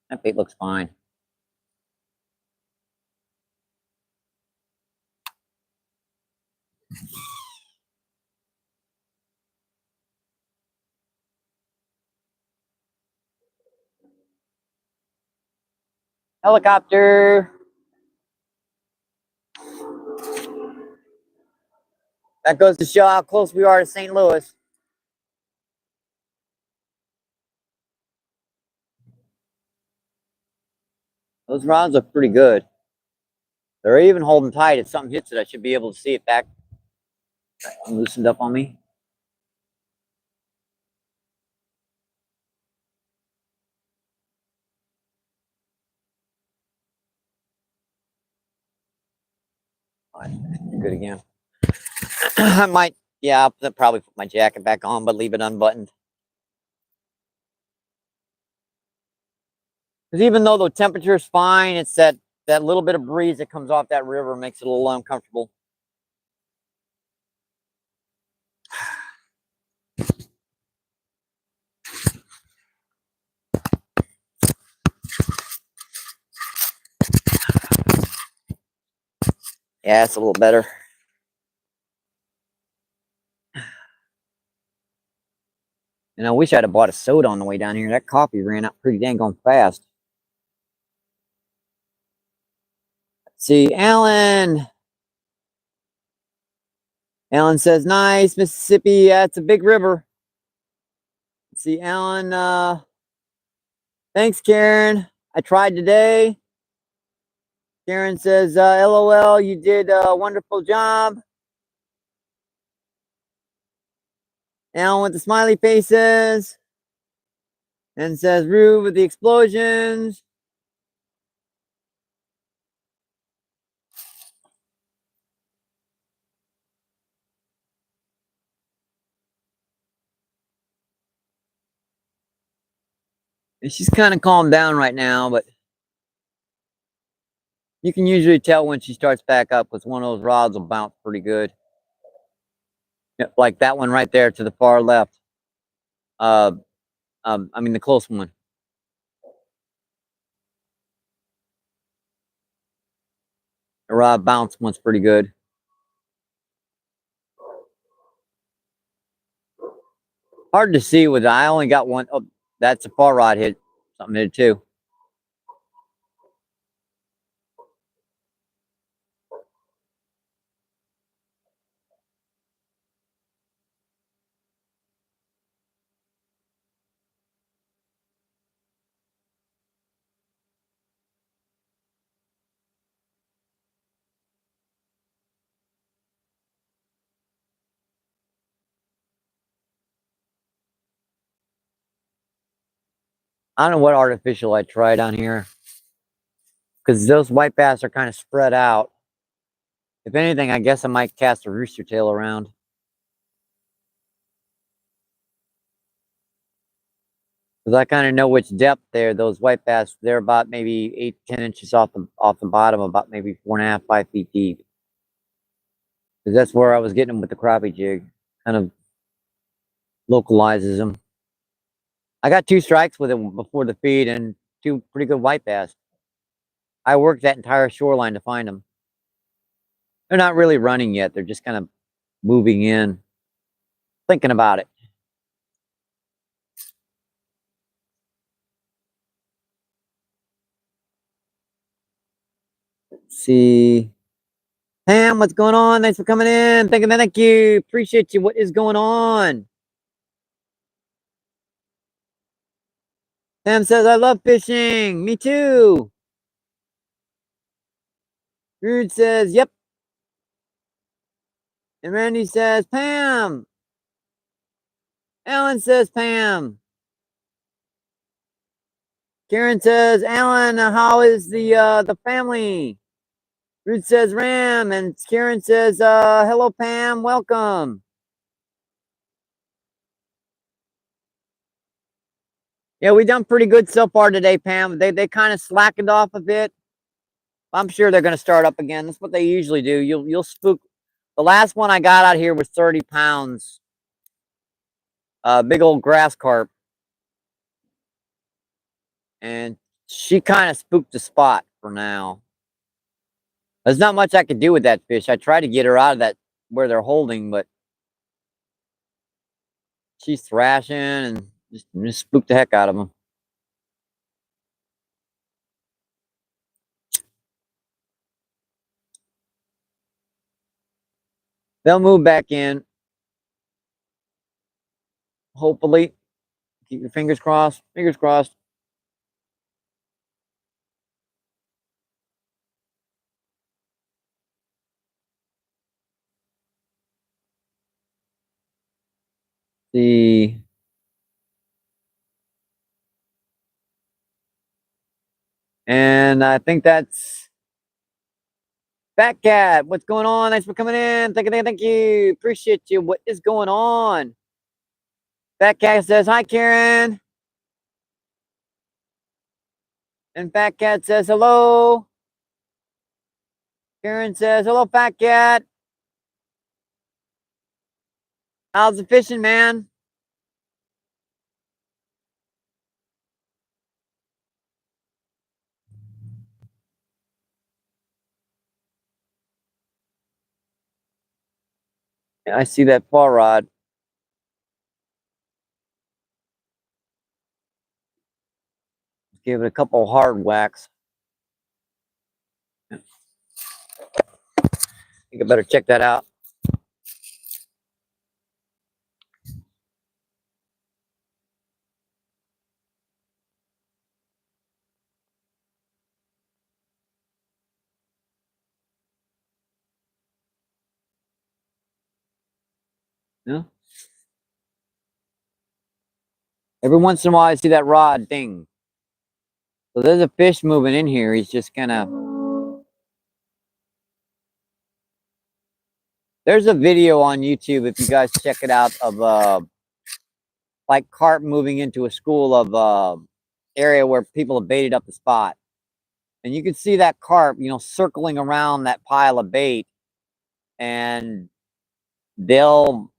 That bait looks fine. Helicopter. That goes to show how close we are to St. Louis. Those rods look pretty good. They're even holding tight. If something hits it, I should be able to see it back. Loosened up on me. Good again. I might, yeah, I'll probably put my jacket back on, but leave it unbuttoned. Because even though the temperature is fine, it's that little bit of breeze that comes off that river makes it a little uncomfortable. Yeah, it's a little better. And I wish I'd have bought a soda on the way down here. That coffee ran out pretty dang on fast. Let's see, Alan. Alan says, nice, Mississippi. Yeah, it's a big river. Let's see, Alan. Thanks, Karen. I tried today. Karen says, LOL, you did a wonderful job. Alan with the smiley faces. And says, Rue with the explosions. And she's kind of calmed down right now, but you can usually tell when she starts back up because one of those rods will bounce pretty good. Like that one right there to the far left. I mean the close one. The rod bounce one's pretty good. Hard to see with, I only got one. Oh, that's a far rod hit. Something hit too. I don't know what artificial I tried on here, because those white bass are kind of spread out. If anything, I guess I might cast a rooster tail around. Because I kind of know which depth there. Those white bass, they're about maybe 8 to 10 inches off the bottom, about maybe 4.5, 5 feet deep. Because that's where I was getting them with the crappie jig. Kind of localizes them. I got 2 strikes with it before the feed and 2 pretty good white bass. I worked that entire shoreline to find them. They're not really running yet. They're just kind of moving in, thinking about it. Let's see. Pam, what's going on? Thanks for coming in. Thank you. Appreciate you. What is going on? Pam says, I love fishing. Me too. Rude says, yep. And Randy says, Pam. Alan says, Pam. Karen says, Alan, how is the family? Ruth says, Ram. And Karen says, hello, Pam. Welcome. Yeah, we done pretty good so far today, Pam. They kind of slackened off a bit. I'm sure they're going to start up again. That's what they usually do. You'll spook. The last one I got out here was 30 pounds. Big old grass carp. And she kind of spooked the spot for now. There's not much I could do with that fish. I tried to get her out of that where they're holding, but she's thrashing and just spooked the heck out of them. They'll move back in. Hopefully. Keep your fingers crossed. Fingers crossed. See. And I think that's Fat Cat. What's going on? Thanks for coming in. Thank you. Appreciate you. What is going on? Fat Cat says, hi, Karen. And Fat Cat says, hello. Karen says, hello, Fat Cat. How's the fishing, man? I see that paw rod. Give it a couple hard whacks. I think I better check that out. Yeah. Every once in a while, I see that rod ding. So there's a fish moving in here. He's just kind of. There's a video on YouTube if you guys check it out of like carp moving into a school of area where people have baited up the spot, and you can see that carp, circling around that pile of bait, and they'll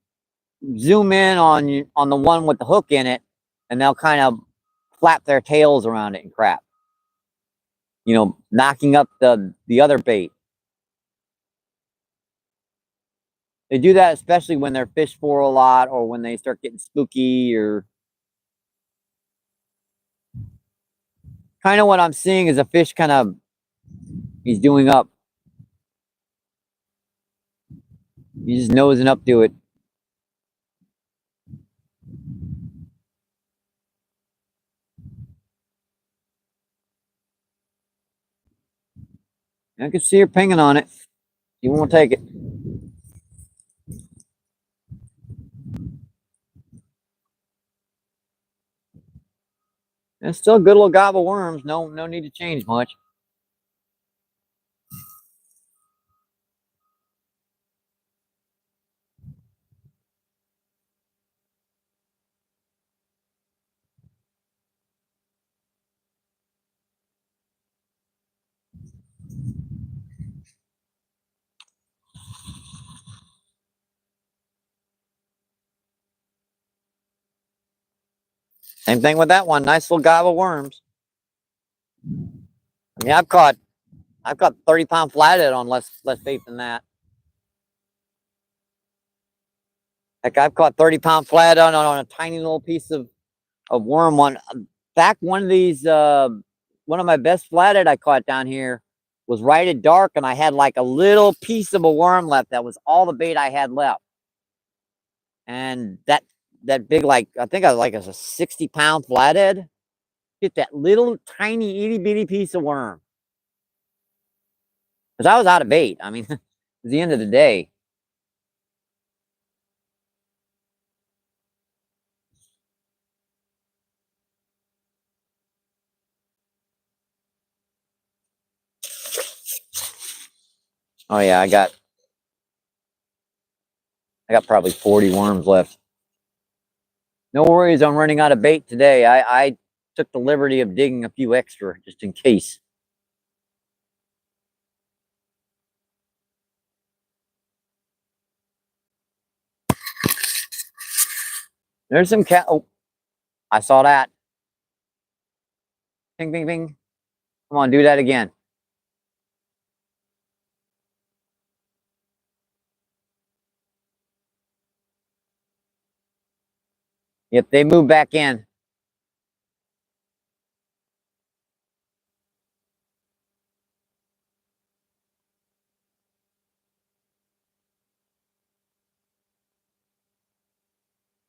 zoom in on the one with the hook in it, and they'll kind of flap their tails around it and crap, knocking up the other bait. They do that especially when they're fished for a lot or when they start getting spooky, or kind of what I'm seeing is a fish he's doing up. He's just nosing up to it. I can see her pinging on it. He won't take it. It's still a good little gobble of worms. No need to change much. Same thing with that one. Nice little gob of worms. I mean, I've caught 30-pound flathead on less bait than that. Heck, I've caught 30-pound flathead on a tiny little piece of worm. One back, one of my best flathead I caught down here was right at dark, and I had like a little piece of a worm left. That was all the bait I had left. And that big, like, I think I was a 60-pound flathead, hit that little tiny itty bitty piece of worm. Because I was out of bait. I mean, it's the end of the day. Oh yeah, I got probably 40 worms left. No worries, I'm running out of bait today. I took the liberty of digging a few extra just in case. There's some cat. Oh, I saw that. Ping, ping, ping. Come on, do that again. Yep, they moved back in.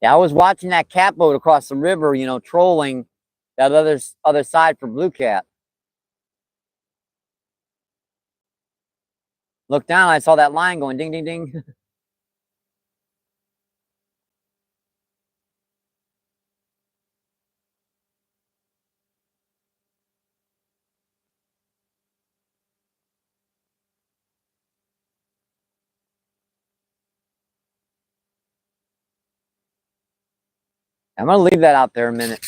Yeah, I was watching that catboat across the river, trolling that other side for blue cat. Looked down, I saw that line going ding, ding, ding. I'm gonna leave that out there a minute.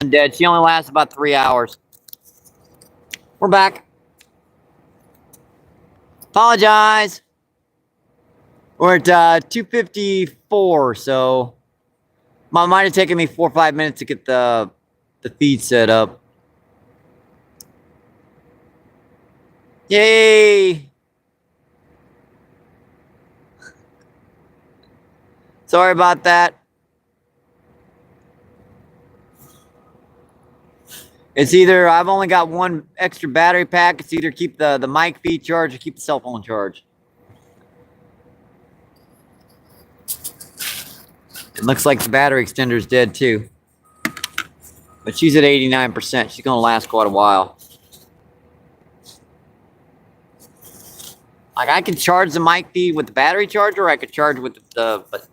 Dead. She only lasts about 3 hours. We're back. Apologize. We're at 2:54, so might have taken me 4 or 5 minutes to get the feed set up. Yay! Sorry about that. It's either I've only got one extra battery pack. It's either keep the mic feed charged or keep the cell phone charged. It looks like the battery extender's dead too. But she's at 89%. She's gonna last quite a while. Like I could charge the mic feed with the battery charger, or I could charge with but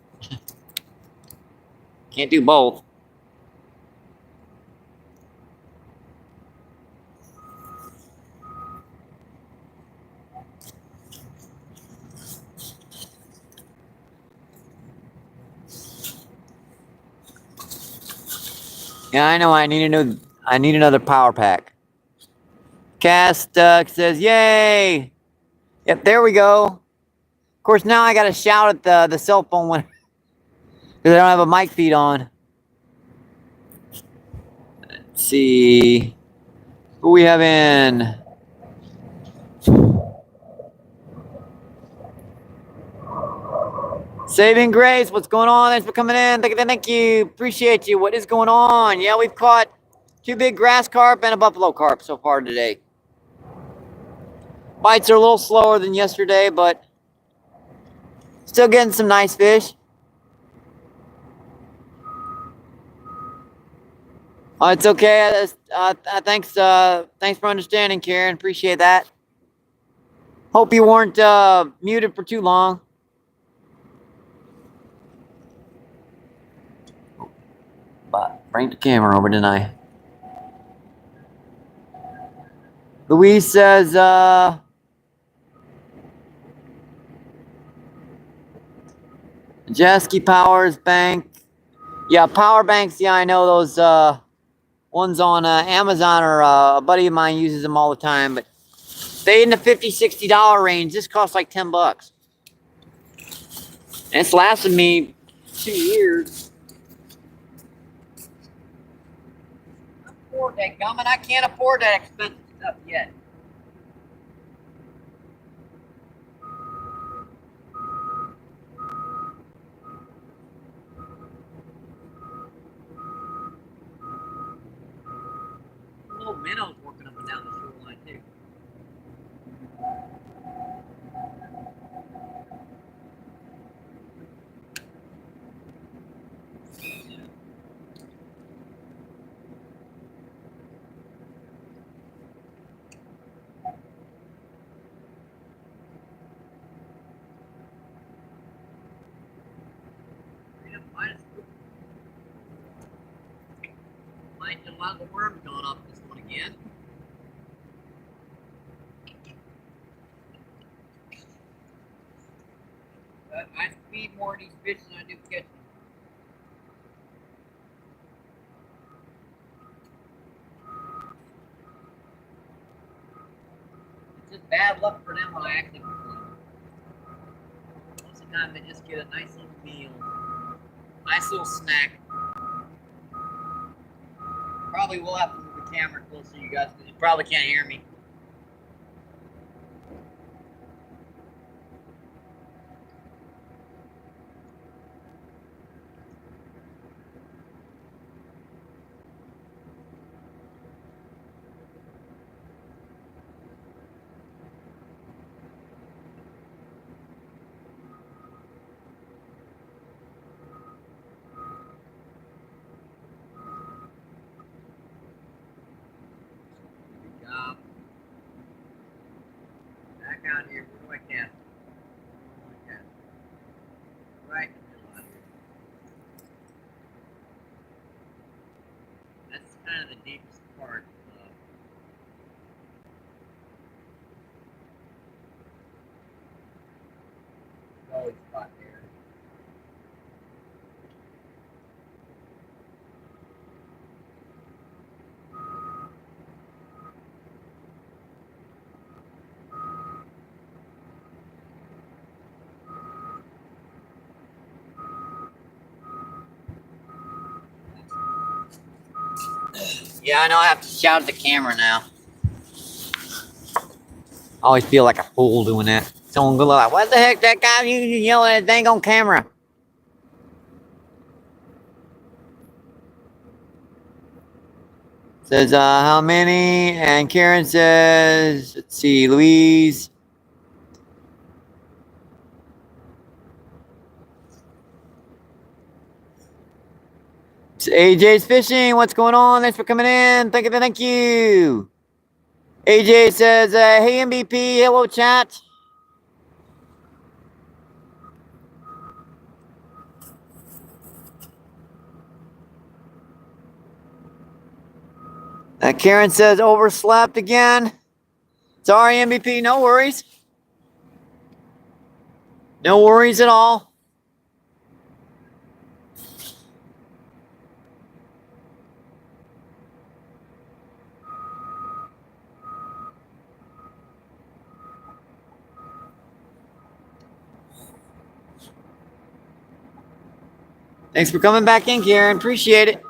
can't do both. Yeah, I know. I need another power pack. Cast says, "Yay!" Yep, there we go. Of course, now I got to shout at the cell phone when because I don't have a mic feed on. Let's see who we have in. Saving Grace, what's going on? Thanks for coming in. Thank you. Appreciate you. What is going on? Yeah, we've caught 2 big grass carp and a buffalo carp so far today. Bites are a little slower than yesterday, but still getting some nice fish. It's okay. Thanks for understanding, Karen. Appreciate that. Hope you weren't muted for too long. But bring the camera over, didn't I? Louise says, Jasky Powers Bank. Yeah, power banks. Yeah, I know those ones on Amazon, or a buddy of mine uses them all the time. But they in the $50-$60 range. This costs like $10. And it's lasted me 2 years. Afford that gum, and I can't afford that expensive stuff yet. Little minnows working up and down the shoreline too. Might a lot of worms going off this one again. But I feed more of these fish than I do catch them. It's just bad luck for them when I actually cook them. Most of the time they just get a nice little meal. Nice little snack. Probably will have to move the camera closer to you guys because you probably can't hear me. Back out here. Where do I cast? Right in the middle out here. That's kind of the deepest part of the gully spot there. Yeah, I know I have to shout at the camera now. I always feel like a fool doing that. Someone go like, what the heck, that guy, you yelling at dang on camera. Says, how many? And Karen says, let's see, Louise. It's AJ's Fishing. What's going on? Thanks for coming in. Thank you. AJ says, hey, MBP. Hello, chat. Karen says, overslept again. Sorry, MBP. No worries. No worries at all. Thanks for coming back in, Karen. Appreciate it.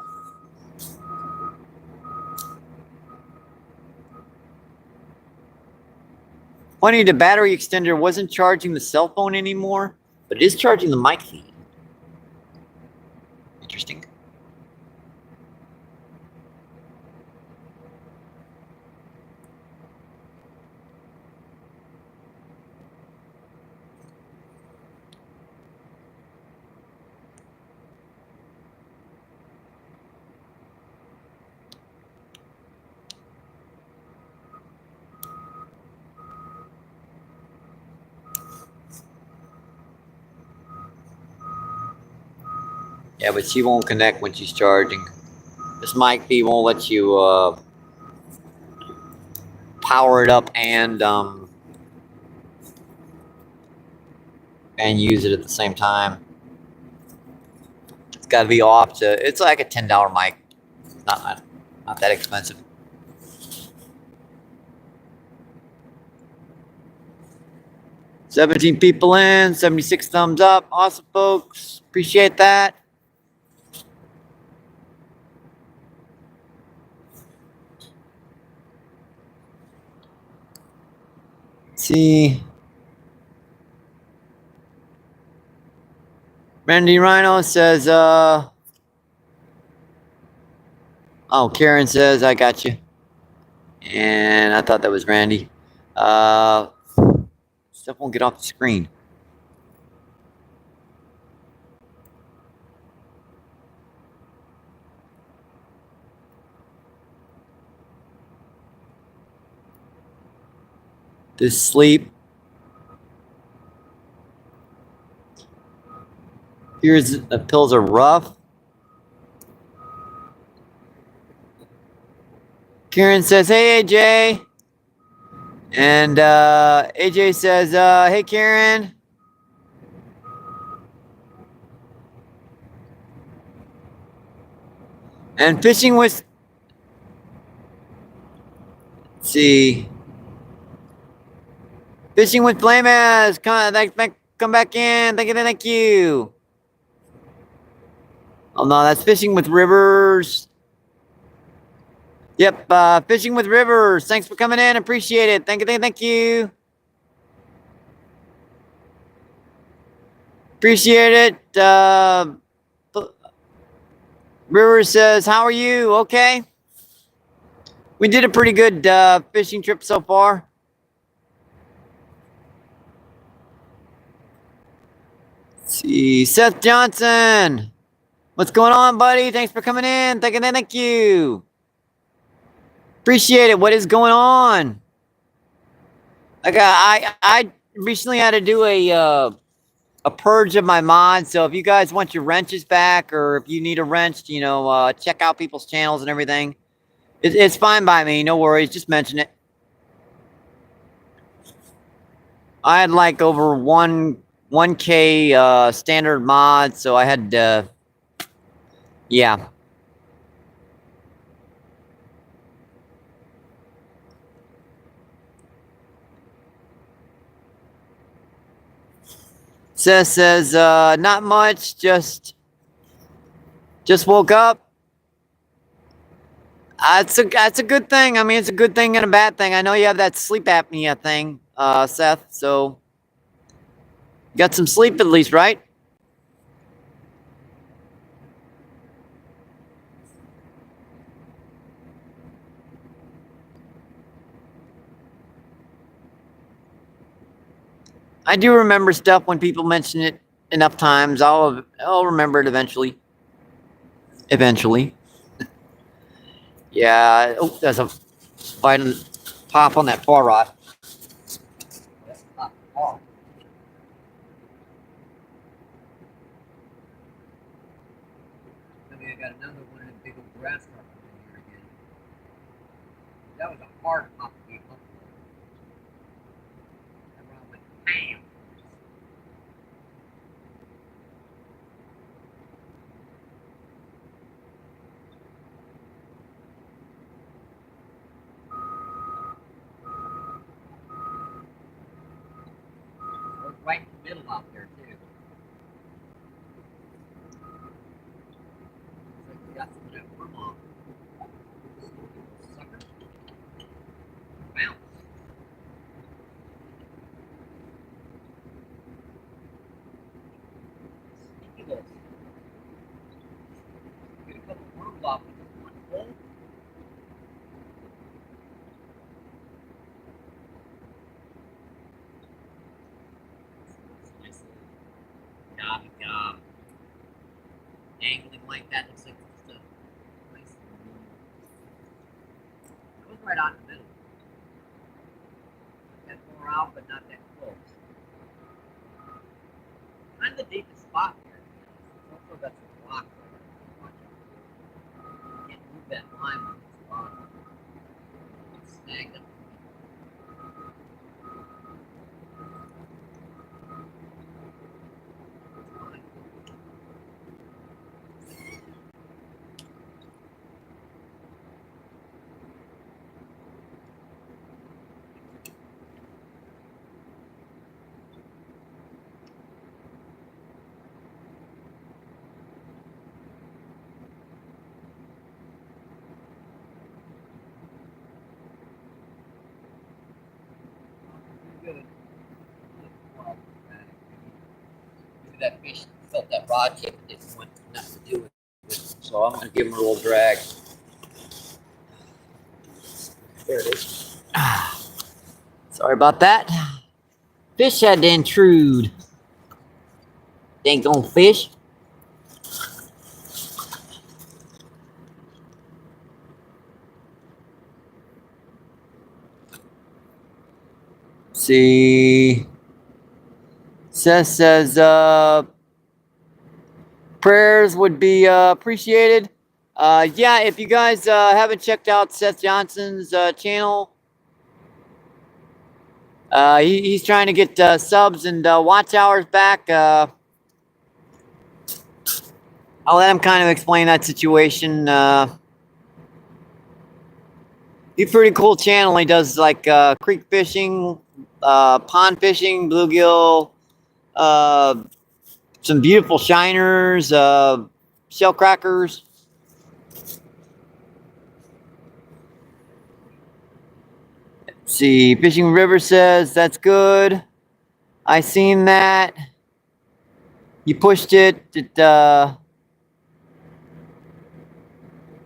Funny, the battery extender wasn't charging the cell phone anymore, but it is charging the mic feed. Interesting. Yeah, but she won't connect when she's charging. This mic feed won't let you power it up and use it at the same time. It's got to be off to. It's like a $10 mic. Not that expensive. $17 people in, 76 thumbs up. Awesome, folks. Appreciate that. Let's see. Randy Rhino says, oh, Karen says, I got you. And I thought that was Randy. Stuff won't get off the screen. This sleep. Here's the pills are rough. Karen says, hey, AJ. And AJ says, hey, Karen. And fishing with, let's see. Fishing with Flamas. Come back in. Thank you. Oh, no, that's Fishing with Rivers. Yep, Fishing with Rivers. Thanks for coming in. Appreciate it. Thank you. Appreciate it. Rivers says, how are you? Okay. We did a pretty good fishing trip so far. Let's see. Seth Johnson. What's going on, buddy? Thanks for coming in. Thank you. Appreciate it. What is going on? Like I recently had to do a purge of my mods. So if you guys want your wrenches back, or if you need a wrench, check out people's channels and everything. It's fine by me. No worries. Just mention it. I had like over 1K standard mods, so I had to. Yeah. Seth says, not much, just woke up. It's a good thing. I mean, it's a good thing and a bad thing. I know you have that sleep apnea thing, Seth. So you got some sleep at least, right? I do remember stuff when people mention it enough times. I'll remember it eventually. Eventually. Yeah. Oh, there's a violent pop on that far rod. Oh. I got another one of the big old grass carpet in here again. That was a hard pop to keep up with. That rod went bam. It was right in the middle out there too. Looks like we got some of that worm off. Sucker. Bounce. Sneaky little. Get a couple worms off with this one hole. Nice little gobby gob. Angling like that looks like just a nice. It was right on the middle. Not that far out, but not that close. Kind of the deepest spot here. Also got some rocks there. Watch out. Can't move that line with this bottom. It's snagged up. Good. Maybe that fish felt that rod tip and didn't want nothing to do with it. So I'm going to give him a little drag. There it is. Sorry about that. Fish had to intrude. Dang on fish. See. Seth says prayers would be appreciated. Yeah, if you guys haven't checked out Seth Johnson's channel, he's trying to get subs and watch hours back. I'll let him kind of explain that situation. He's a pretty cool channel. He does like creek fishing, pond fishing, bluegill, some beautiful shiners, shell crackers. Let's see, Fishing River says that's good. I seen that. You pushed it. It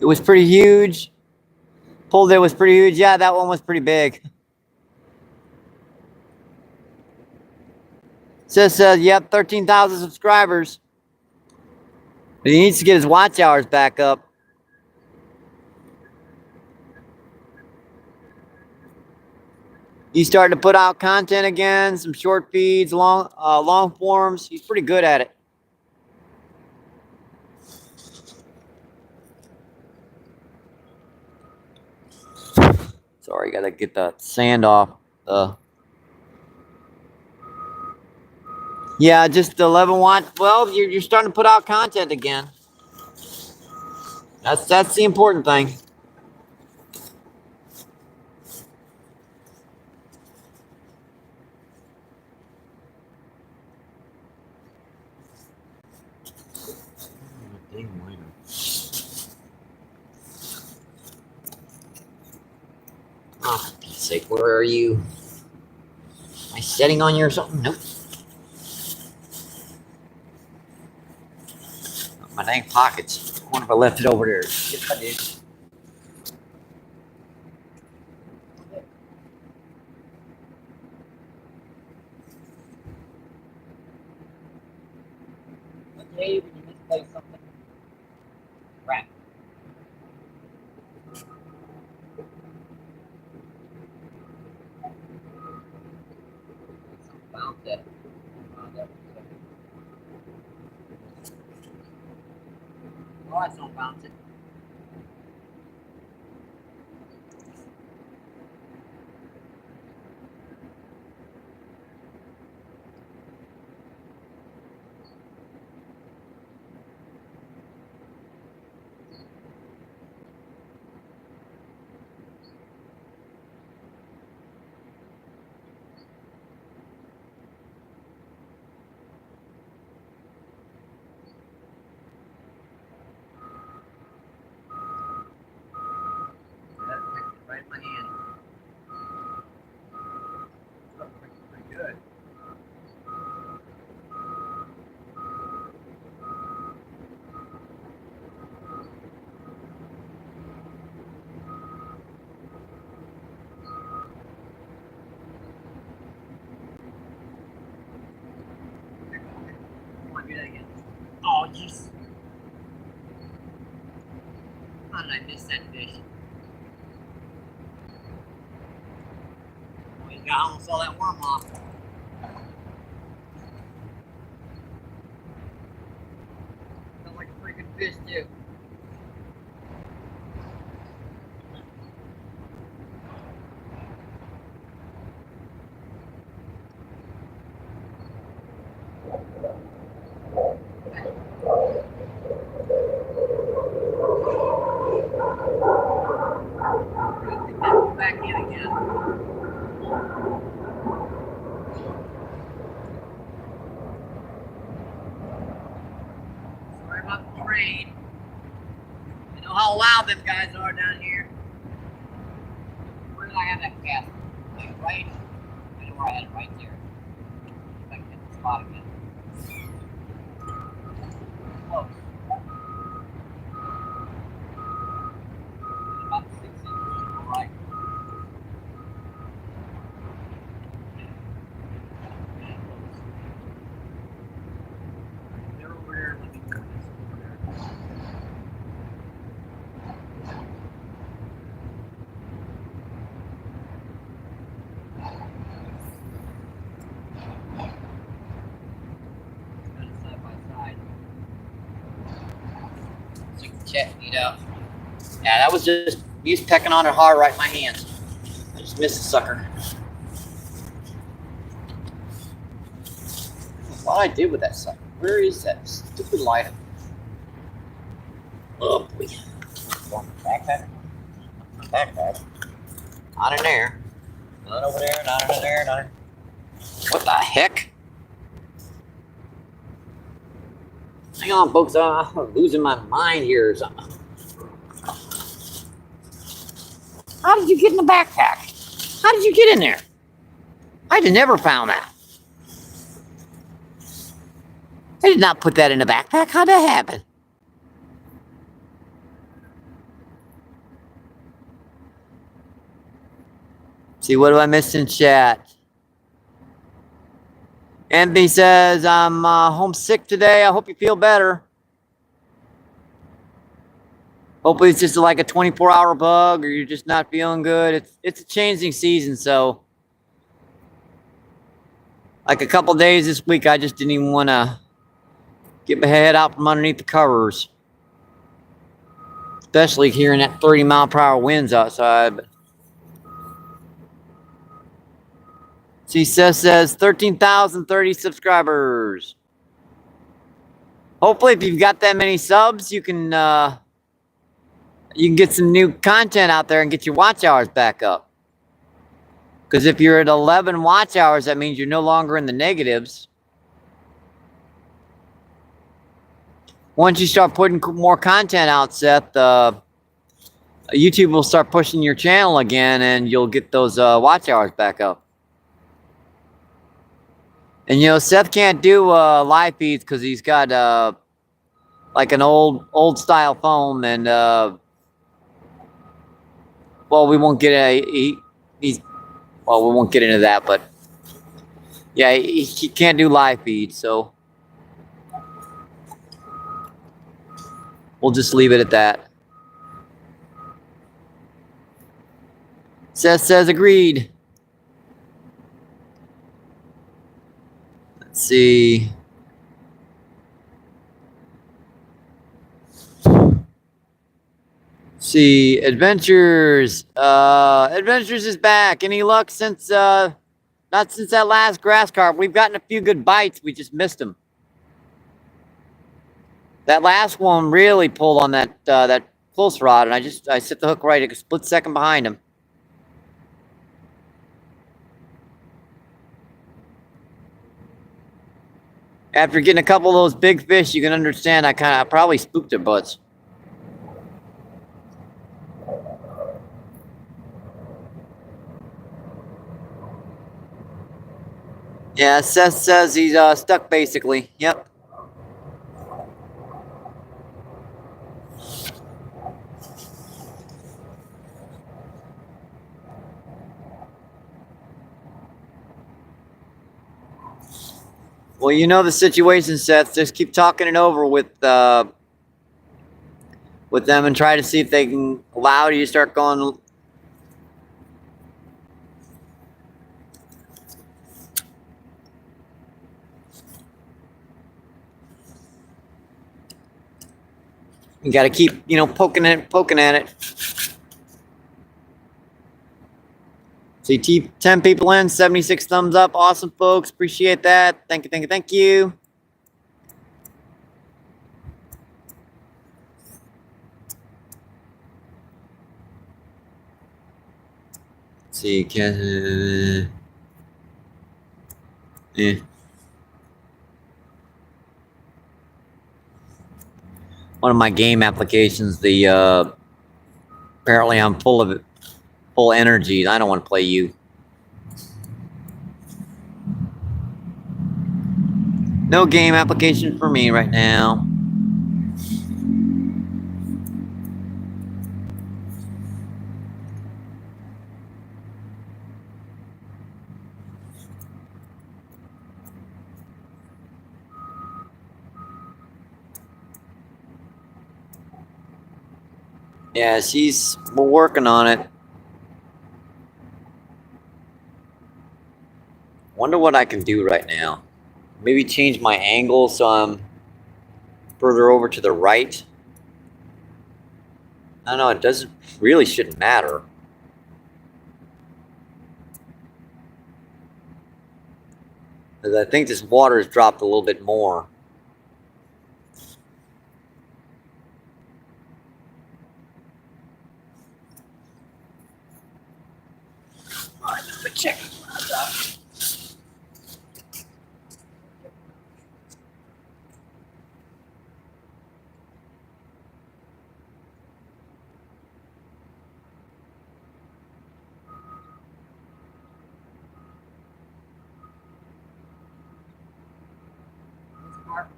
was pretty huge. Pulled it was pretty huge. Yeah, that one was pretty big. Says, yep, 13,000 subscribers. But he needs to get his watch hours back up. He's starting to put out content again, some short feeds, long forms. He's pretty good at it. Sorry, gotta get the sand off. Yeah, just 11 watch. Well, you're starting to put out content again. That's the important thing. Oh, for Pete's sake, where are you? Am I setting on you or something? Nope. My dang pockets. I wonder if I left it over there. Yes, I did. Dave, when you misplace something, crap. Found that. Oh, that's not bounce it. Right in my hand. Pretty good. Come on, do that again. Oh, jeez. How did I miss that fish? Oh, you got almost all that worm off. Felt like a pretty good fish, too. Back in again. Sorry about the rain. I know how loud them guys are down here. Where did I have that cast? Like right? I know where I had it right there. If I can hit the spot again. Close. About 6 inches to the right. They're over there. Let me go this over there. Kind of side by side. So you can check it out. Yeah, that was just pecking on it hard right in my hands. I just missed the sucker. What I did with that sucker? Where is that stupid lighter? Oh boy. Backpack? Backpack. Not in there. Not over there, not in there, not in. What the heck? Hang on, folks. I'm losing my mind here or something. How did you get in the backpack? How did you get in there? I'd have never found that. I did not put that in the backpack. How'd that happen? See, what do I miss in chat? MB says, I'm homesick today. I hope you feel better. Hopefully it's just like a 24-hour bug or you're just not feeling good. It's a changing season, so like a couple days this week, I just didn't even want to get my head out from underneath the covers. Especially hearing that 30-mile-per-hour winds outside. See, Seth says 13,030 subscribers. Hopefully, if you've got that many subs, you can get some new content out there and get your watch hours back up. Because if you're at 11 watch hours, that means you're no longer in the negatives. Once you start putting more content out, Seth, YouTube will start pushing your channel again, and you'll get those watch hours back up. And you know, Seth can't do live feeds because he's got like an old style phone, and well, we won't get he's well, we won't get into that, but yeah, he can't do live feeds, so we'll just leave it at that. Seth says agreed. Let's see. See, Adventures. Adventures is back. Any luck since not since that last grass carp? We've gotten a few good bites. We just missed them. That last one really pulled on that close rod, and I set the hook right a split second behind him. After getting a couple of those big fish, you can understand I probably spooked their butts. Yeah, Seth says he's stuck basically. Yep. Well, you know the situation, Seth. Just keep talking it over with them and try to see if they can allow you to start going. You got to keep, you know, poking at it. See, 10 people in, 76 thumbs up. Awesome, folks. Appreciate that. Thank you, thank you, thank you. Let's see, yeah. One of my game applications, apparently I'm full energy. I don't want to play you. No game application for me right now. Yeah, we're working on it. Wonder what I can do right now. Maybe change my angle so I'm further over to the right. I don't know, it really shouldn't matter. Because I think this water has dropped a little bit more. Alright, let me check.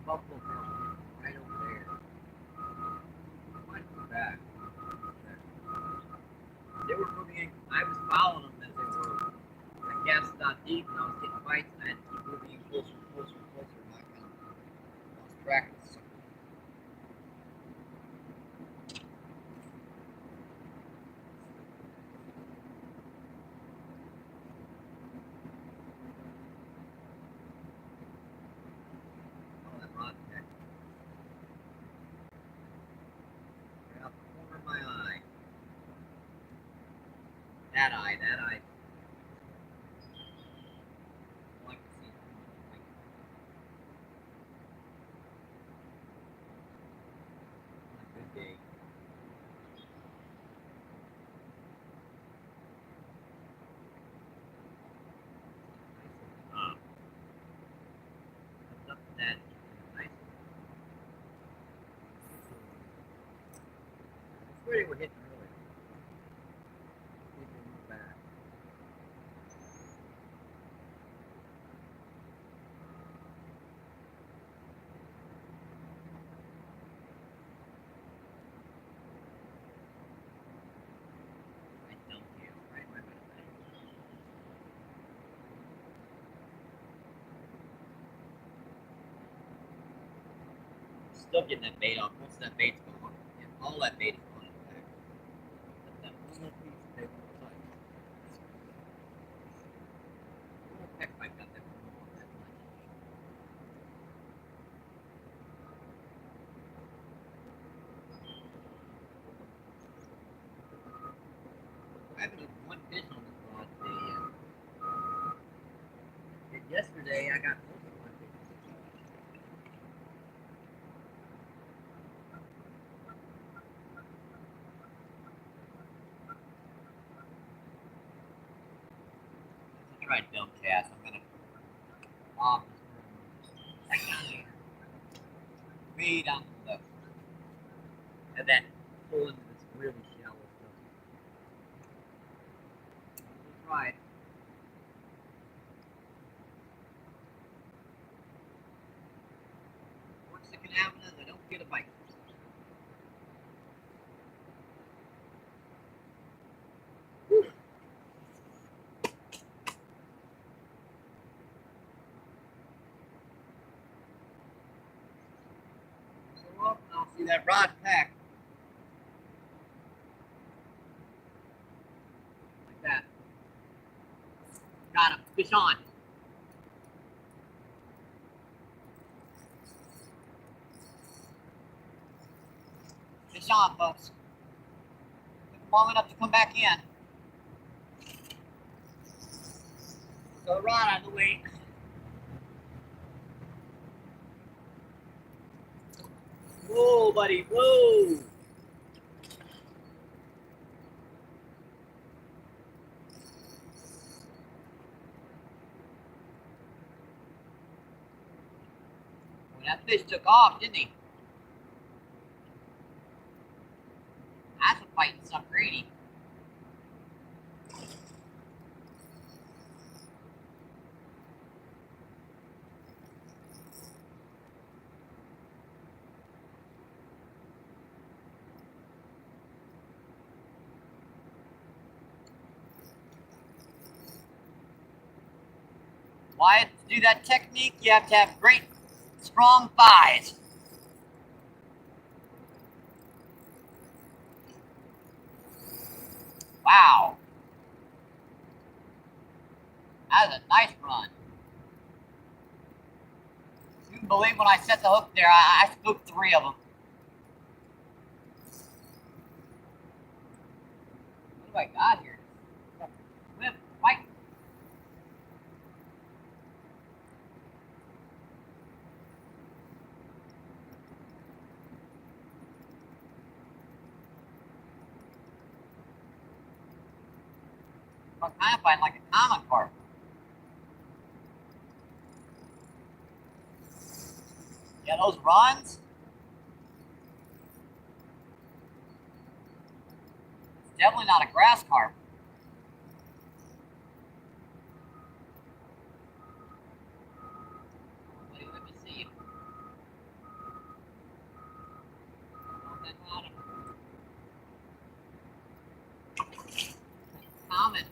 Buffalo right over there. I might go back. They were moving in. I was following them as they were. I cast not deep and I was getting bites and I had to keep moving in closer and closer and closer and I kind of lost track of this. Oh, that rod neck. Right out the corner of my eye. That eye. I like to see it. Good day. Up to that. Nice. That's where they were hitting earlier. Still getting that bait off. Most of that bait's gone. Yeah, all that bait is gone. That one little piece of bait on the side. Heck, I got that one on that line. I haven't hooked one fish on this rod today yet. Yesterday, I got most of my fish. Let's try dump cast. I'm gonna off this room. Way down the left. And then pull into this really shallow stuff. We'll try it. Works that can happen is I don't get a bite. So up, and I'll see that rod pack. Like that. Got him. Fish on. Fish on, folks. Took long enough to come back in. So the rod out of the way. Whoa, buddy. Whoa. Well, that fish took off, didn't he? That's a fighting sucker, ain't he? Why, to do that technique, you have to have great, strong thighs. Wow. That was a nice run. You can believe when I set the hook there, I scooped 3 of them. What do I got here? Whip, fight. I'm kind of fighting like a common carp. Yeah, those runs. It's definitely not a grass carp. Wait, let me see. Common.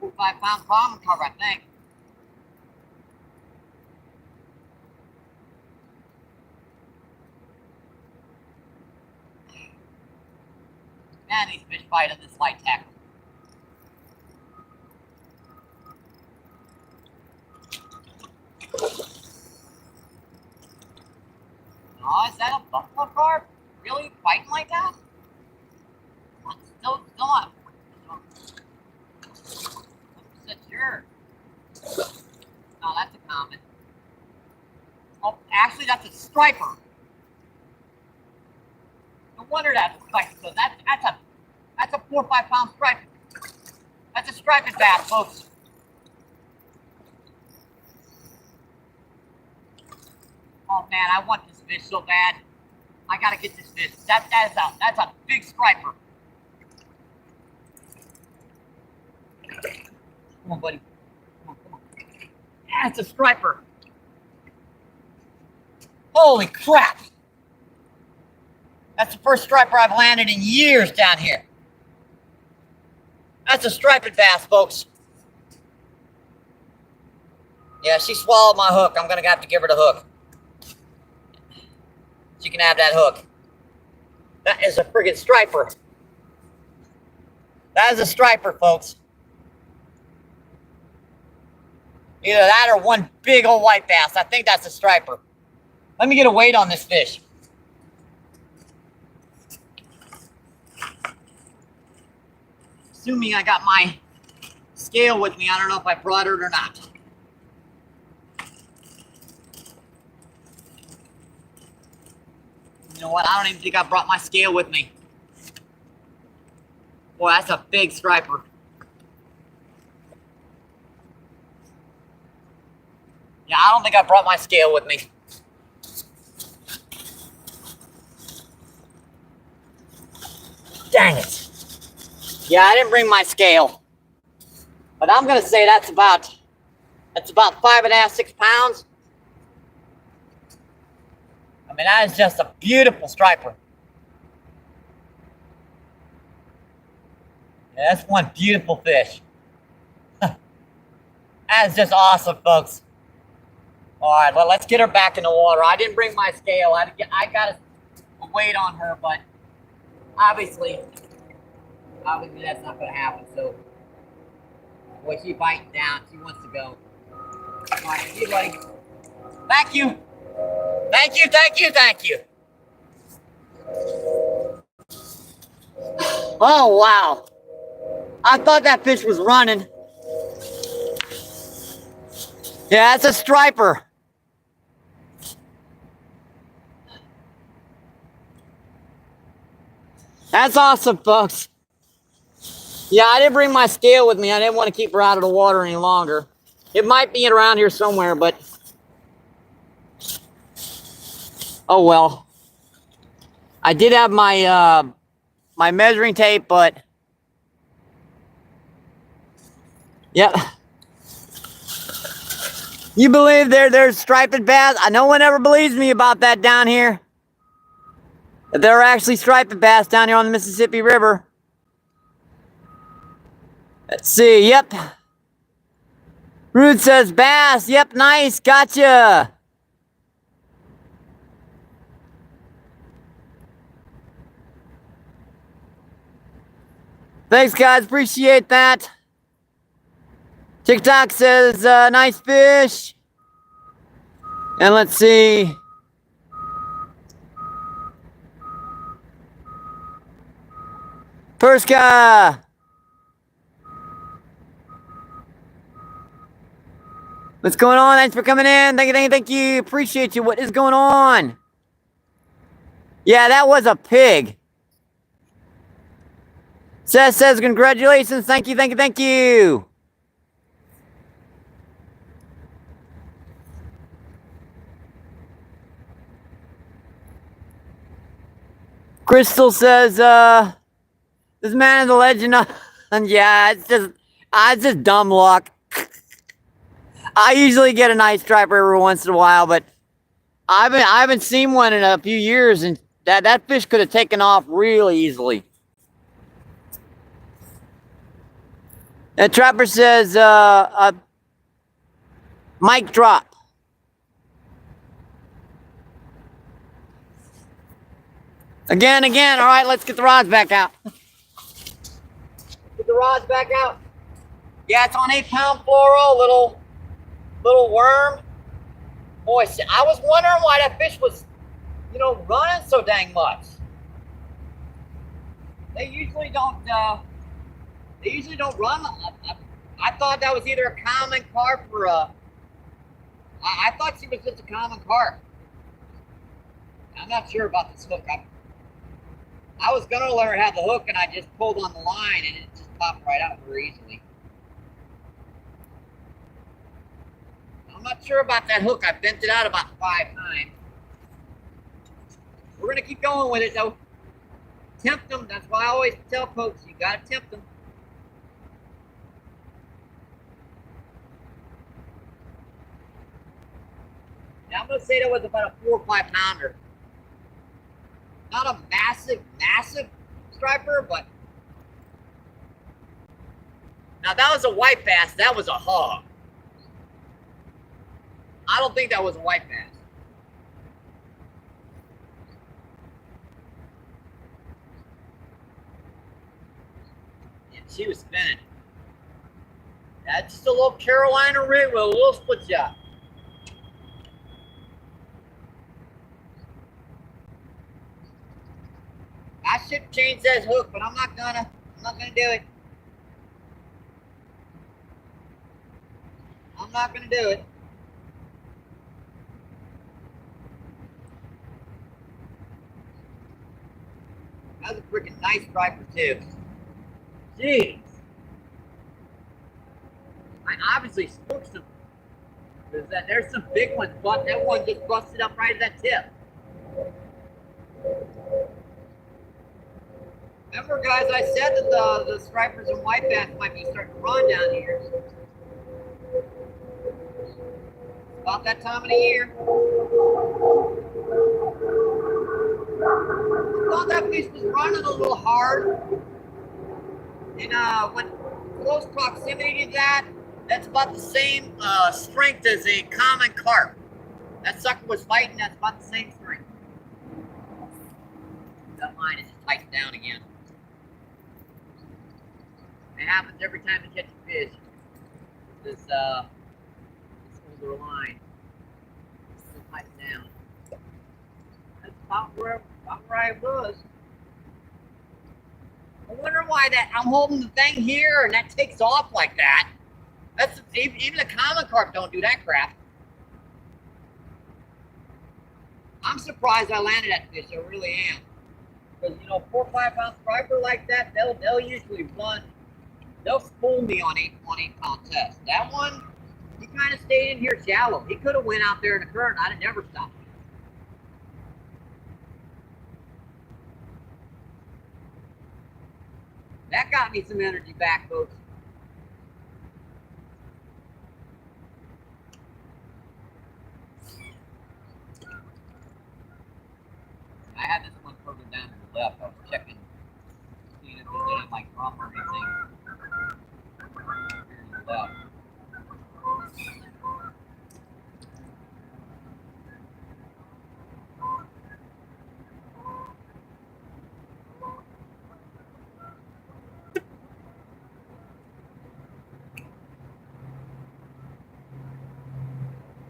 4 or 5 pound common carp, I think. Man, these fish fight on this light tackle. Oh, is that a buffalo carp? Really fighting like that? Still on. 100% sure. No, that's a common. Oh, actually, that's a striper. No wonder that's a striper. So that's a 4 or 5 pound striper. That's a striped bass, folks. Oh man, I want this fish so bad. I gotta get this fish. That's a big striper. Come on, buddy. Come on. That's a striper. Holy crap! That's the first striper I've landed in years down here. That's a striped bass, folks. Yeah, she swallowed my hook. I'm gonna have to give her the hook. She can have that hook. That is a friggin' striper. That is a striper, folks. Either that or one big old white bass. I think that's a striper. Let me get a weight on this fish. Assuming I got my scale with me. I don't know if I brought it or not. You know what? I don't even think I brought my scale with me. Boy, that's a big striper. Yeah, I don't think I brought my scale with me. Dang it. Yeah, I didn't bring my scale. But I'm gonna say that's about 5.5, 6 pounds. I mean, that is just a beautiful striper. Yeah, that's one beautiful fish. That is just awesome, folks. All right, well, let's get her back in the water. I didn't bring my scale. I got a weight on her, but obviously that's not going to happen. So, boy, she's biting down. She wants to go. All right, see you, buddy. Thank you. Thank you, thank you, thank you. Oh, wow. I thought that fish was running. Yeah, that's a striper. That's awesome, folks. Yeah, I didn't bring my scale with me. I didn't want to keep her out of the water any longer. It might be around here somewhere, but oh well. I did have my my measuring tape, but yep. You believe there's striped bass? No one ever believes me about that down here. There are actually striped bass down here on the Mississippi River. Let's see, yep. Rude says bass, yep, nice, gotcha. Thanks, guys, appreciate that. TikTok says, nice fish. And let's see. Perska. What's going on? Thanks for coming in. Thank you, thank you, thank you. Appreciate you. What is going on? Yeah, that was a pig. Seth says, congratulations. Thank you, thank you, thank you. Crystal says, this man is a legend. And yeah, it's just dumb luck. I usually get a nice striper every once in a while, but I haven't seen one in a few years, and that fish could have taken off really easily. And Trapper says, mic drop. Again. All right, let's get the rods back out. Get the rods back out. Yeah, it's on 8-pound fluoro, little worm. Boy, I was wondering why that fish was, running so dang much. They usually don't run. I thought that was either a common carp or I thought she was just a common carp. I'm not sure about this hook. I was gonna let her have the hook, and I just pulled on the line, and it just popped right out very easily. I'm not sure about that hook. I bent it out about 5 times. We're gonna keep going with it though. Tempt them. That's why I always tell folks, you gotta tempt them. Now I'm gonna say that was about a 4 or 5 pounder. Not a massive striper, but now that was a white bass. That was a hog. I don't think that was a white bass. Yeah, she was spinning. That's just a little Carolina rig with a little split shot. I should change that hook, but I'm not gonna. I'm not gonna do it. I'm not gonna do it. That was a freaking nice striper too. Jeez. I obviously spooked some. There's some big ones, but that one just busted up right at that tip. Remember, guys, I said that the stripers and white bass might be starting to run down here. About that time of the year. I thought that fish was running a little hard. And when close proximity to that, that's about the same strength as a common carp. That sucker was fighting, that's about the same strength. That line is just tightened down again. It happens every time you catch a fish. This older line is tightened down. That's about where I was. I wonder why that I'm holding the thing here and that takes off like that. That's even the common carp don't do that crap. I'm surprised I landed that fish. I really am. Because 4 or 5 pound striper like that, they'll usually run. They'll fool me on 8 pound test. That one, he kind of stayed in here shallow. He could have went out there in the current. I'd have never stopped. That got me some energy back, folks. I had this one further down to the left. I was checking, seeing if there's any like drum or anything. Here to the left.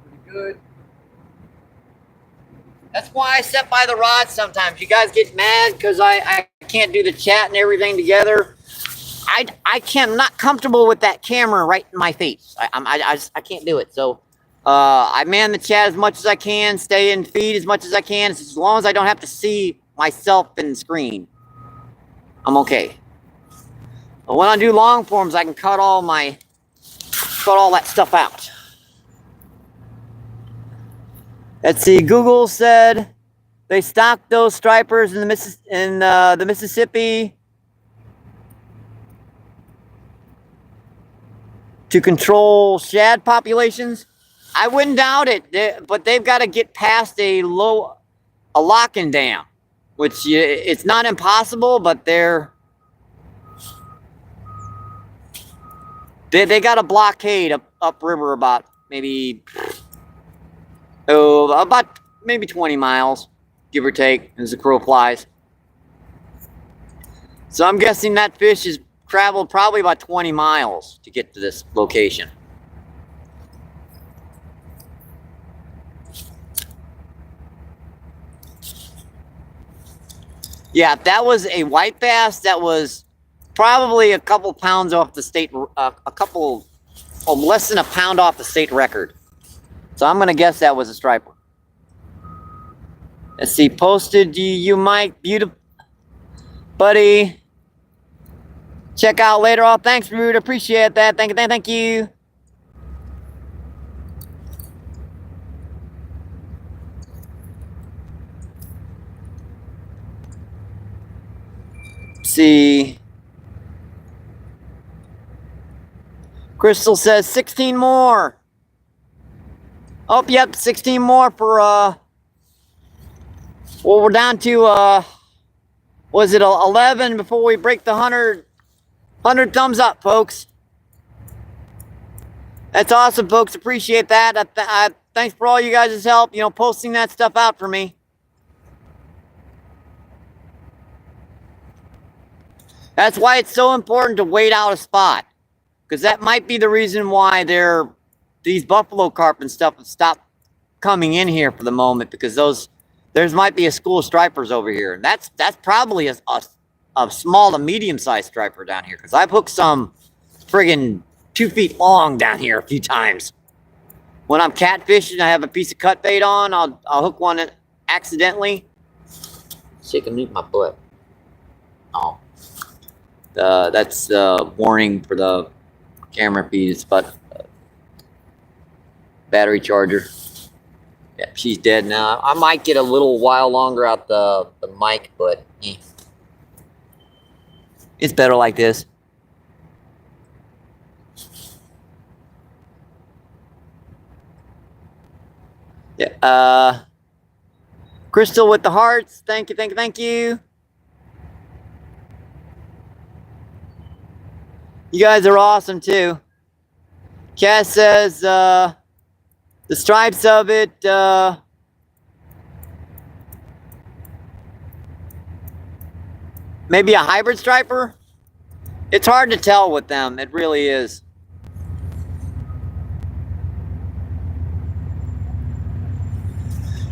Pretty good. That's why I set by the rod sometimes. You guys get mad because I can't do the chat and everything together. I'm not comfortable with that camera right in my face. I can't do it. So I man the chat as much as I can, stay in feed as much as I can. As long as I don't have to see myself in the screen, I'm okay. But when I do long forms, I can cut all that stuff out. Let's see. Google said they stocked those stripers in the Mississippi to control shad populations. I wouldn't doubt it, but they've got to get past a locking dam, which it's not impossible, but they got a blockade upriver about maybe 20 miles, give or take, as the crow flies. So I'm guessing that fish has traveled probably about 20 miles to get to this location. Yeah, if that was a white bass, that was probably a couple pounds off the state, less than a pound off the state record. So I'm going to guess that was a striper. Let's see, posted you Mike, beautiful buddy. Check out later on. Thanks, Rude. Appreciate that. Thank you. Let's see. Crystal says 16 more. Oh, yep, 16 more for, well, we're down to, was it 11 before we break the 100 thumbs up, folks. That's awesome, folks. Appreciate that. Thanks for all you guys' help, you know, posting that stuff out for me. That's why it's so important to wait out a spot, because that might be the reason why these buffalo carp and stuff have stopped coming in here for the moment, because there's might be a school of stripers over here, and that's probably a small to medium-sized striper down here, because I've hooked some friggin' 2 feet long down here a few times. When I'm catfishing, I have a piece of cut bait on. I'll hook one accidentally. See, I can leave my butt. Oh, that's the warning for the camera feed. It's but battery charger. Yeah, she's dead now. I might get a little while longer out the mic, but it's better like this. Yeah. Crystal with the hearts. Thank you, thank you, thank you. You guys are awesome too. Cass says the stripes of it maybe a hybrid striper. It's hard to tell with them. It really is.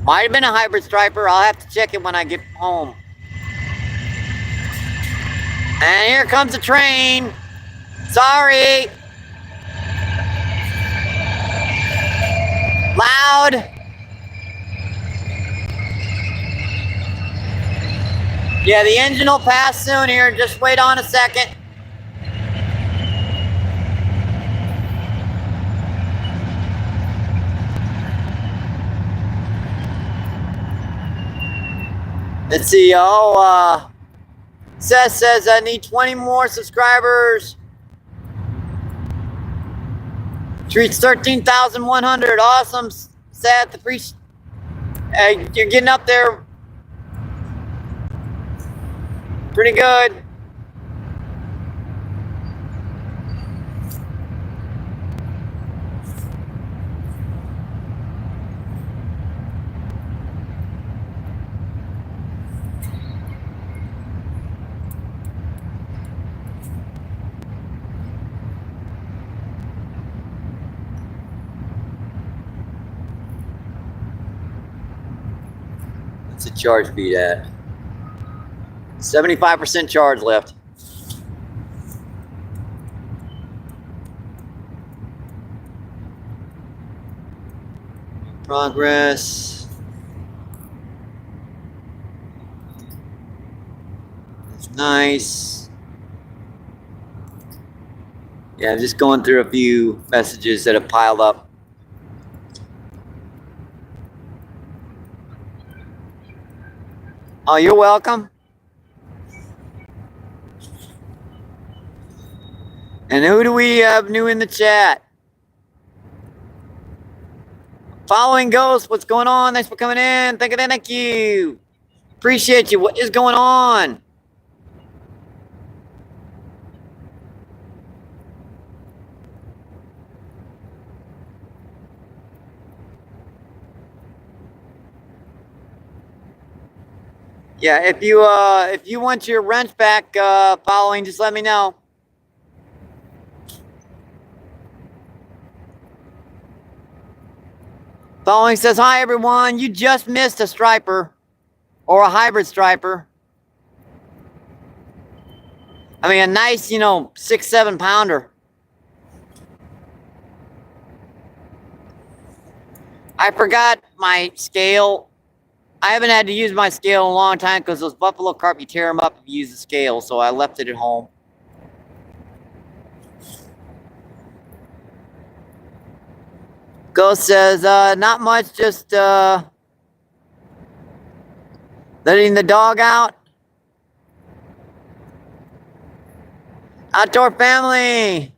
Might have been a hybrid striper. I'll have to check it when I get home. And here comes the train. Sorry. Loud. Yeah, the engine will pass soon here. Just wait on a second. Let's see. Oh, Seth says I need 20 more subscribers to reach 13,100. Awesome, Seth. Appreciate. You're getting up there pretty good. What's the charge speed at? 75% charge left. Progress. That's nice. Yeah, I'm just going through a few messages that have piled up. Oh, you're welcome. And who do we have new in the chat? Following Ghost, what's going on? Thanks for coming in. Thank you. Appreciate you. What is going on? Yeah, if you want your wrench back, following, just let me know. Following says, hi everyone, you just missed a striper or a hybrid striper. I mean, a nice, 6-7 pounder. I forgot my scale. I haven't had to use my scale in a long time because those buffalo carp, you tear them up if you use the scale, so I left it at home. Ghost says, not much, just letting the dog out. Outdoor family,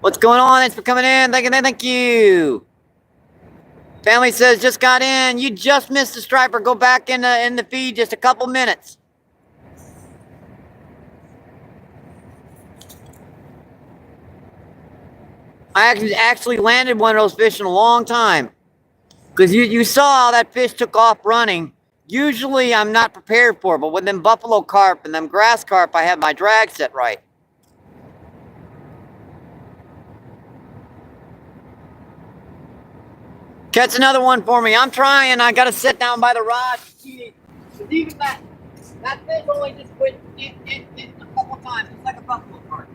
what's going on? Thanks for coming in. Thank you. Family says, just got in. You just missed the striper. Go back in the feed just a couple minutes. I actually landed one of those fish in a long time. Because you saw how that fish took off running. Usually I'm not prepared for it, but with them buffalo carp and them grass carp, I have my drag set right. Catch another one for me. I'm trying. I got to sit down by the rod. Even that fish only just quit in a couple times. It's like a buffalo carp.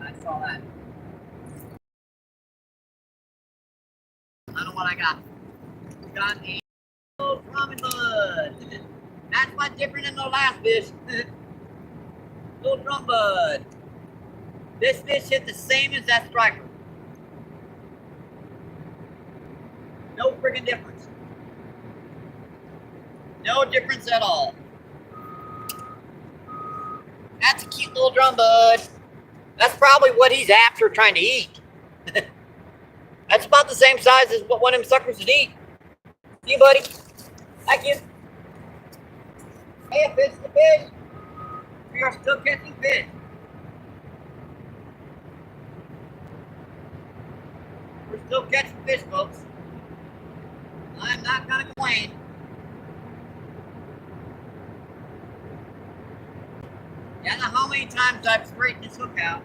I saw that. I don't know what I got. Got a little ramen bud. That's much different than the last fish. Little drum bud. This fish hit the same as that striker. No friggin' difference. No difference at all. That's a cute little drum bud. That's probably what he's after trying to eat. That's about the same size as what one of them suckers would eat. See you, buddy. Thank you. Hey, a fish, the fish. We are still catching fish. We're still catching fish, folks. I'm not gonna complain. Yeah, I don't know how many times I've straightened this hook out.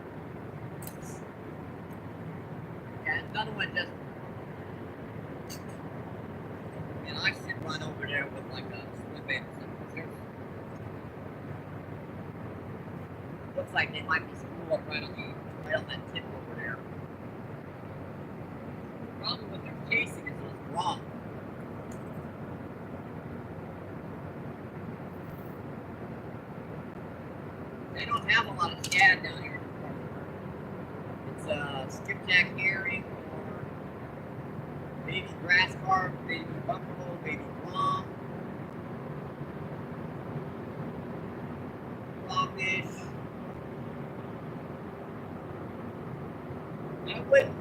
Yeah, another one just. And I should run over there with like a swim bait or something. Looks like they might be screwed up right on that tip over there. The problem with their casing is it's wrong. They don't have a lot of shad down here. It's skipjack herring or baby grass carp, baby buffalo, baby plum, crawfish. I wouldn't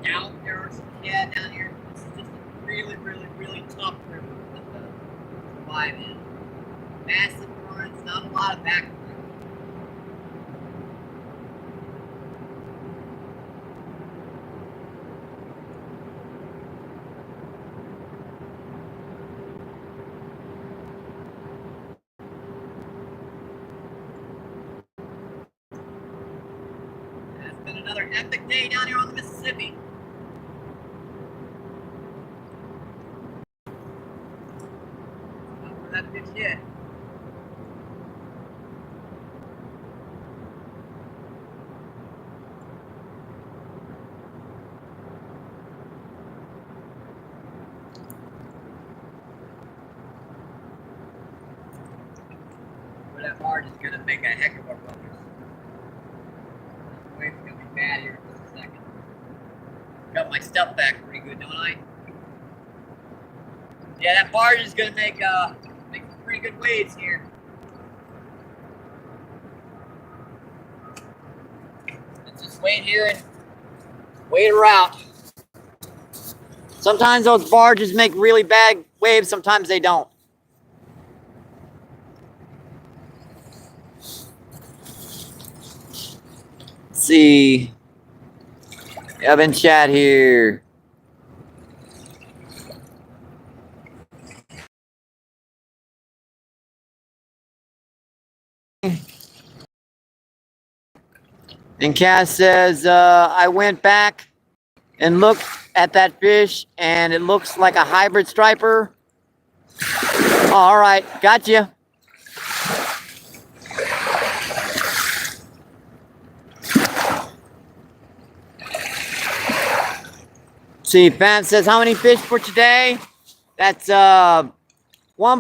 doubt there are some shad down here. This is just a really, really, really tough river to survive in. Massive currents, not a lot of back. Been another epic day down here on the Mississippi. Not where that fish hit. Where that barge is going to make a heck of a ruckus. It's gonna be bad here in just a second. Got my stuff back pretty good, don't I? Yeah, that barge is gonna make some pretty good waves here. Let's just wait here and wait her out. Sometimes those barges make really bad waves, sometimes they don't. Let's see. Evan chat here. And Cass says, I went back and looked at that fish and it looks like a hybrid striper. All right, gotcha. See, Fan says, how many fish for today? That's 1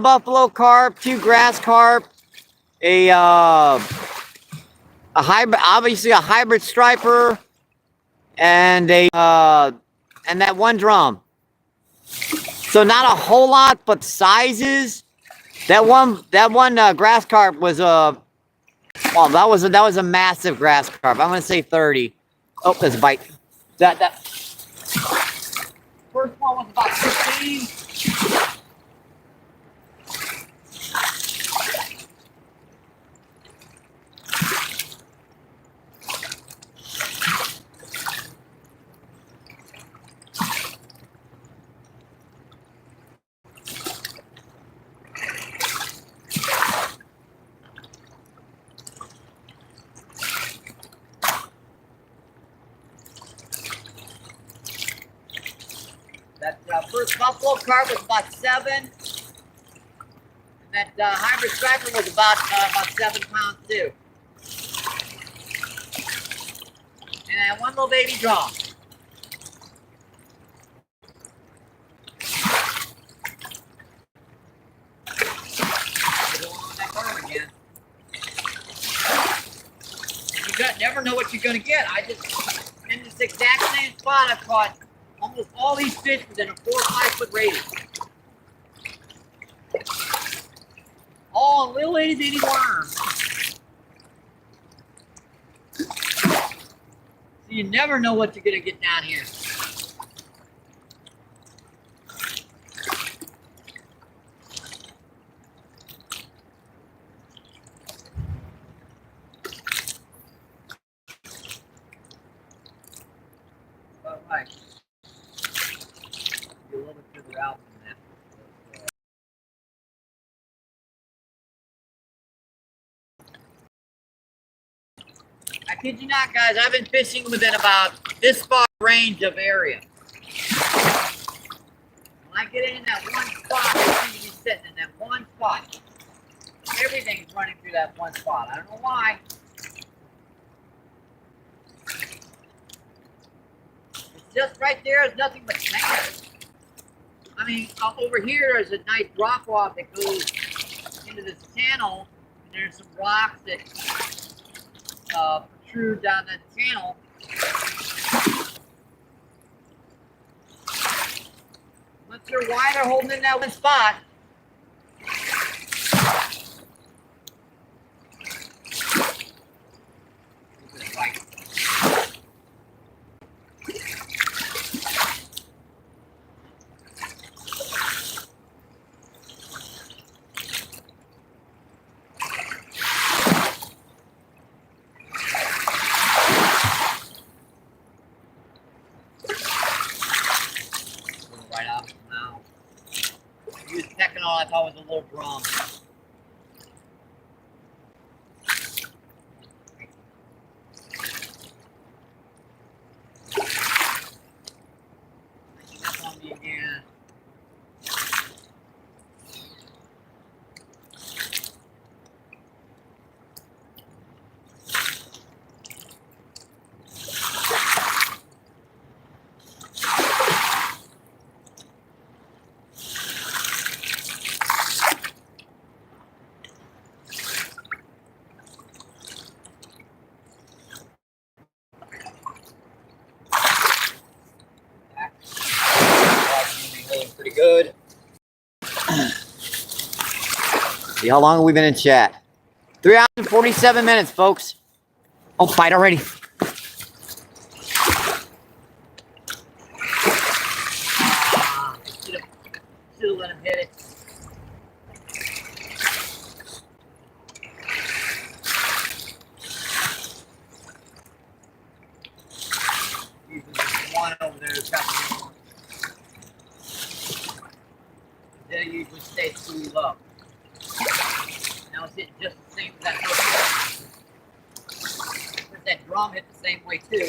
buffalo carp, 2 grass carp, a hybrid, obviously a hybrid striper, and and that 1 drum. So not a whole lot, but sizes. That one grass carp was well, that was a massive grass carp. I'm gonna say 30. Oh, there's a bite. That first one was about 15. That first buffalo carp was about 7. And that hybrid striper was about 7 pounds too. And one little baby drum. Again. You never know what you're gonna get. I just in this exact same spot I've caught almost all these fish within a 4 or 5 foot radius. All little itty bitty worms. So you never know what you're gonna get down here. But right. Be a little bit further out from that. I kid you not, guys, I've been fishing within about this far range of area. When I get in that one spot, I seem to be sitting in that one spot. Everything's running through that one spot. I don't know why. It's just right there is nothing but sand. I mean, over here is a nice drop off that goes into this channel, and there's some rocks that protrude down that channel. I'm not sure why they're holding in that one spot. Right off now. Use Technol, I thought was a little drum. Up on me again. Pretty good. See, how long have we been in chat? 3 hours and 47 minutes, folks. Oh, fight already. Should have let him hit it. One over there is got they usually stay too low. Now it's hitting just the same as that first one. But that drum hit the same way too.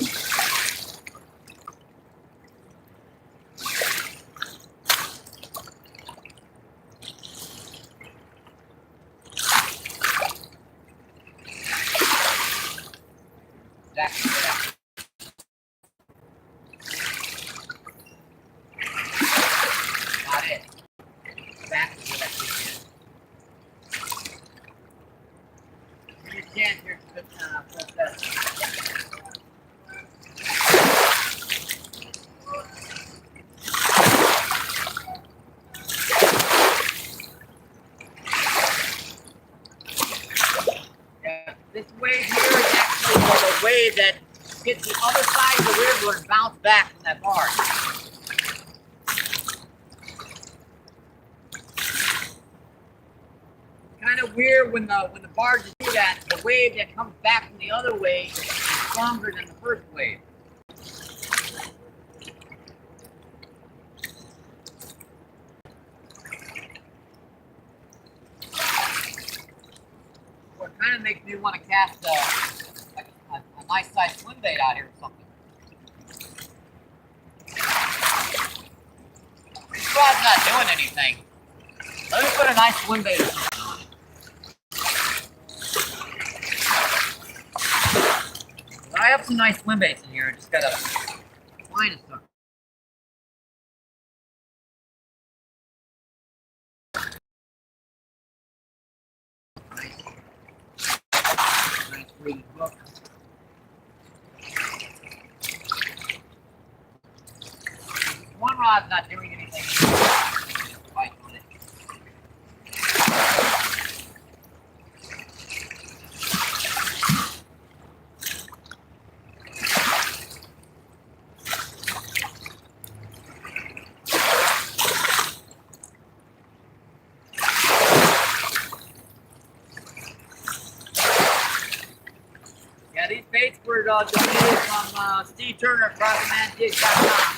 Exactly that. Got it. Back to what I did. Give me a chance here to put that. Yeah, this wave here is actually the wave that hits the other side of the river and bounce back from that barge. Kind of weird when the barges do that. The wave that comes back from the other wave is stronger than the first wave. Well, it kind of makes me want to cast a nice size swim bait out here or something. doing anything. Let me put a nice swim bait or something on it. I have some nice swim baits in here. I just gotta find a sucker. Nice weighted hook. One rod's not doing anything. Bite on it. Yeah, these baits were donated from Steve Turner, CrossingManJigs.com.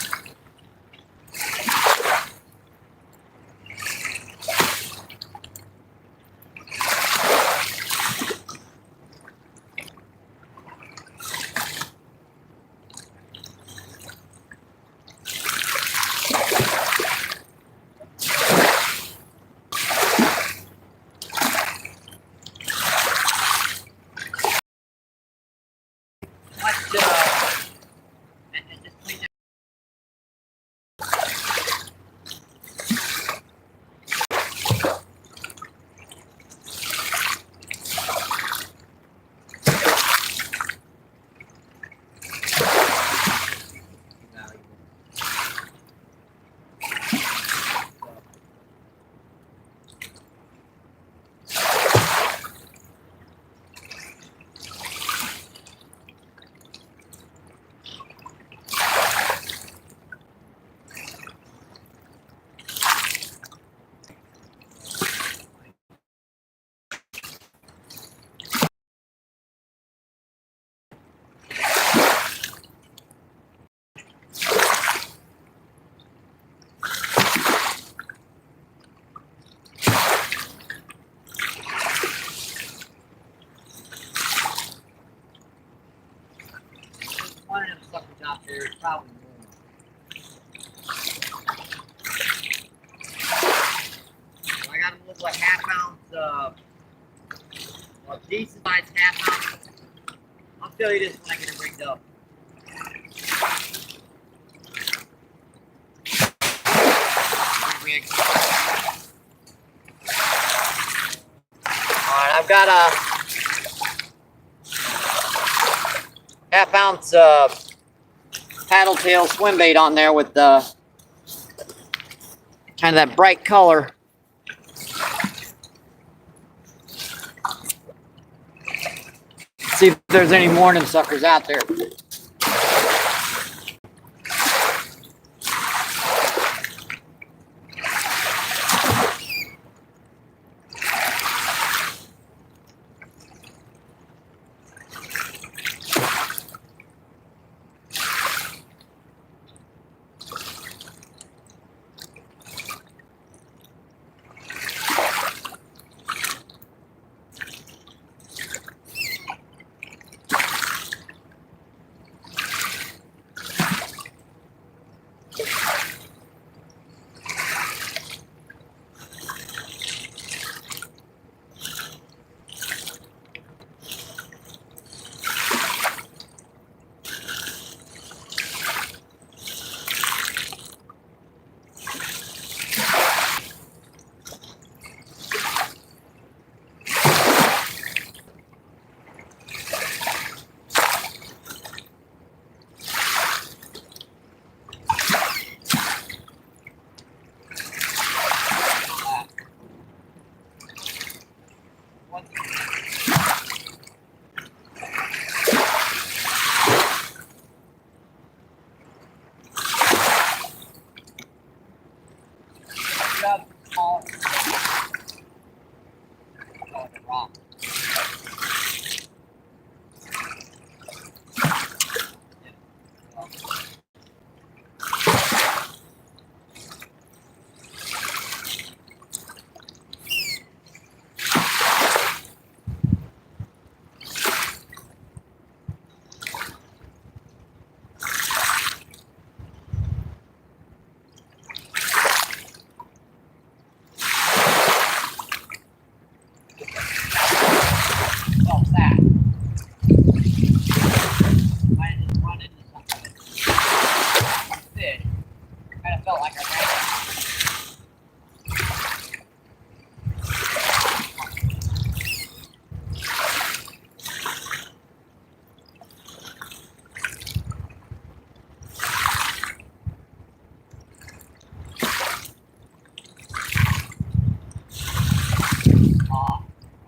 One of them suckers out there is probably more. So I got a little like half-ounce, well, decent size half-ounce. I'll show you this when I get it rigged up. Alright, I've got a half-ounce paddle tail swim bait on there with the kind of that bright color. See if there's any more of them suckers out there.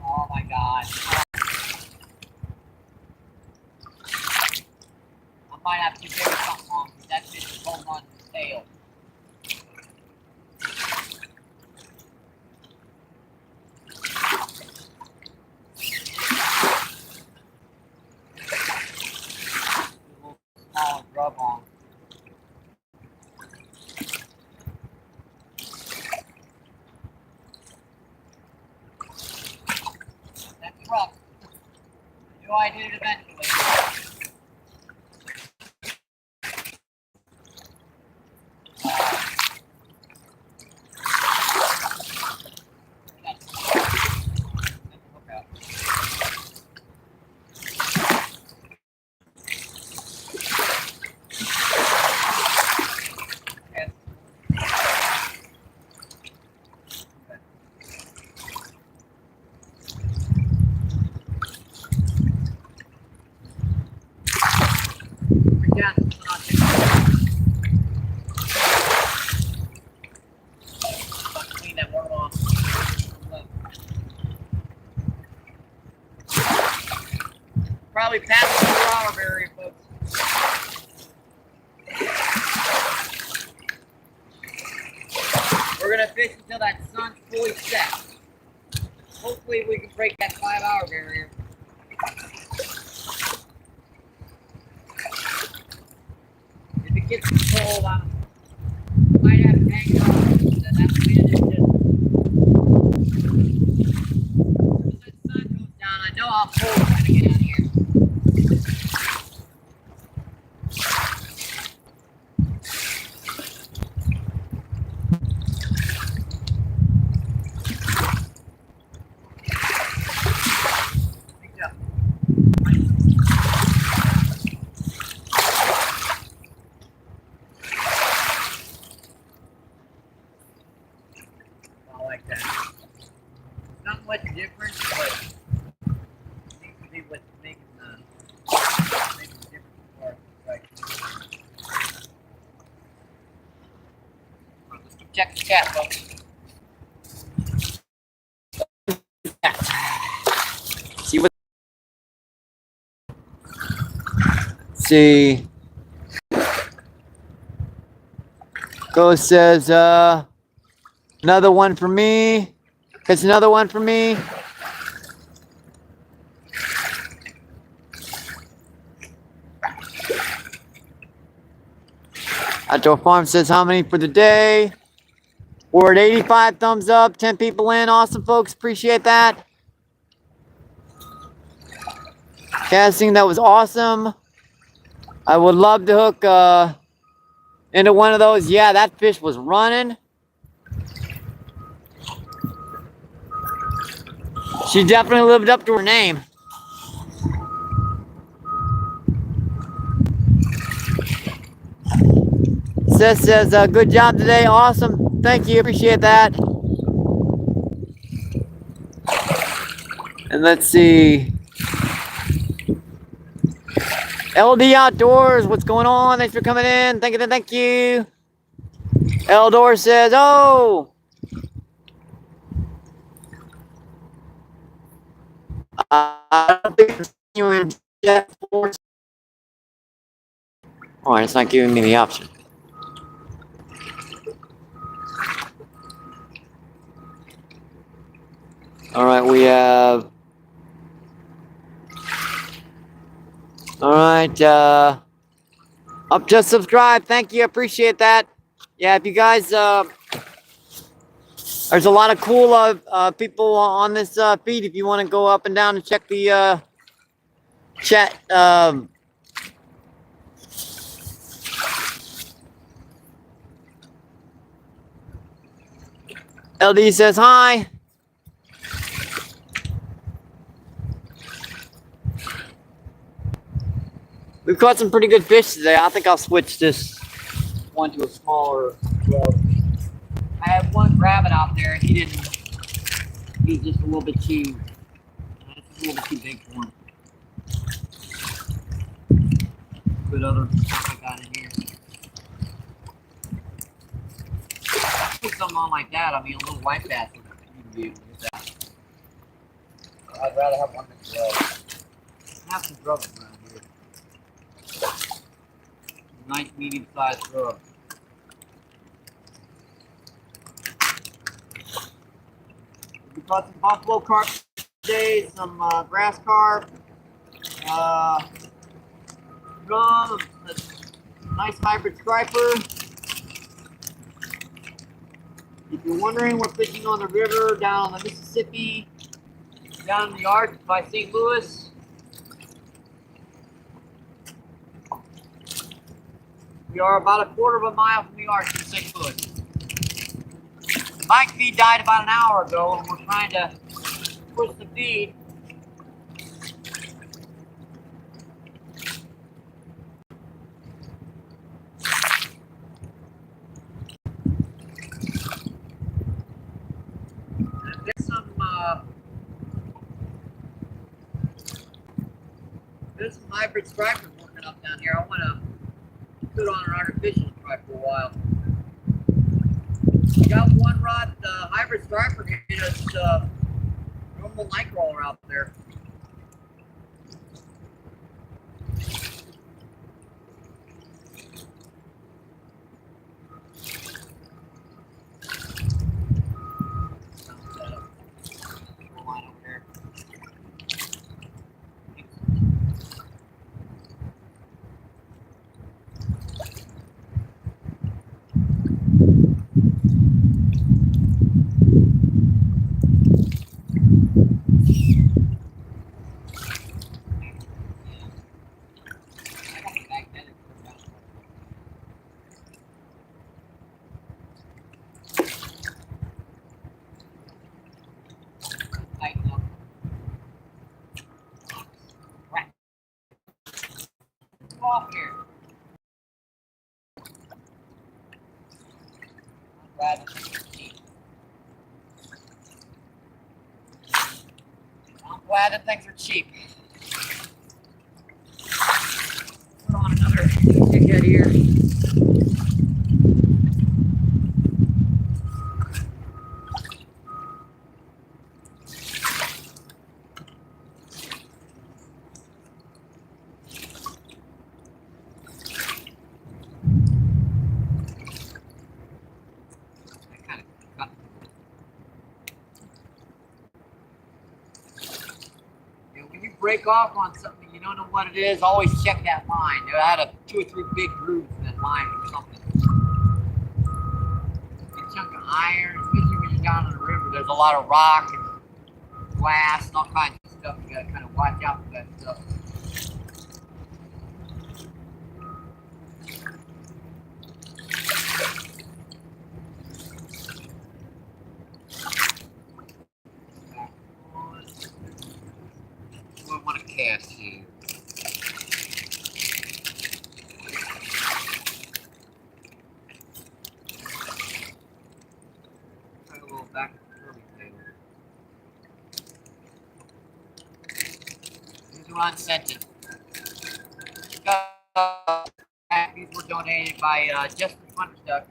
Oh my God. I might have to give it something on because that fish is holding on to his tail. A little smaller grub on. That's rough. I knew I did it eventually. Clean that worm off. Probably past the 4-hour barrier, folks. We're gonna fish until that sun's fully set. Hopefully we can break that 5-hour barrier. If it gets too cold, I might have to hang on. Then that's the end of it. As that sun goes down, I know how cold it's gonna get out here. Like that. Not much difference, but it seems to be what's making the difference for right. Let's keep checking the cat, folks. See what? See. Ghost says, another one for me. It's another one for me. Outdoor Farm says, how many for the day? We're at 85 thumbs up, 10 people in. Awesome, folks. Appreciate that. Casting, that was awesome. I would love to hook into one of those. Yeah, that fish was running. She definitely lived up to her name. Seth says, good job today. Awesome. Thank you. Appreciate that. And let's see. LD Outdoors, what's going on? Thanks for coming in. Thank you. Eldor says, oh. I don't think it's continuing Jet Force. Alright, it's not giving me the option. Alright, we have. Alright, up, just subscribe. Thank you, appreciate that. Yeah, if you guys, there's a lot of cool people on this feed. If you want to go up and down and check the chat. LD says hi. We've caught some pretty good fish today. I think I'll switch this one to a smaller rub. rabbit out there. He didn't. He's just a little bit too. It's a little bit too big for him. Good other stuff I got in here. Put something on like that. I mean, a little white bass would be able to get that. I'd rather have one that's red. Have some drugs around here. Nice medium-sized drug. We caught some buffalo carp today, some grass carp, drum, a nice hybrid striper. If you're wondering, we're fishing on the river down on the Mississippi, down in the arch by St. Louis. We are about a quarter of a mile from the arch in St. Louis. The bike feed died about an hour ago, and we're trying to push the feed. There's some hybrid stripers working up down here. I want to put on an artificial stripe for a while. We got one rod hybrid striper here. It's normal night crawler out there. Off here. I'm glad that things are cheap. Put on another dickhead here. Break off on something you don't know what it is, always check that line. I had 2 or 3 big grooves in that line or something. A chunk of iron, especially when you're down on the river, there's a lot of rock and glass and all kinds of stuff. You gotta kind of watch out for that stuff. I want to cast here. Try a little back to the curly tail. These are unscented. These were donated by Justin Funderstuck.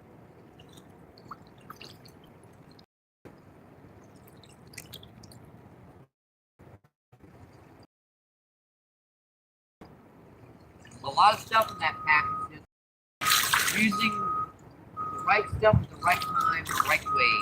A lot of stuff in that package is using the right stuff at the right time, the right way.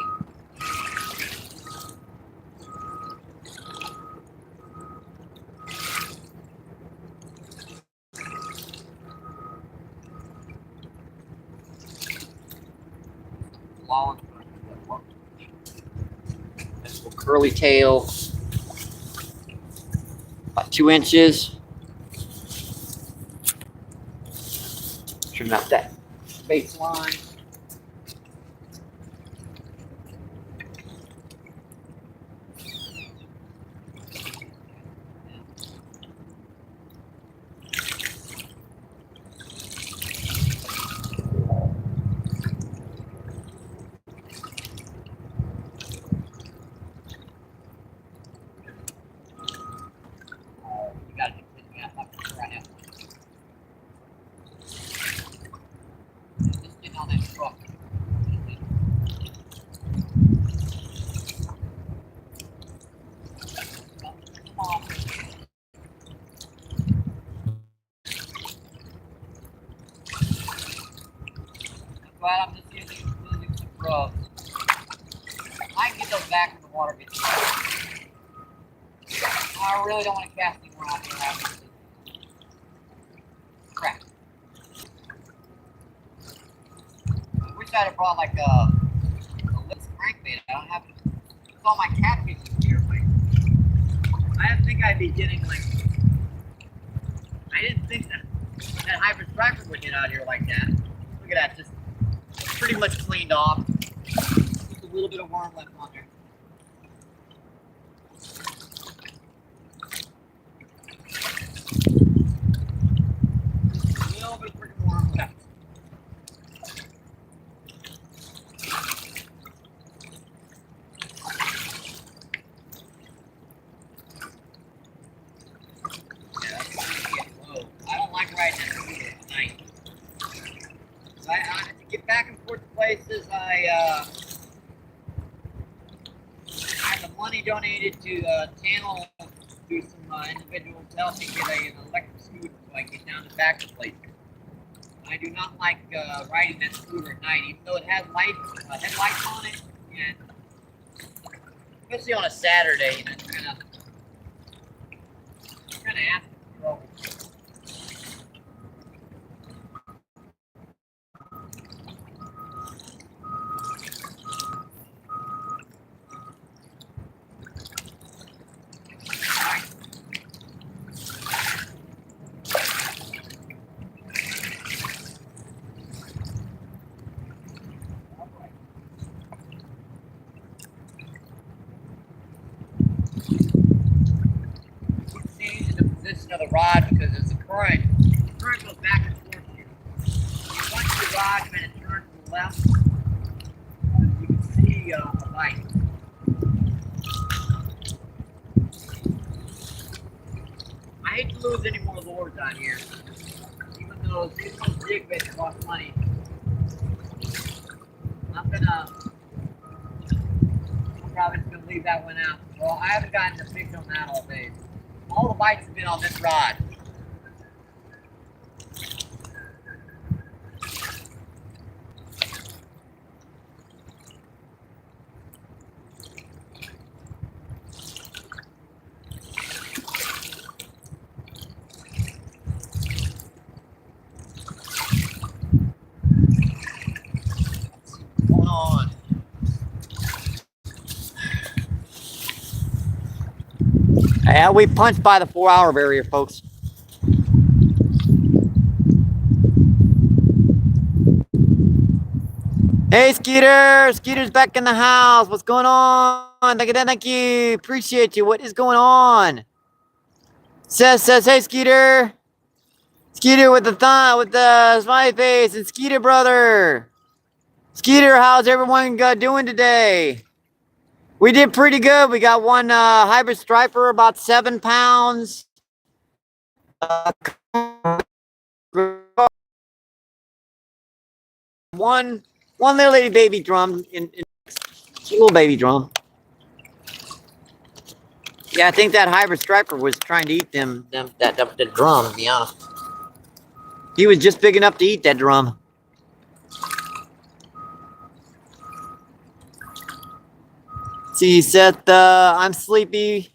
This little curly tail, about 2 inches. Trim out that baseline. grubs. I can get those back in the water. I really don't want to cast anymore out there. Crap. I wish I'd have brought like a lift crankbait. I don't have all my catfishing gear. I didn't think I'd be getting like. I didn't think that hybrid striper would get out here like that. Look at that, just pretty much cleaned off. Just a little bit of worm left on there. A little bit of freaking worm left. To get back and forth to places, I have the money donated to channel to some individuals to help me get an electric scooter so I can get down to back to places. I do not like riding that scooter at night, even though it has headlights on it, and especially on a Saturday, you know, it's kind of asking for trouble. Of the rod because it's the current. The current goes back and forth here. You want your rod kind of turn to the left, you can see the light. I hate to lose any more lures on here, even though these jig bits cost money. I'm probably just gonna leave that one out. Well, I haven't gotten to fish on that all day. All the bites have been on this rod. What's going on? Yeah, we punched by the 4-hour barrier, folks. Hey, Skeeter! Skeeter's back in the house. What's going on? Thank you. Appreciate you. What is going on? Says, hey, Skeeter. Skeeter with the smiley face, and Skeeter brother. Skeeter, how's everyone doing today? We did pretty good. We got one hybrid striper, about 7 pounds. One little baby drum, in little baby drum. Yeah, I think that hybrid striper was trying to eat that drum, to be honest. He was just big enough to eat that drum. See, Seth, I'm sleepy.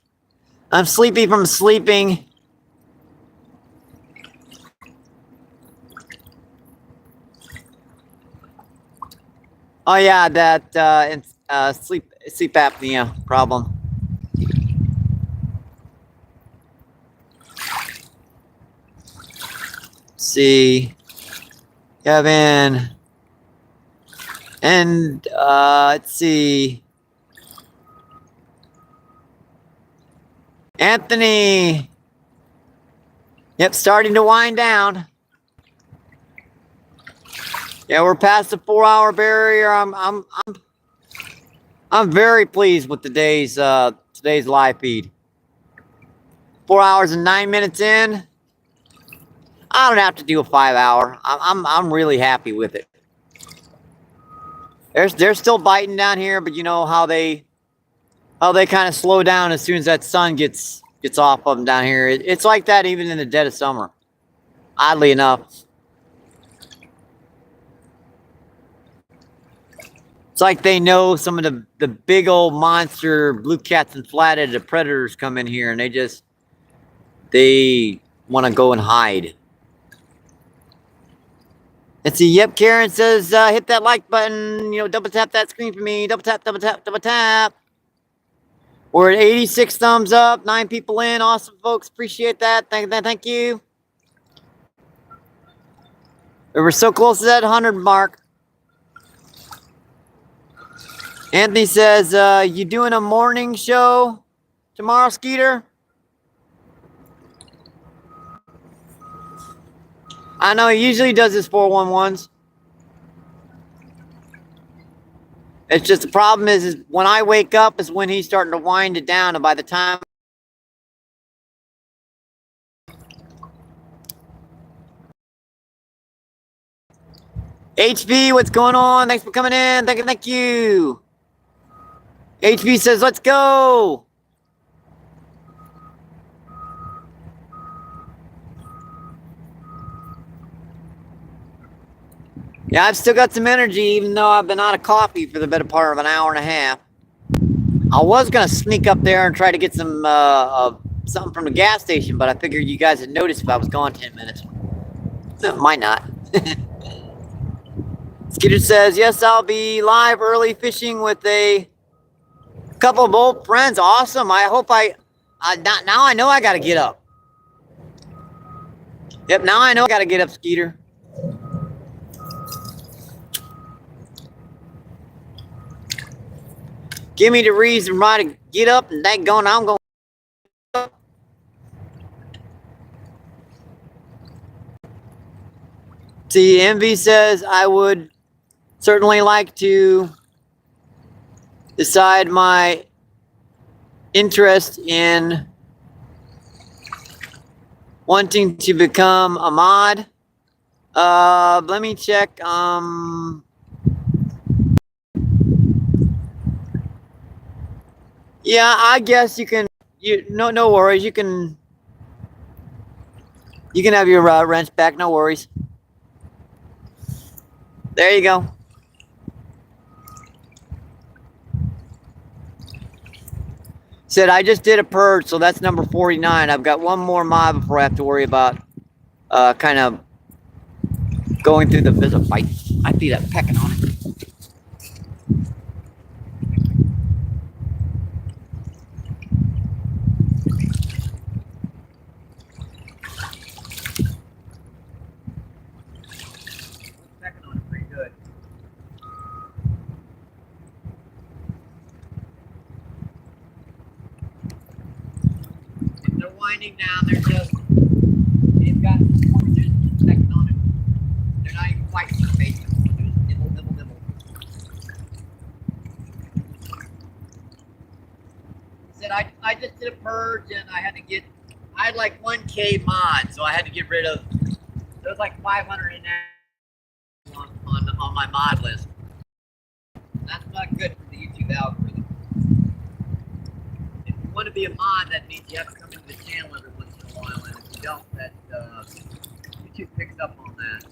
I'm sleepy from sleeping. Oh yeah, that sleep apnea problem. See, Kevin, and let's see, Anthony. Yep, starting to wind down. Yeah, we're past the 4-hour barrier. I'm very pleased with today's live feed. 4 hours and 9 minutes in. I don't have to do a 5-hour. I'm really happy with it. They're still biting down here, but you know how they kind of slow down as soon as that sun gets off of them down here. It's like that even in the dead of summer. Oddly enough. It's like they know some of the big old monster blue cats and flat-headed predators come in here, and they want to go and hide. Let's see. Yep, Karen says hit that like button. You know, double tap that screen for me. Double tap, double tap, double tap. We're at 86 thumbs up. 9 people in. Awesome, folks. Appreciate that. Thank you. We were so close to that 100 mark. Anthony says, you doing a morning show tomorrow, Skeeter? I know he usually does his 411s. It's just the problem is when I wake up is when he's starting to wind it down, and by the time HB, what's going on? Thanks for coming in. Thank you. HB says, let's go. Yeah, I've still got some energy, even though I've been out of coffee for the better part of an hour and a half. I was going to sneak up there and try to get some something from the gas station, but I figured you guys had noticed if I was gone 10 minutes. Might not. Skeeter says, yes, I'll be live early fishing with a couple of old friends. Awesome. I hope now I know I got to get up. Yep, now I know I got to get up, Skeeter. Give me the reason why to get up, and daggone, I'm going. See, Envy says, I would certainly like to decide my interest in wanting to become a mod. Let me check. Yeah, I guess you can. No worries. You can have your wrench back. No worries. There you go. Said I just did a purge, so that's number 49. I've got one more mod before I have to worry about kind of going through the visit fight. I feel that pecking on it. Pecking on it pretty good. They're winding down. They've got just pecking on it. They're not even fighting the face. Nibble, nibble, nibble. Said I just did a purge and I had like 1K mods, so I had to get rid of. There was like 500 in there on my mod list. That's not good for the YouTube algorithm. If you want to be a mod, that means you have to come into the channel every once in a while, and if you don't, that YouTube picks up on that.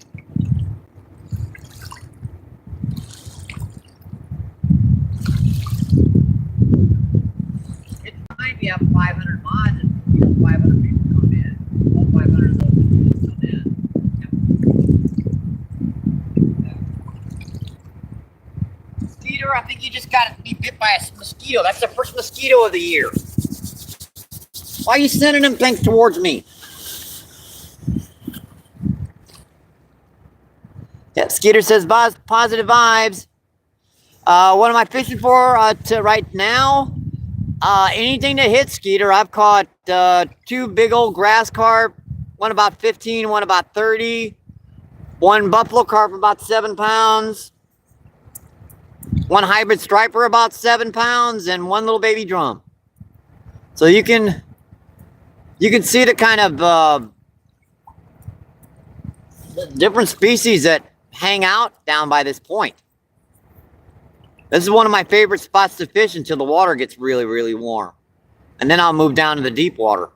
It's fine if you have 500 mods and 500 people come in. All 500 of those people come in. Skeeter, I think you just got to be bit by a mosquito. That's the first mosquito of the year. Why are you sending them things towards me? Yeah, Skeeter says positive vibes. What am I fishing for right now? Anything that hits, Skeeter. I've caught 2 big old grass carp, one about 15, one about 30, one buffalo carp about 7 pounds, one hybrid striper about 7 pounds, and one little baby drum. So you can see the kind of different species that hang out down by this point. This is one of my favorite spots to fish until the water gets really, really warm. And then I'll move down to the deep water.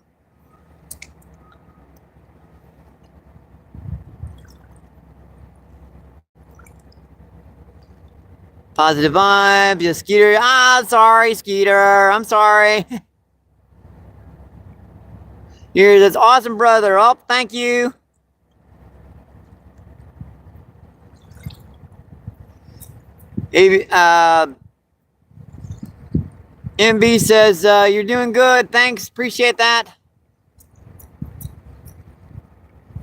Positive vibes. Yeah, Skeeter. Ah, sorry, Skeeter. I'm sorry. Here's this awesome brother. Oh, thank you. MB says, you're doing good. Thanks. Appreciate that.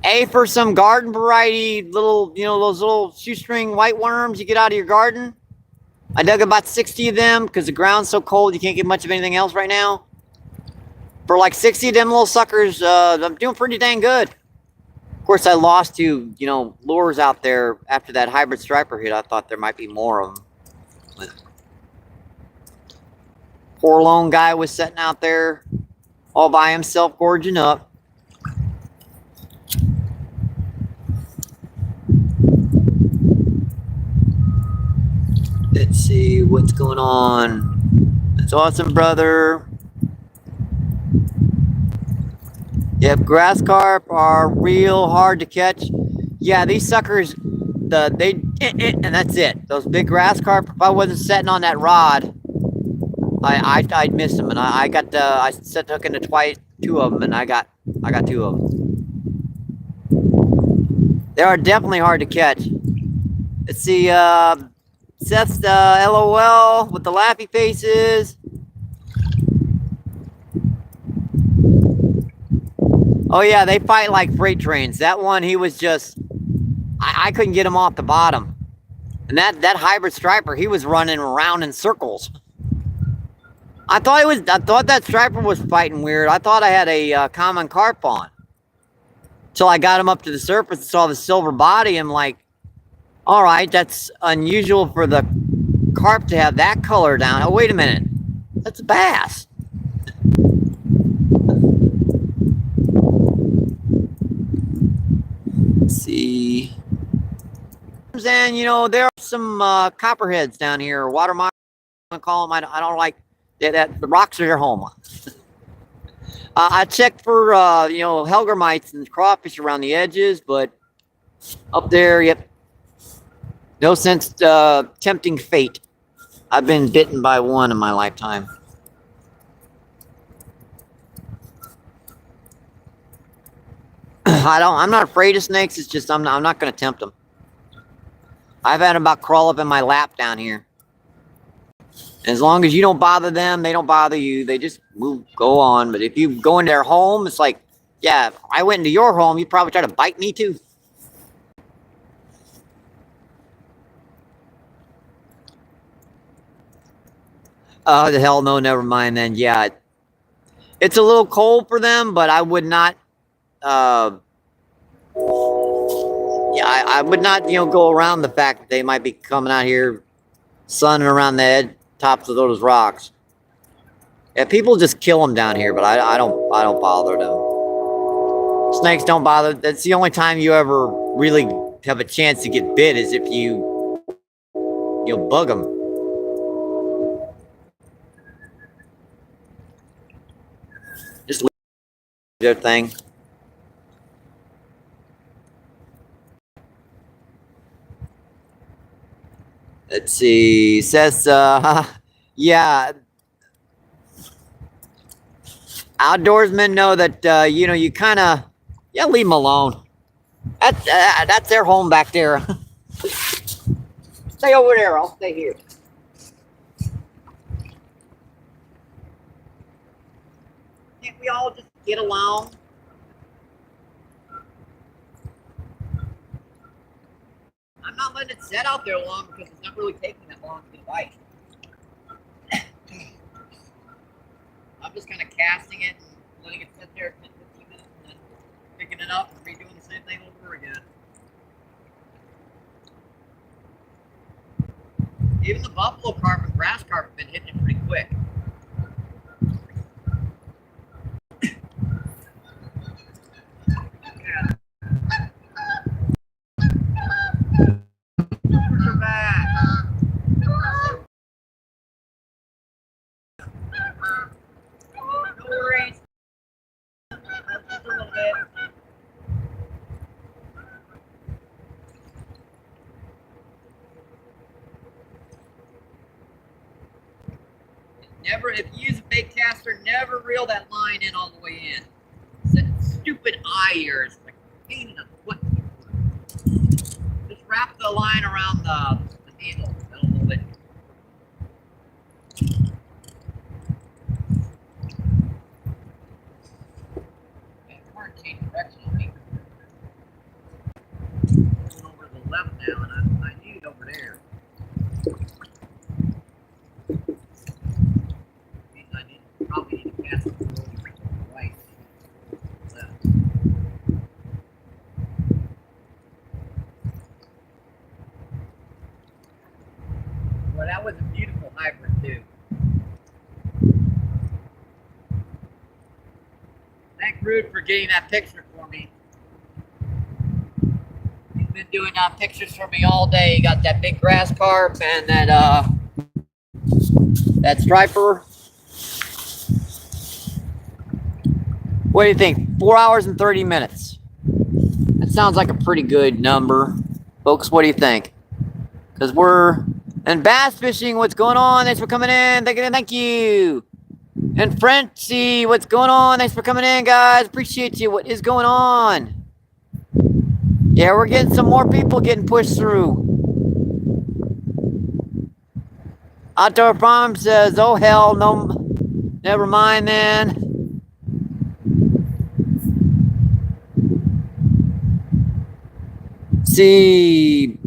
A for some garden variety, little, those little shoestring white worms you get out of your garden. I dug about 60 of them because the ground's so cold you can't get much of anything else right now. For like 60 of them little suckers, I'm doing pretty dang good. Of course, I lost to, lures out there after that hybrid striper hit. I thought there might be more of them. But poor lone guy was sitting out there all by himself, gorging up. Let's see what's going on. That's awesome, brother. Yep, grass carp are real hard to catch. Yeah, these suckers, and that's it. Those big grass carp, if I wasn't setting on that rod, I'd miss them. And I took into two of them, and I got two of them. They are definitely hard to catch. Let's see, Seth's LOL with the laughy faces. Oh yeah, they fight like freight trains. That one, he was just, I couldn't get him off the bottom. And that hybrid striper, he was running around in circles. I thought that striper was fighting weird. I thought I had a common carp on. Till I got him up to the surface and saw the silver body. I'm like, all right, that's unusual for the carp to have that color down. Oh, wait a minute. That's a bass. Let's see. And, there are some copperheads down here. Water mock, I'm going to call them. I don't like that. The rocks are their home. I checked for, hellgrammites and crawfish around the edges, but up there, yep. No sense tempting fate. I've been bitten by one in my lifetime. I'm not afraid of snakes. It's just I'm not going to tempt them. I've had them about crawl up in my lap down here. As long as you don't bother them, they don't bother you. They just go on. But if you go into their home, it's like, yeah, if I went into your home, you'd probably try to bite me too. Oh, the hell no, never mind then. Yeah, it's a little cold for them, but I would not, I would not, go around the fact that they might be coming out here sunning around the tops of those rocks. Yeah, people just kill them down here, but I don't bother them. Snakes don't bother. That's the only time you ever really have a chance to get bit is if you bug them. Just leave their thing. Let's see. Says, yeah. Outdoorsmen know that, you kind of, leave them alone. That's their home back there. Stay over there. I'll stay here. Can't we all just get along? I'm not letting it set out there long because it's not really taking that long to get a bite. I'm just kind of casting it and letting it sit there for 10, 15 minutes and then picking it up and redoing the same thing over again. Even the buffalo carp and grass carp have been hitting it pretty quick. Never, if you use a bait caster, never reel that line in all the way in. That stupid eye ears, like a pain in the foot. Just wrap the line around the handle. That'll hold it. Man, we're changing direction on me. Going over to the left now, and I need it over there. Means I probably need to cast it over to the right. Left. Well, that was a beautiful hybrid too. Thank Rude for getting that picture for me. He's been doing pictures for me all day. He got that big grass carp and that striper. What do you think? 4 hours and 30 minutes. That sounds like a pretty good number. Folks, what do you think? Because we're in bass fishing. What's going on? Thanks for coming in. Thank you. And Frenchy, what's going on? Thanks for coming in, guys. Appreciate you. What is going on? Yeah, we're getting some more people getting pushed through. Outdoor Farm says, oh hell, no, never mind then. See,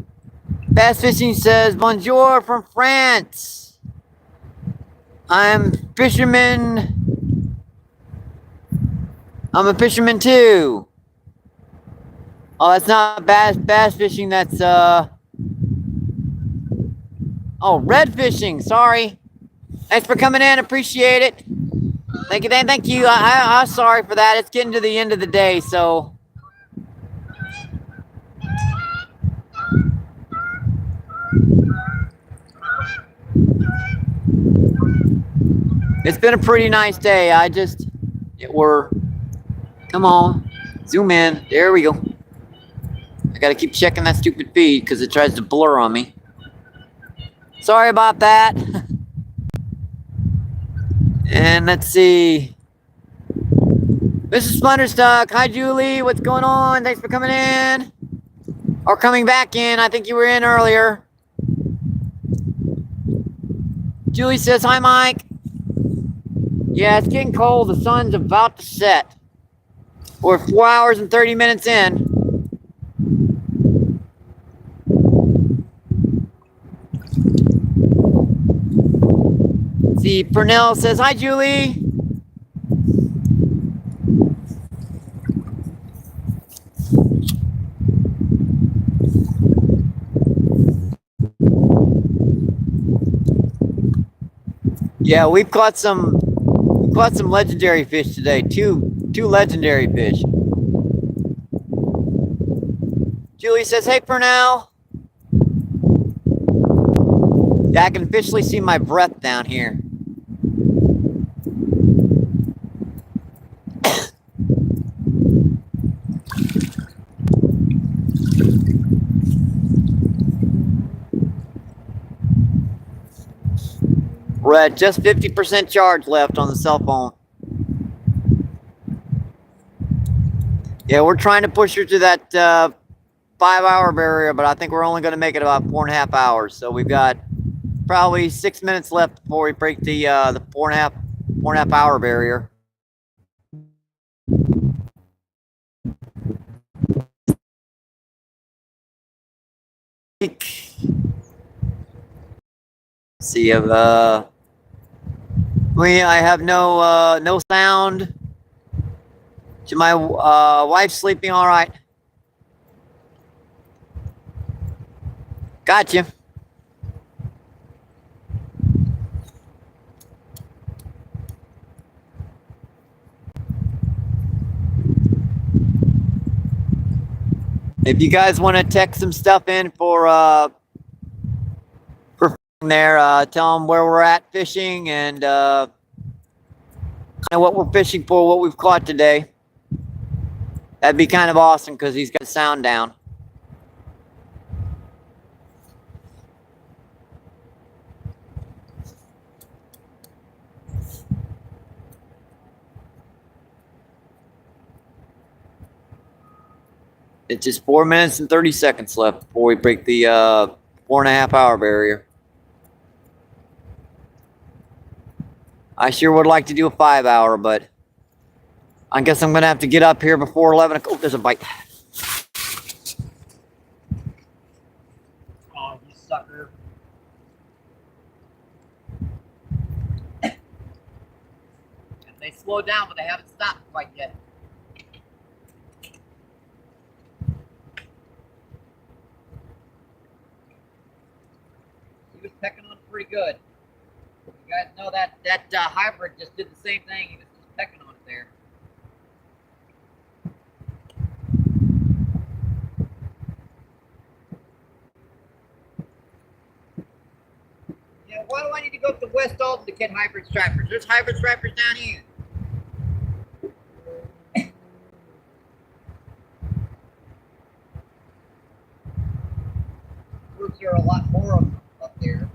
Bass Fishing says, bonjour from France. I'm fisherman. I'm a fisherman too. Oh, that's not bass fishing. That's oh, red fishing. Sorry. Thanks for coming in. Appreciate it. Thank you. Thank you. I'm sorry for that. It's getting to the end of the day, so. It's been a pretty nice day. Come on, zoom in. There we go. I gotta keep checking that stupid feed because it tries to blur on me. Sorry about that. And let's see. Mrs. Splunderstuck. Hi, Julie. What's going on? Thanks for coming in. Or coming back in. I think you were in earlier. Julie says, hi, Mike. Yeah, it's getting cold. The sun's about to set. We're 4 hours and 30 minutes in. See, Pernell says, hi, Julie. Yeah, we've caught some legendary fish today. Two legendary fish. Julie says, hey, Pernell. Yeah, I can officially see my breath down here. We're at just 50% charge left on the cell phone. Yeah, we're trying to push her to that 5-hour barrier, but I think we're only going to make it about 4.5 hours. So we've got probably 6 minutes left before we break the 4.5 hour barrier. See if I have no sound. To my wife sleeping all right. Gotcha. If you guys want to text some stuff in for there, tell them where we're at fishing and kind of what we're fishing for, what we've caught today. That'd be kind of awesome because he's got the sound down. It's just 4 minutes and 30 seconds left before we break the 4.5 hour barrier. I sure would like to do a 5 hour, but I guess I'm going to have to get up here before 11 o'clock. Oh, there's a bite. Oh, you sucker. They slowed down, but they haven't stopped quite yet. He was pecking on it pretty good. You guys know that hybrid just did the same thing. He was just pecking on it there. Yeah, why do I need to go up to West Alton to get hybrid stripers? There's hybrid stripers down here. There are a lot more of them up there.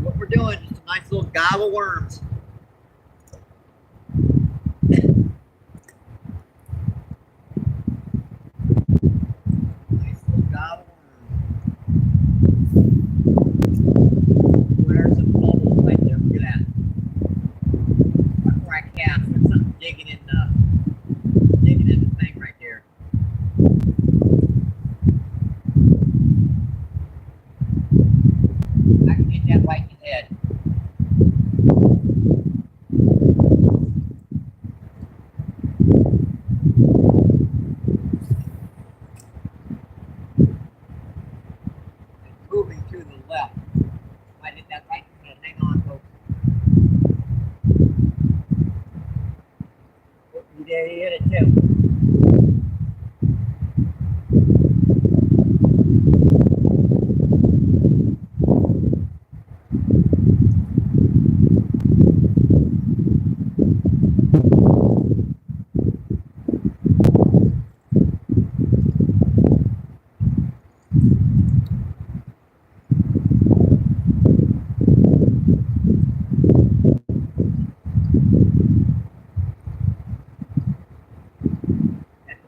What we're doing is just a nice little gob of worms. Nice little gob of worms. There's some bubbles right there. Look at that. That's where I cast. There's something digging in the thing right there. I can get that right in the head. It's moving to the left. I did that right in the head. Hang on, folks. You did hit it too.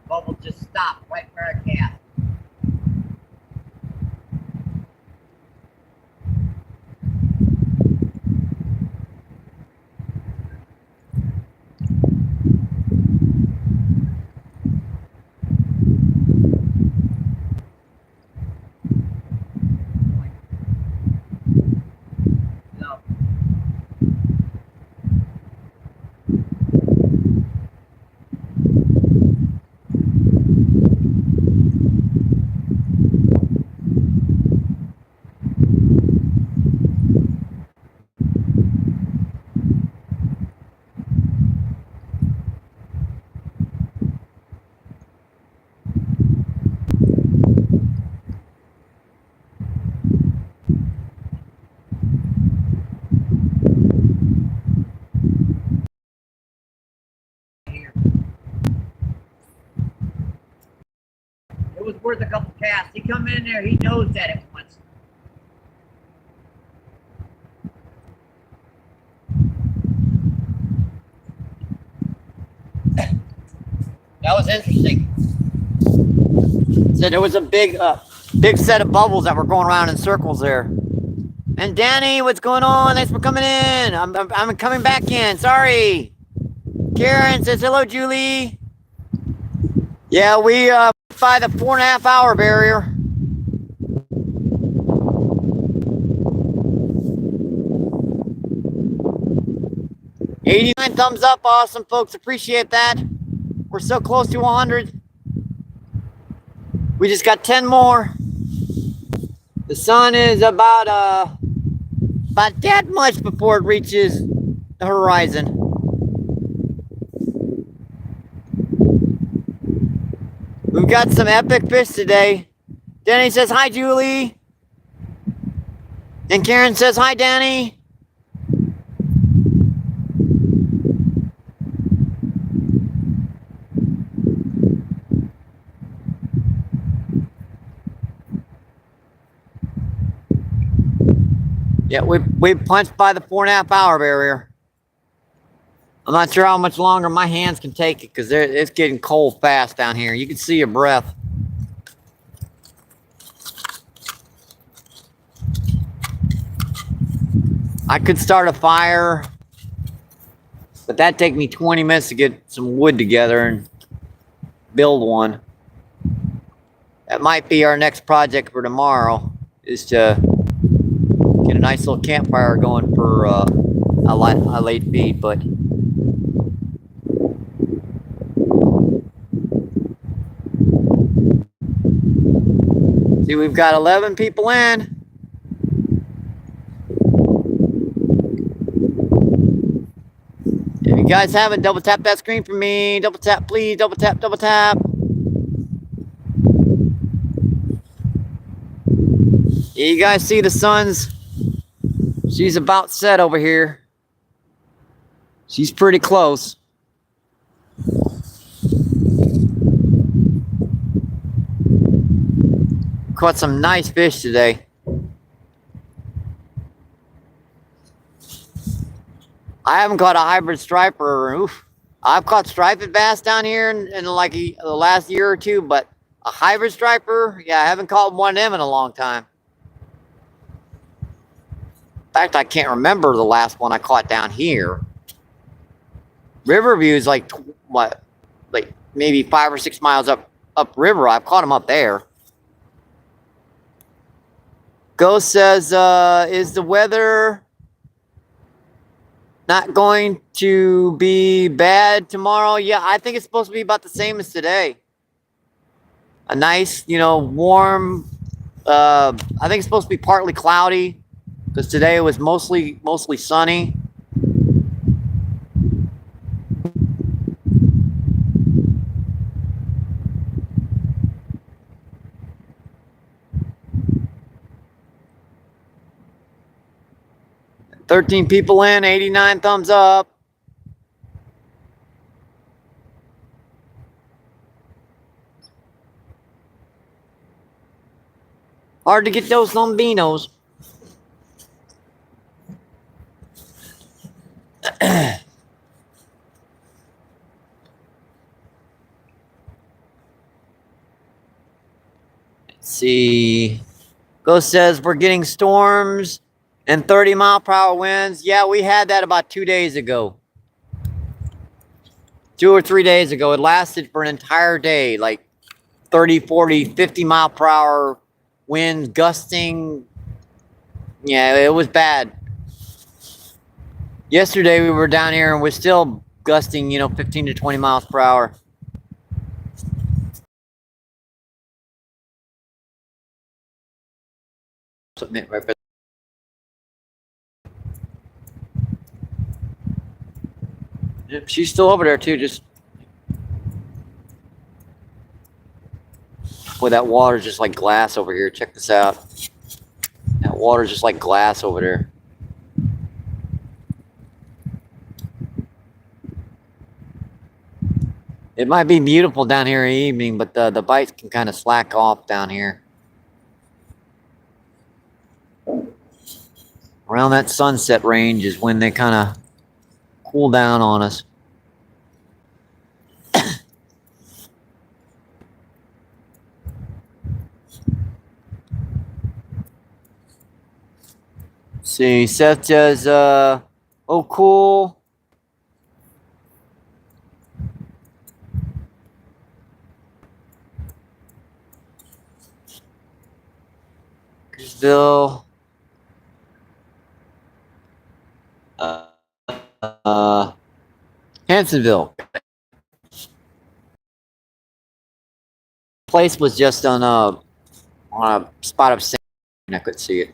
Bubble just stopped right where I cast. No. It was worth a couple casts. He come in there, he knows that it once. That was interesting. So there was a big set of bubbles that were going around in circles there. And Danny, what's going on? Thanks for coming in. I'm coming back in. Sorry. Karen says hello, Julie. Yeah, we by the 4.5 hour barrier. $89 thumbs up, awesome folks. Appreciate that. We're so close to 100. We just got 10 more. The sun is about that much before it reaches the horizon. We've got some epic fish today. Danny says hi, Julie. And Karen says hi, Danny. Yeah, we punched by the 4.5 hour barrier. I'm not sure how much longer my hands can take it because it's getting cold fast down here. You can see your breath. I could start a fire, but that'd take me 20 minutes to get some wood together and build one. That might be our next project for tomorrow, is to get a nice little campfire going for a late feed. But see, we've got 11 people in. If you guys haven't, double tap that screen for me. Double tap, please. Double tap, double tap. Yeah, you guys see the sun's, she's about set over here. She's pretty close. Caught some nice fish today. I haven't caught a hybrid striper. Oof. I've caught striped bass down here in like the last year or two, but a hybrid striper, yeah, I haven't caught one of them in a long time. In fact, I can't remember the last one I caught down here. Riverview is like what, like maybe 5 or 6 miles up river. I've caught them up there. Ghost says, is the weather not going to be bad tomorrow? Yeah, I think it's supposed to be about the same as today. A nice, warm, I think it's supposed to be partly cloudy because today it was mostly sunny. "13 people in, 89 thumbs up." Hard to get those lumbinos. Let's see. Ghost says we're getting storms and 30-mile-per-hour winds. Yeah, we had that about 2 days ago. 2 or 3 days ago. It lasted for an entire day, like 30, 40, 50-mile-per-hour winds, gusting. Yeah, it was bad. Yesterday we were down here and we're still gusting, 15 to 20 miles per hour. Submit right. Yep, she's still over there too. Just boy, that water's just like glass over here. Check this out. That water's just like glass over there. It might be beautiful down here in the evening, but the bites can kind of slack off down here. Around that sunset range is when they kind of cool down on us. See, Seth says, oh, cool. Bill. Hansonville. Place was just on a spot of sand, and I couldn't see it.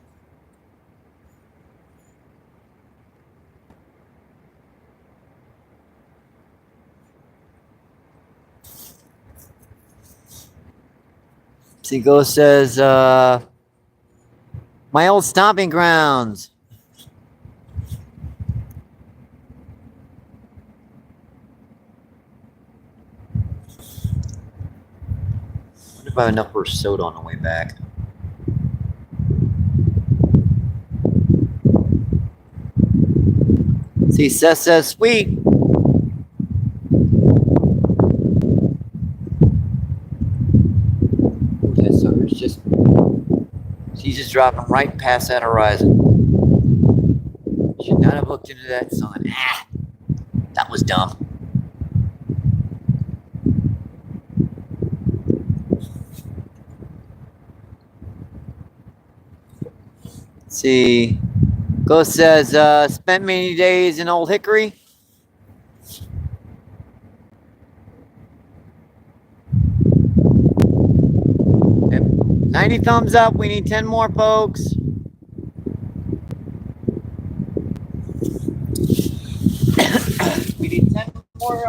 Seago says, my old stomping grounds. I wonder if I have enough for soda on the way back. See, Seth says, sweet. He's just dropping right past that horizon. Should not have looked into that sun. Ah, that was dumb. Let's see. Ghost says, spent many days in Old Hickory. Yep. 90 thumbs up. We need 10 more, folks. We need 10 more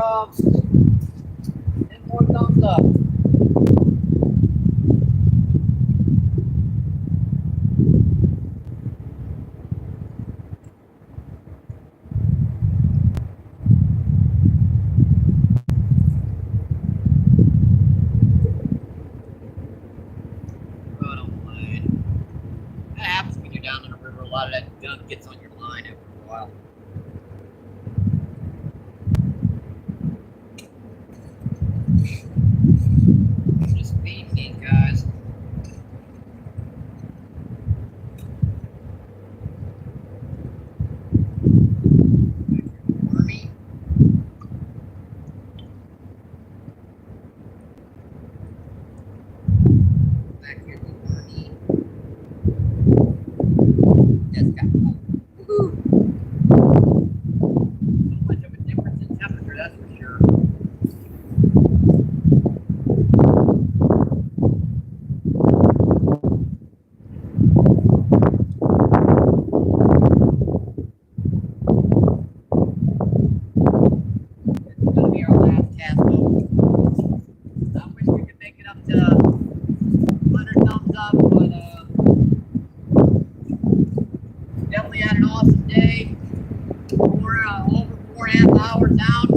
thumbs up. That happens when you're down in the river. A lot of that gunk gets on your line after a while. Just feeding these guys. Wormy. Back here, the wormy. Just got cold. Woohoo! So much of a difference in temperature, that's for sure. It's gonna be our last cast, though. I wish we could make it up to 100 thumbs up, but definitely had an awesome day. We're over 4.5 hours out.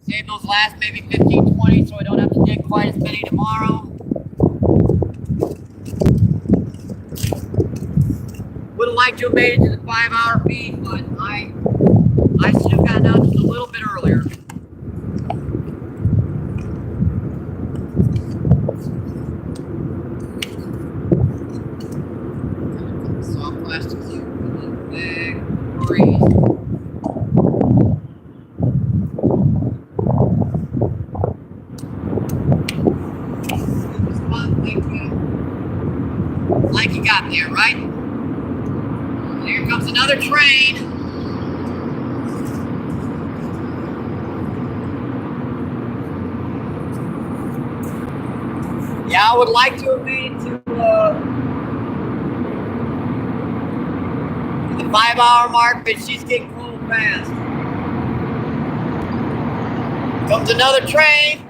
Save those last maybe 15, 20 so I don't have to dig quite as many tomorrow. Would have liked to have made it to the 5-hour feed, but I should have gotten out just a little bit earlier. Soft plastics here, big breeze. Like you got there, right? And here comes another train. Yeah, I would like to have made it to the 5-hour mark, but she's getting cold fast. Comes another train.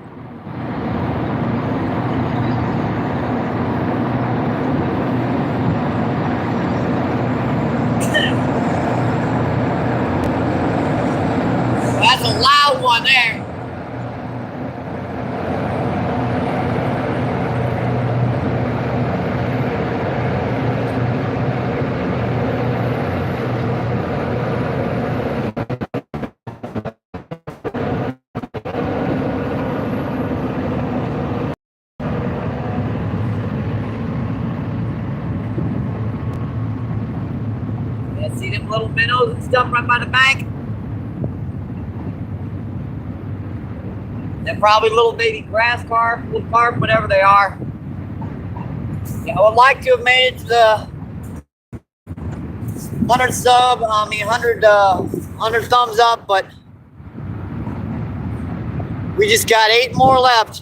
That's a loud one there. Yeah, see them little minnows and stuff right by the bank? They're probably little baby grass carp, little carp, whatever they are. Yeah, I would like to have made it to the 100 thumbs up, but we just got 8 more left.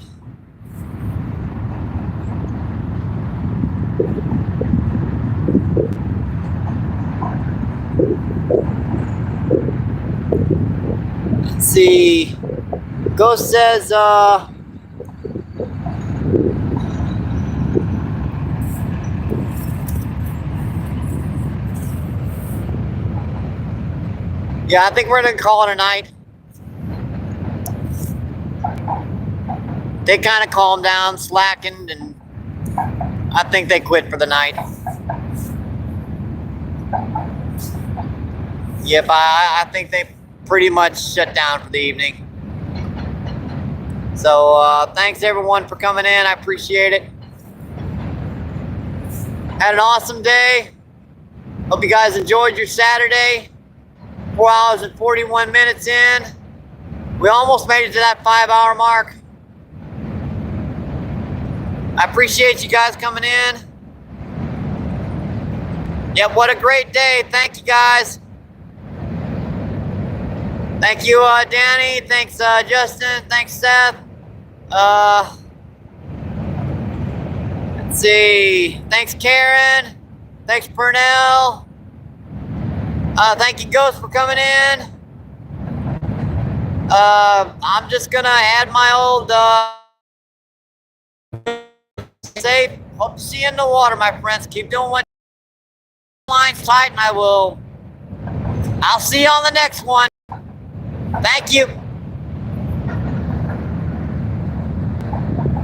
Let's see. Ghost says, yeah, I think we're gonna call it a night. They kind of calmed down, slackened, and I think they quit for the night. Yep, I think they pretty much shut down for the evening. So thanks everyone for coming in. I appreciate it. Had an awesome day. Hope you guys enjoyed your Saturday. 4 hours and 41 minutes in. We almost made it to that 5-hour mark. I appreciate you guys coming in. Yep, what a great day. Thank you guys. Thank you, Danny. Thanks, Justin. Thanks, Seth. Let's see. Thanks, Karen. Thanks, Purnell. Thank you, Ghost, for coming in. I'm just gonna add my old safe. Hope to see you in the water, my friends. Keep doing what line's tight, and I'll see you on the next one. Thank you.